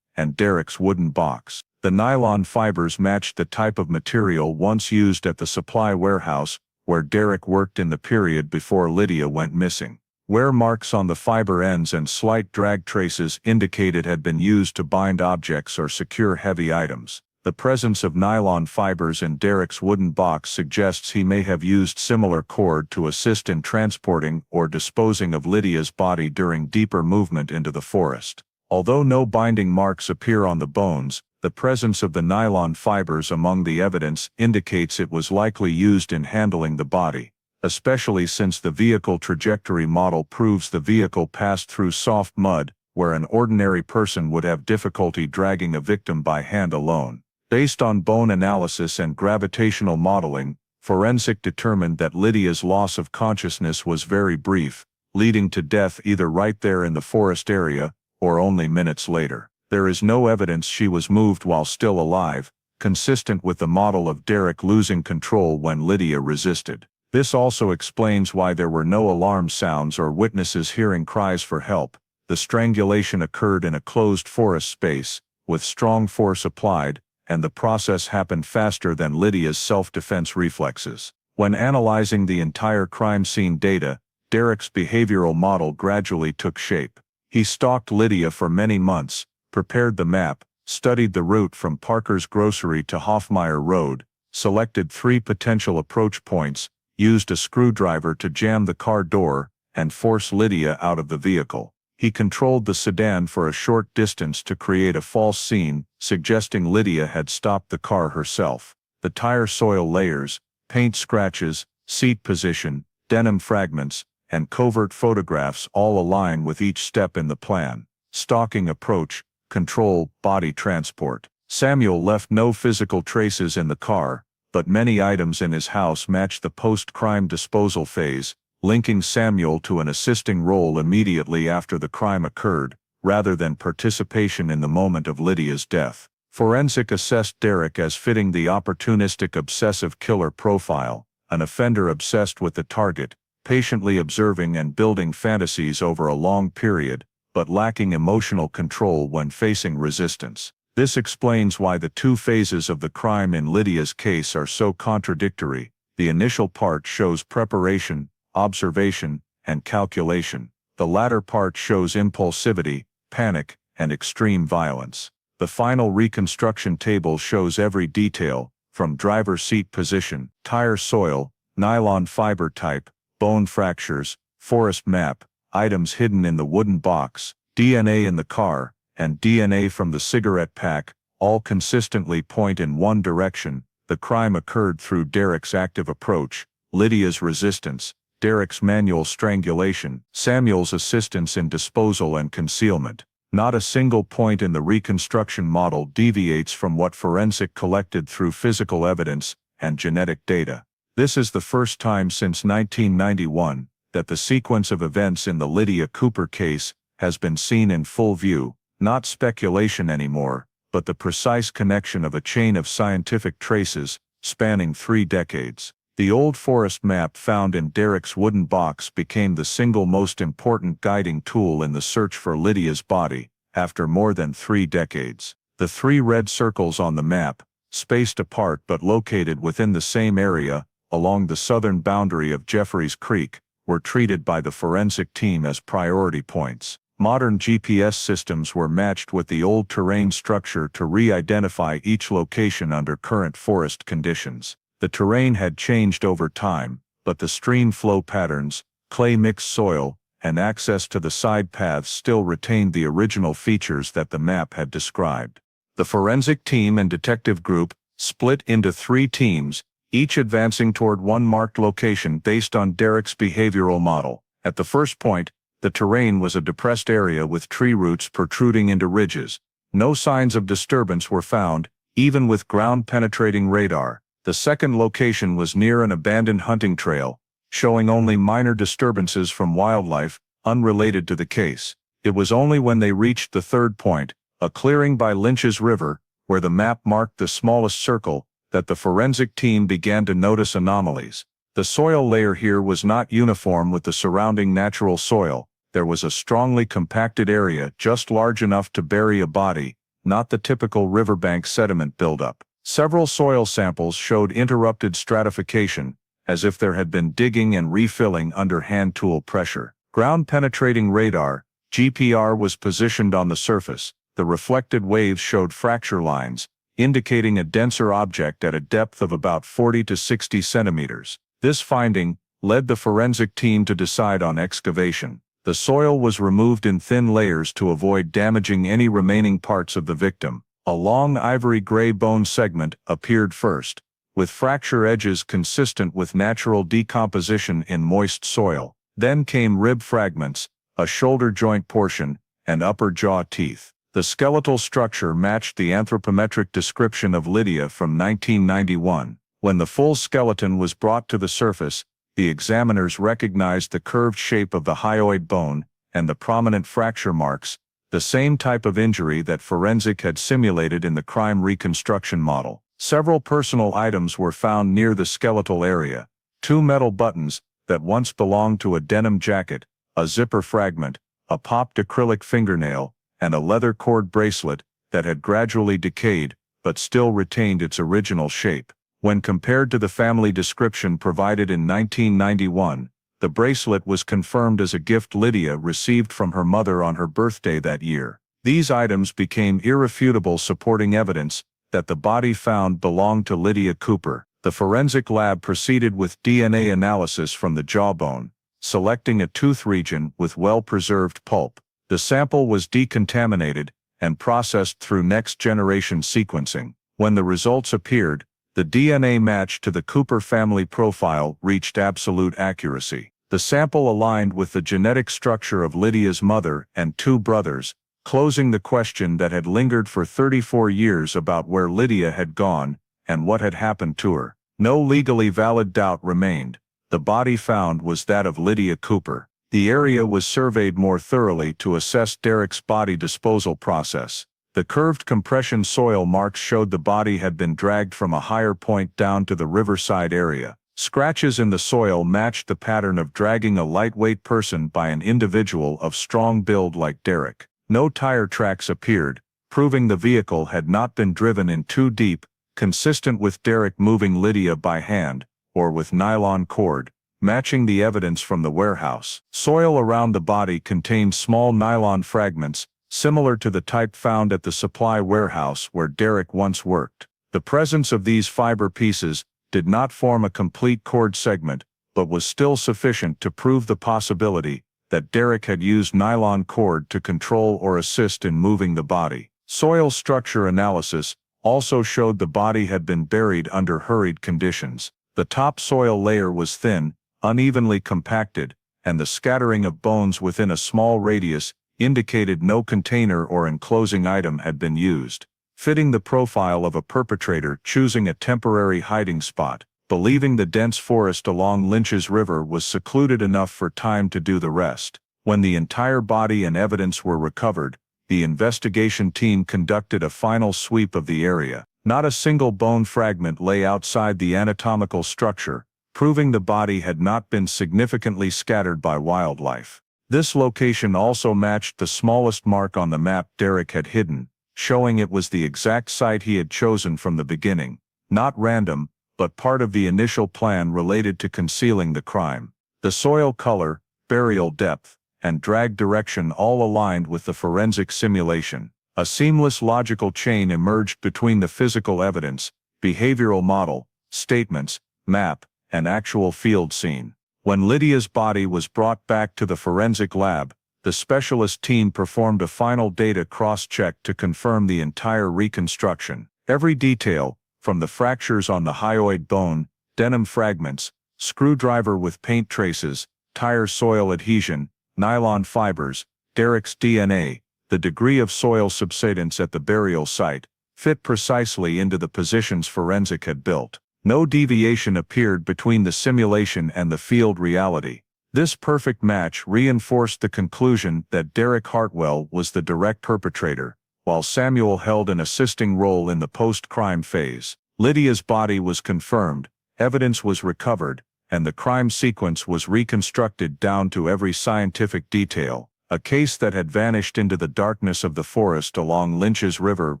and Derek's wooden box. The nylon fibers matched the type of material once used at the supply warehouse, where Derek worked in the period before Lydia went missing. Wear marks on the fiber ends and slight drag traces indicate it had been used to bind objects or secure heavy items. The presence of nylon fibers in Derek's wooden box suggests he may have used similar cord to assist in transporting or disposing of Lydia's body during deeper movement into the forest. Although no binding marks appear on the bones, the presence of the nylon fibers among the evidence indicates it was likely used in handling the body, especially since the vehicle trajectory model proves the vehicle passed through soft mud, where an ordinary person would have difficulty dragging a victim by hand alone. Based on bone analysis and gravitational modeling, forensic determined that Lydia's loss of consciousness was very brief, leading to death either right there in the forest area, or only minutes later. There is no evidence she was moved while still alive, consistent with the model of Derek losing control when Lydia resisted. This also explains why there were no alarm sounds or witnesses hearing cries for help. The strangulation occurred in a closed forest space, with strong force applied, and the process happened faster than Lydia's self-defense reflexes. When analyzing the entire crime scene data, Derek's behavioral model gradually took shape. He stalked Lydia for many months, prepared the map, studied the route from Parker's Grocery to Hoffmeyer Road, selected 3 potential approach points, used a screwdriver to jam the car door, and force Lydia out of the vehicle. He controlled the sedan for a short distance to create a false scene, suggesting Lydia had stopped the car herself. The tire soil layers, paint scratches, seat position, denim fragments, and covert photographs all align with each step in the plan. Stalking approach, control, body transport. Samuel left no physical traces in the car, but many items in his house match the post-crime disposal phase, linking Samuel to an assisting role immediately after the crime occurred, rather than participation in the moment of Lydia's death. Forensic assessed Derek as fitting the opportunistic obsessive killer profile, an offender obsessed with the target, patiently observing and building fantasies over a long period, but lacking emotional control when facing resistance. This explains why the 2 phases of the crime in Lydia's case are so contradictory. The initial part shows preparation, observation, and calculation. The latter part shows impulsivity, panic, and extreme violence. The final reconstruction table shows every detail, from driver's seat position, tire soil, nylon fiber type, bone fractures, forest map, items hidden in the wooden box, DNA in the car, and DNA from the cigarette pack, all consistently point in one direction. The crime occurred through Derek's active approach, Lydia's resistance, Derek's manual strangulation, Samuel's assistance in disposal and concealment. Not a single point in the reconstruction model deviates from what forensic collected through physical evidence and genetic data. This is the first time since 1991 that the sequence of events in the Lydia Cooper case has been seen in full view, not speculation anymore, but the precise connection of a chain of scientific traces spanning 3 decades. The old forest map found in Derek's wooden box became the single most important guiding tool in the search for Lydia's body, after more than 3 decades. The 3 red circles on the map, spaced apart but located within the same area, along the southern boundary of Jeffries Creek, were treated by the forensic team as priority points. Modern GPS systems were matched with the old terrain structure to re-identify each location under current forest conditions. The terrain had changed over time, but the stream flow patterns, clay-mixed soil, and access to the side paths still retained the original features that the map had described. The forensic team and detective group split into 3 teams, each advancing toward one marked location based on Derek's behavioral model. At the first point, the terrain was a depressed area with tree roots protruding into ridges. No signs of disturbance were found, even with ground-penetrating radar. The second location was near an abandoned hunting trail, showing only minor disturbances from wildlife, unrelated to the case. It was only when they reached the third point, a clearing by Lynch's River, where the map marked the smallest circle, that the forensic team began to notice anomalies. The soil layer here was not uniform with the surrounding natural soil. There was a strongly compacted area just large enough to bury a body, not the typical riverbank sediment buildup. Several soil samples showed interrupted stratification, as if there had been digging and refilling under hand tool pressure. Ground-penetrating radar, GPR, was positioned on the surface. The reflected waves showed fracture lines, indicating a denser object at a depth of about 40 to 60 centimeters. This finding led the forensic team to decide on excavation. The soil was removed in thin layers to avoid damaging any remaining parts of the victim. A long ivory-gray bone segment appeared first, with fracture edges consistent with natural decomposition in moist soil. Then came rib fragments, a shoulder joint portion, and upper jaw teeth. The skeletal structure matched the anthropometric description of Lydia from 1991. When the full skeleton was brought to the surface, the examiners recognized the curved shape of the hyoid bone and the prominent fracture marks, the same type of injury that forensic had simulated in the crime reconstruction model. Several personal items were found near the skeletal area: 2 metal buttons that once belonged to a denim jacket, a zipper fragment, a popped acrylic fingernail, and a leather cord bracelet that had gradually decayed but still retained its original shape. When compared to the family description provided in 1991, the bracelet was confirmed as a gift Lydia received from her mother on her birthday that year. These items became irrefutable supporting evidence that the body found belonged to Lydia Cooper. The forensic lab proceeded with DNA analysis from the jawbone, selecting a tooth region with well-preserved pulp. The sample was decontaminated and processed through next-generation sequencing. When the results appeared, the DNA match to the Cooper family profile reached absolute accuracy. The sample aligned with the genetic structure of Lydia's mother and 2 brothers, closing the question that had lingered for 34 years about where Lydia had gone and what had happened to her. No legally valid doubt remained. The body found was that of Lydia Cooper. The area was surveyed more thoroughly to assess Derek's body disposal process. The curved compression soil marks showed the body had been dragged from a higher point down to the riverside area. Scratches in the soil matched the pattern of dragging a lightweight person by an individual of strong build like Derek. No tire tracks appeared, proving the vehicle had not been driven in too deep, consistent with Derek moving Lydia by hand, or with nylon cord, matching the evidence from the warehouse. Soil around the body contained small nylon fragments, similar to the type found at the supply warehouse where Derek once worked. The presence of these fiber pieces did not form a complete cord segment, but was still sufficient to prove the possibility that Derek had used nylon cord to control or assist in moving the body. Soil structure analysis also showed the body had been buried under hurried conditions. The top soil layer was thin, unevenly compacted, and the scattering of bones within a small radius indicated no container or enclosing item had been used, fitting the profile of a perpetrator choosing a temporary hiding spot, believing the dense forest along Lynch's River was secluded enough for time to do the rest. When the entire body and evidence were recovered, the investigation team conducted a final sweep of the area. Not a single bone fragment lay outside the anatomical structure, proving the body had not been significantly scattered by wildlife. This location also matched the smallest mark on the map Derek had hidden, showing it was the exact site he had chosen from the beginning, not random, but part of the initial plan related to concealing the crime. The soil color, burial depth, and drag direction all aligned with the forensic simulation. A seamless logical chain emerged between the physical evidence, behavioral model, statements, map, and actual field scene. When Lydia's body was brought back to the forensic lab, the specialist team performed a final data cross-check to confirm the entire reconstruction. Every detail, from the fractures on the hyoid bone, denim fragments, screwdriver with paint traces, tire soil adhesion, nylon fibers, Derek's DNA, the degree of soil subsidence at the burial site, fit precisely into the positions forensic had built. No deviation appeared between the simulation and the field reality. This perfect match reinforced the conclusion that Derek Hartwell was the direct perpetrator, while Samuel held an assisting role in the post-crime phase. Lydia's body was confirmed, evidence was recovered, and the crime sequence was reconstructed down to every scientific detail. A case that had vanished into the darkness of the forest along Lynch's River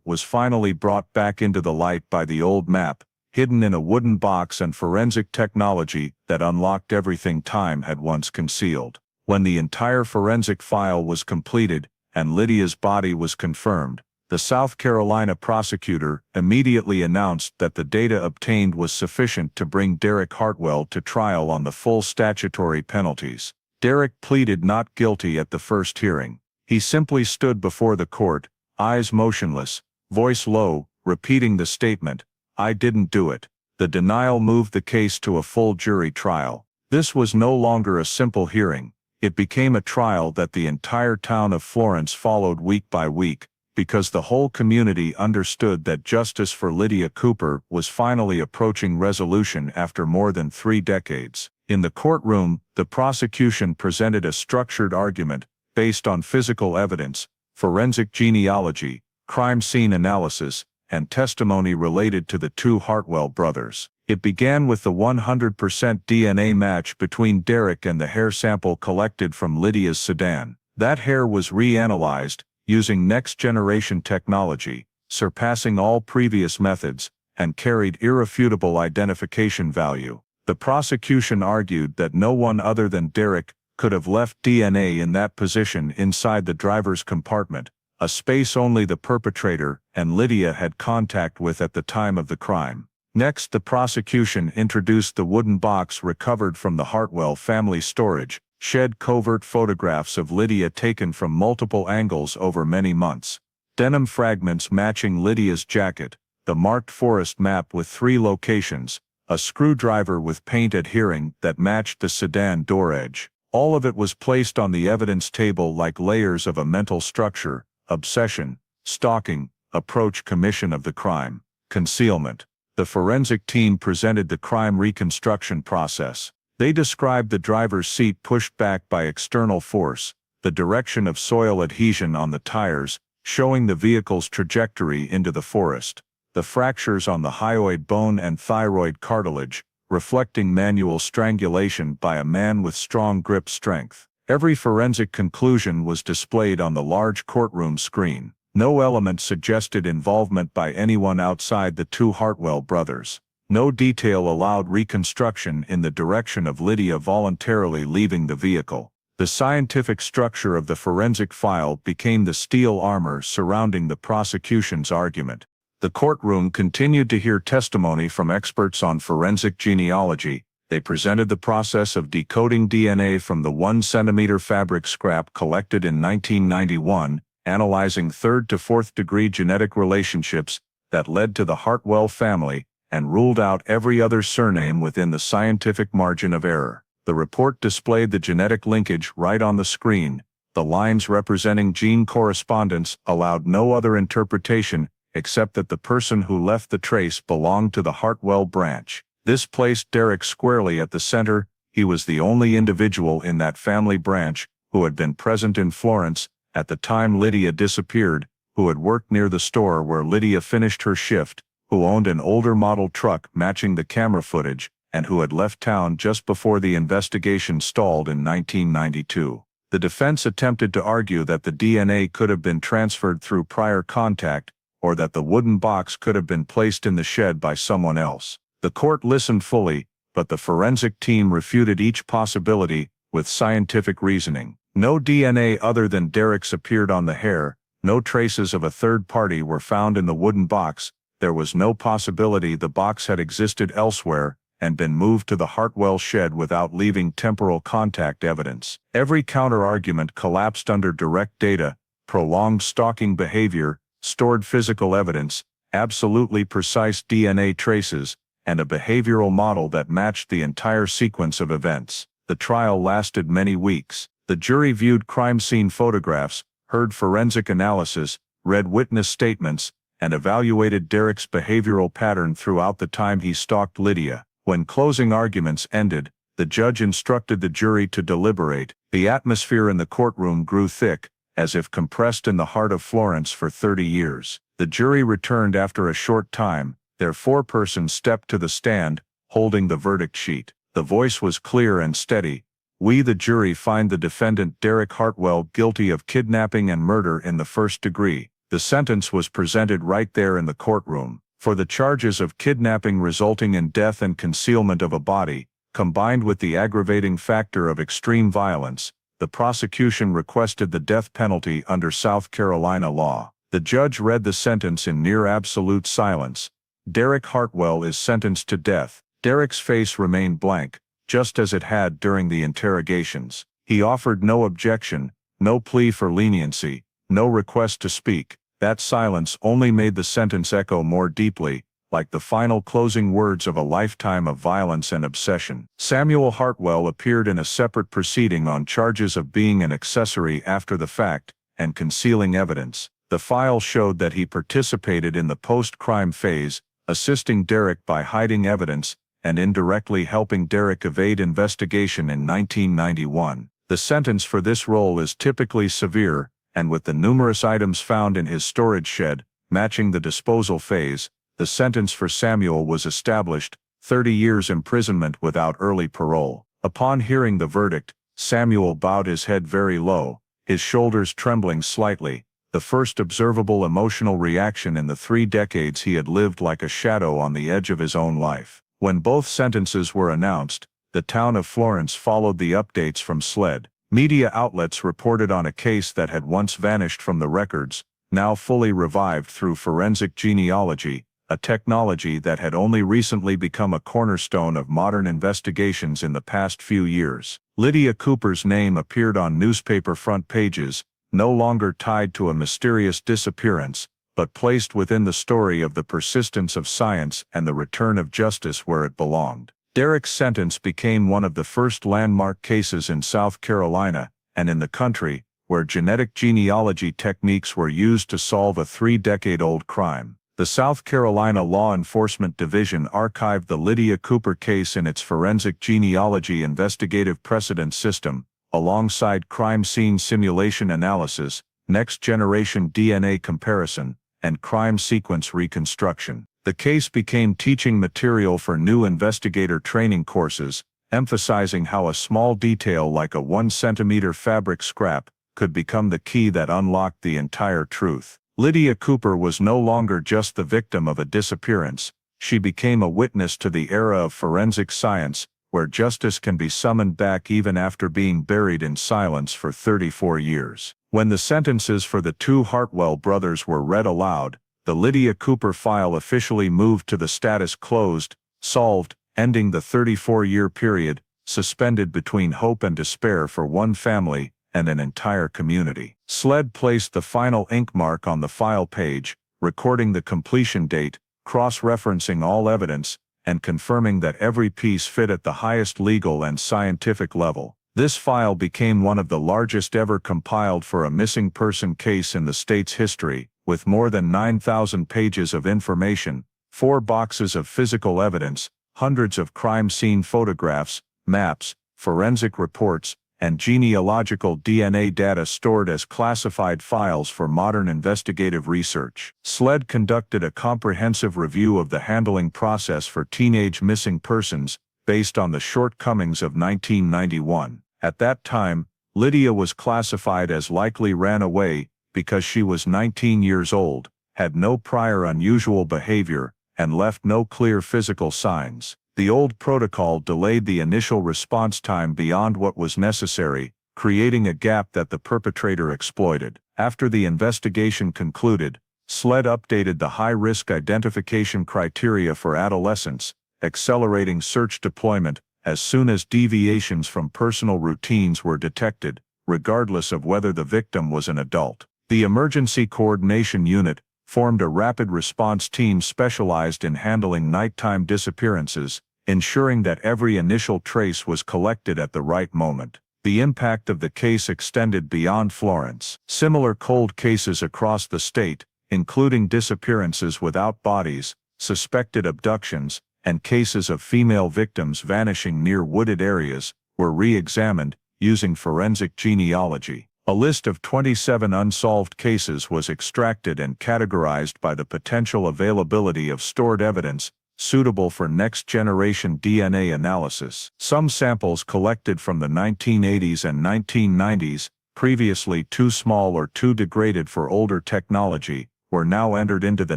was finally brought back into the light by the old map, hidden in a wooden box and forensic technology that unlocked everything time had once concealed. When the entire forensic file was completed, and Lydia's body was confirmed, the South Carolina prosecutor immediately announced that the data obtained was sufficient to bring Derek Hartwell to trial on the full statutory penalties. Derek pleaded not guilty at the first hearing. He simply stood before the court, eyes motionless, voice low, repeating the statement, "I didn't do it." The denial moved the case to a full jury trial. This was no longer a simple hearing. It became a trial that the entire town of Florence followed week by week, because the whole community understood that justice for Lydia Cooper was finally approaching resolution after more than 3 decades. In the courtroom, the prosecution presented a structured argument based on physical evidence, forensic genealogy, crime scene analysis, and testimony related to the 2 Hartwell brothers. It began with the 100% DNA match between Derek and the hair sample collected from Lydia's sedan. That hair was reanalyzed, using next-generation technology, surpassing all previous methods, and carried irrefutable identification value. The prosecution argued that no one other than Derek could have left DNA in that position inside the driver's compartment, a space only the perpetrator and Lydia had contact with at the time of the crime. Next, the prosecution introduced the wooden box recovered from the Hartwell family storage shed, covert photographs of Lydia taken from multiple angles over many months, denim fragments matching Lydia's jacket, the marked forest map with 3 locations, a screwdriver with paint adhering that matched the sedan door edge. All of it was placed on the evidence table like layers of a mental structure: obsession, stalking, approach, commission of the crime, concealment. The forensic team presented the crime reconstruction process. They described the driver's seat pushed back by external force, the direction of soil adhesion on the tires, showing the vehicle's trajectory into the forest, the fractures on the hyoid bone and thyroid cartilage, reflecting manual strangulation by a man with strong grip strength. Every forensic conclusion was displayed on the large courtroom screen. No element suggested involvement by anyone outside the 2 Hartwell brothers. No detail allowed reconstruction in the direction of Lydia voluntarily leaving the vehicle. The scientific structure of the forensic file became the steel armor surrounding the prosecution's argument. The courtroom continued to hear testimony from experts on forensic genealogy. They presented the process of decoding DNA from the 1-centimeter fabric scrap collected in 1991, analyzing 3rd to 4th degree genetic relationships that led to the Hartwell family, and ruled out every other surname within the scientific margin of error. The report displayed the genetic linkage right on the screen. The lines representing gene correspondence allowed no other interpretation except that the person who left the trace belonged to the Hartwell branch. This placed Derek squarely at the center. He was the only individual in that family branch who had been present in Florence at the time Lydia disappeared, who had worked near the store where Lydia finished her shift, who owned an older model truck matching the camera footage, and who had left town just before the investigation stalled in 1992. The defense attempted to argue that the DNA could have been transferred through prior contact, or that the wooden box could have been placed in the shed by someone else. The court listened fully, but the forensic team refuted each possibility with scientific reasoning. No DNA other than Derek's appeared on the hair, no traces of a third party were found in the wooden box, there was no possibility the box had existed elsewhere and been moved to the Hartwell shed without leaving temporal contact evidence. Every counter-argument collapsed under direct data, prolonged stalking behavior, stored physical evidence, absolutely precise DNA traces, and a behavioral model that matched the entire sequence of events. The trial lasted many weeks. The jury viewed crime scene photographs, heard forensic analysis, read witness statements, and evaluated Derek's behavioral pattern throughout the time he stalked Lydia. When closing arguments ended, the judge instructed the jury to deliberate. The atmosphere in the courtroom grew thick, as if compressed in the heart of Florence for 30 years. The jury returned after a short time. Their foreperson stepped to the stand, holding the verdict sheet. The voice was clear and steady. "We, the jury, find the defendant Derek Hartwell guilty of kidnapping and murder in the first degree." The sentence was presented right there in the courtroom. For the charges of kidnapping resulting in death and concealment of a body, combined with the aggravating factor of extreme violence, the prosecution requested the death penalty under South Carolina law. The judge read the sentence in near absolute silence. "Derek Hartwell is sentenced to death." Derek's face remained blank, just as it had during the interrogations. He offered no objection, no plea for leniency, no request to speak. That silence only made the sentence echo more deeply, like the final closing words of a lifetime of violence and obsession. Samuel Hartwell appeared in a separate proceeding on charges of being an accessory after the fact and concealing evidence. The file showed that he participated in the post-crime phase, assisting Derek by hiding evidence and indirectly helping Derek evade investigation in 1991. The sentence for this role is typically severe, and with the numerous items found in his storage shed, matching the disposal phase, the sentence for Samuel was established: 30 years imprisonment without early parole. Upon hearing the verdict, Samuel bowed his head very low, his shoulders trembling slightly, the first observable emotional reaction in the 3 decades he had lived like a shadow on the edge of his own life. When both sentences were announced, the town of Florence followed the updates from SLED. Media outlets reported on a case that had once vanished from the records, now fully revived through forensic genealogy, a technology that had only recently become a cornerstone of modern investigations in the past few years. Lydia Cooper's name appeared on newspaper front pages, no longer tied to a mysterious disappearance, but placed within the story of the persistence of science and the return of justice where it belonged. Derek's sentence became one of the first landmark cases in South Carolina, and in the country, where genetic genealogy techniques were used to solve a 3-decade-old crime. The South Carolina Law Enforcement Division archived the Lydia Cooper case in its forensic genealogy investigative precedent system, alongside crime scene simulation analysis, next-generation DNA comparison, and crime sequence reconstruction. The case became teaching material for new investigator training courses, emphasizing how a small detail like a 1-centimeter fabric scrap could become the key that unlocked the entire truth. Lydia Cooper was no longer just the victim of a disappearance, she became a witness to the era of forensic science, where justice can be summoned back even after being buried in silence for 34 years. When the sentences for the 2 Hartwell brothers were read aloud, the Lydia Cooper file officially moved to the status closed, solved, ending the 34-year period, suspended between hope and despair for one family and an entire community. SLED placed the final ink mark on the file page, recording the completion date, cross-referencing all evidence, and confirming that every piece fit at the highest legal and scientific level. This file became one of the largest ever compiled for a missing person case in the state's history, with more than 9,000 pages of information, 4 boxes of physical evidence, hundreds of crime scene photographs, maps, forensic reports, and genealogical DNA data stored as classified files for modern investigative research. SLED conducted a comprehensive review of the handling process for teenage missing persons, based on the shortcomings of 1991. At that time, Lydia was classified as likely ran away because she was 19 years old, had no prior unusual behavior, and left no clear physical signs. The old protocol delayed the initial response time beyond what was necessary, creating a gap that the perpetrator exploited. After the investigation concluded, SLED updated the high-risk identification criteria for adolescents, accelerating search deployment as soon as deviations from personal routines were detected, regardless of whether the victim was an adult. The Emergency Coordination Unit formed a rapid response team specialized in handling nighttime disappearances, ensuring that every initial trace was collected at the right moment. The impact of the case extended beyond Florence. Similar cold cases across the state, including disappearances without bodies, suspected abductions, and cases of female victims vanishing near wooded areas, were re-examined, using forensic genealogy. A list of 27 unsolved cases was extracted and categorized by the potential availability of stored evidence suitable for next-generation DNA analysis. Some samples collected from the 1980s and 1990s, previously too small or too degraded for older technology, were now entered into the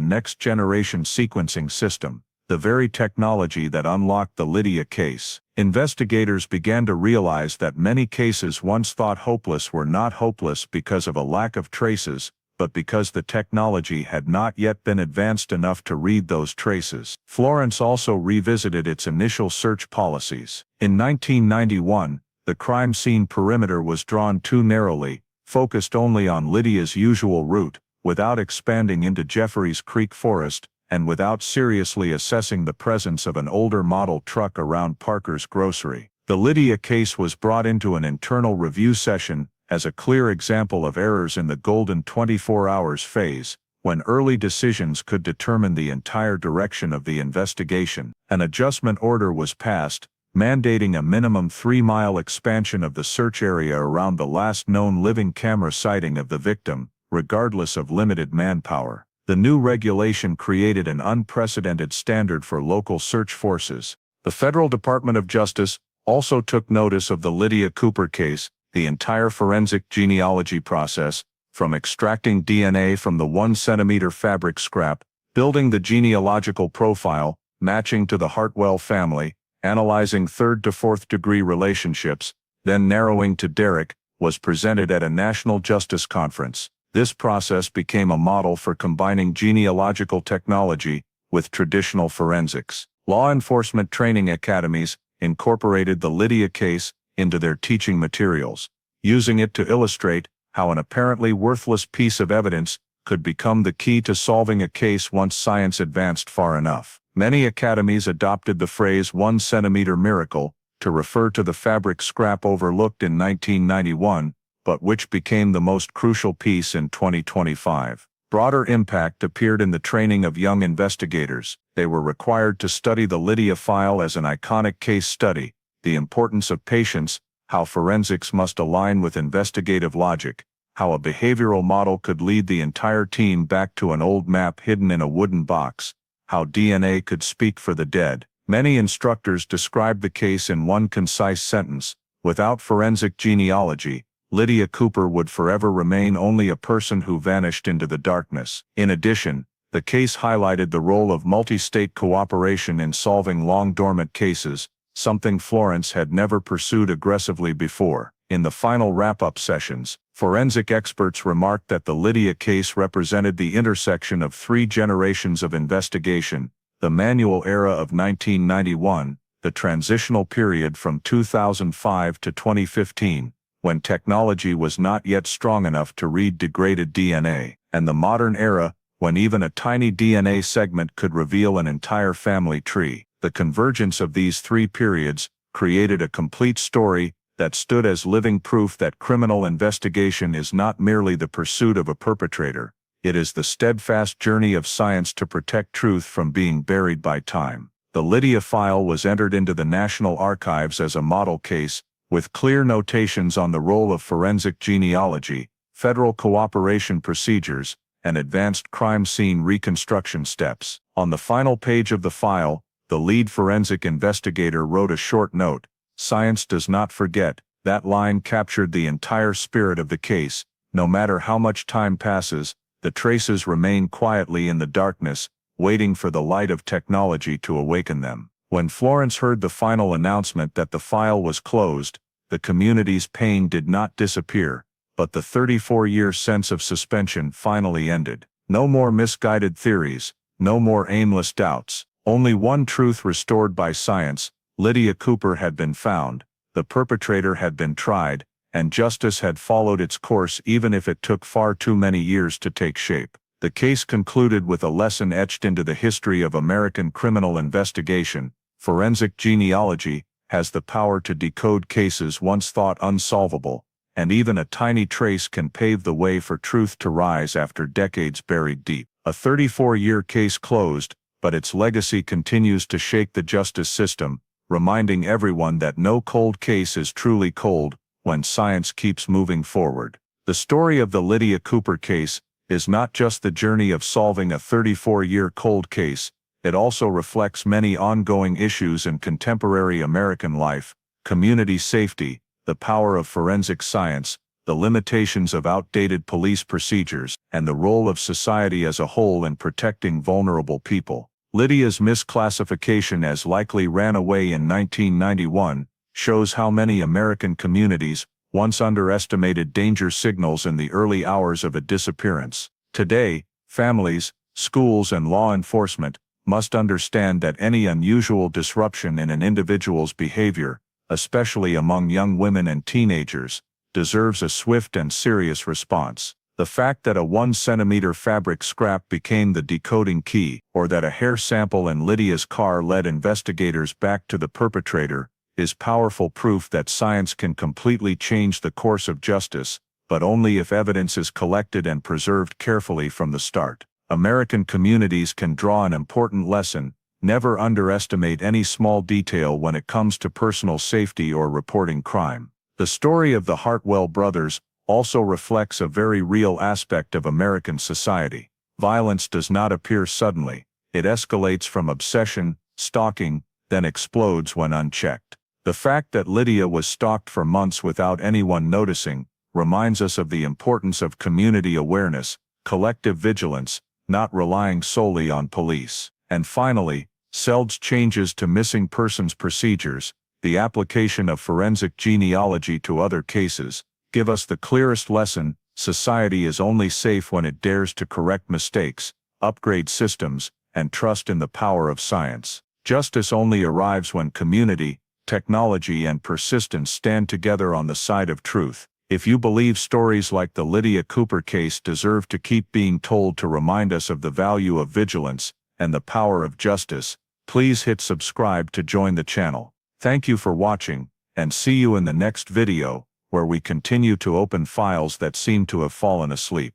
next-generation sequencing system, the very technology that unlocked the Lydia case. Investigators began to realize that many cases once thought hopeless were not hopeless because of a lack of traces, but because the technology had not yet been advanced enough to read those traces. Florence also revisited its initial search policies. In 1991, the crime scene perimeter was drawn too narrowly, focused only on Lydia's usual route, without expanding into Jeffries Creek Forest, and without seriously assessing the presence of an older model truck around Parker's grocery. The Lydia case was brought into an internal review session as a clear example of errors in the golden 24 hours phase, when early decisions could determine the entire direction of the investigation. An adjustment order was passed, mandating a minimum 3-mile expansion of the search area around the last known living camera sighting of the victim, regardless of limited manpower. The new regulation created an unprecedented standard for local search forces. The Federal Department of Justice also took notice of the Lydia Cooper case. The entire forensic genealogy process, from extracting DNA from the 1-centimeter fabric scrap, building the genealogical profile, matching to the Hartwell family, analyzing 3rd to 4th degree relationships, then narrowing to Derek, was presented at a national justice conference. This process became a model for combining genealogical technology with traditional forensics. Law enforcement training academies incorporated the Lydia case into their teaching materials, using it to illustrate how an apparently worthless piece of evidence could become the key to solving a case once science advanced far enough. Many academies adopted the phrase 1-centimeter miracle to refer to the fabric scrap overlooked in 1991, but which became the most crucial piece in 2025. Broader impact appeared in the training of young investigators. They were required to study the Lydia file as an iconic case study, the importance of patience, how forensics must align with investigative logic, how a behavioral model could lead the entire team back to an old map hidden in a wooden box, how DNA could speak for the dead. Many instructors described the case in one concise sentence: without forensic genealogy, Lydia Cooper would forever remain only a person who vanished into the darkness. In addition, the case highlighted the role of multi-state cooperation in solving long-dormant cases, something Florence had never pursued aggressively before. In the final wrap-up sessions, forensic experts remarked that the Lydia case represented the intersection of 3 generations of investigation: the manual era of 1991, the transitional period from 2005 to 2015, when technology was not yet strong enough to read degraded DNA, and the modern era, when even a tiny DNA segment could reveal an entire family tree. The convergence of these 3 periods created a complete story that stood as living proof that criminal investigation is not merely the pursuit of a perpetrator, it is the steadfast journey of science to protect truth from being buried by time. The Lydia file was entered into the National Archives as a model case, with clear notations on the role of forensic genealogy, federal cooperation procedures, and advanced crime scene reconstruction steps. On the final page of the file, the lead forensic investigator wrote a short note: "Science does not forget." That line captured the entire spirit of the case. No matter how much time passes, the traces remain quietly in the darkness, waiting for the light of technology to awaken them. When Florence heard the final announcement that the file was closed, the community's pain did not disappear, but the 34-year sense of suspension finally ended. No more misguided theories, no more aimless doubts. Only one truth restored by science: Lydia Cooper had been found, the perpetrator had been tried, and justice had followed its course even if it took far too many years to take shape. The case concluded with a lesson etched into the history of American criminal investigation: forensic genealogy has the power to decode cases once thought unsolvable, and even a tiny trace can pave the way for truth to rise after decades buried deep. A 34-year case closed, but its legacy continues to shake the justice system, reminding everyone that no cold case is truly cold when science keeps moving forward. The story of the Lydia Cooper case is not just the journey of solving a 34-year cold case, it also reflects many ongoing issues in contemporary American life: community safety, the power of forensic science, the limitations of outdated police procedures, and the role of society as a whole in protecting vulnerable people. Lydia's misclassification as likely ran away in 1991 shows how many American communities once underestimated danger signals in the early hours of a disappearance. Today, families, schools, and law enforcement must understand that any unusual disruption in an individual's behavior, especially among young women and teenagers, deserves a swift and serious response. The fact that a 1-centimeter fabric scrap became the decoding key, or that a hair sample in Lydia's car led investigators back to the perpetrator, is powerful proof that science can completely change the course of justice, but only if evidence is collected and preserved carefully from the start. American communities can draw an important lesson: never underestimate any small detail when it comes to personal safety or reporting crime. The story of the Hartwell brothers also reflects a very real aspect of American society. Violence does not appear suddenly. It escalates from obsession, stalking, then explodes when unchecked. The fact that Lydia was stalked for months without anyone noticing reminds us of the importance of community awareness, collective vigilance, not relying solely on police. And finally, SELD's changes to missing persons procedures, the application of forensic genealogy to other cases, give us the clearest lesson: society is only safe when it dares to correct mistakes, upgrade systems, and trust in the power of science. Justice only arrives when community, technology, and persistence stand together on the side of truth. If you believe stories like the Lydia Cooper case deserve to keep being told to remind us of the value of vigilance and the power of justice, please hit subscribe to join the channel. Thank you for watching, and see you in the next video, where we continue to open files that seem to have fallen asleep.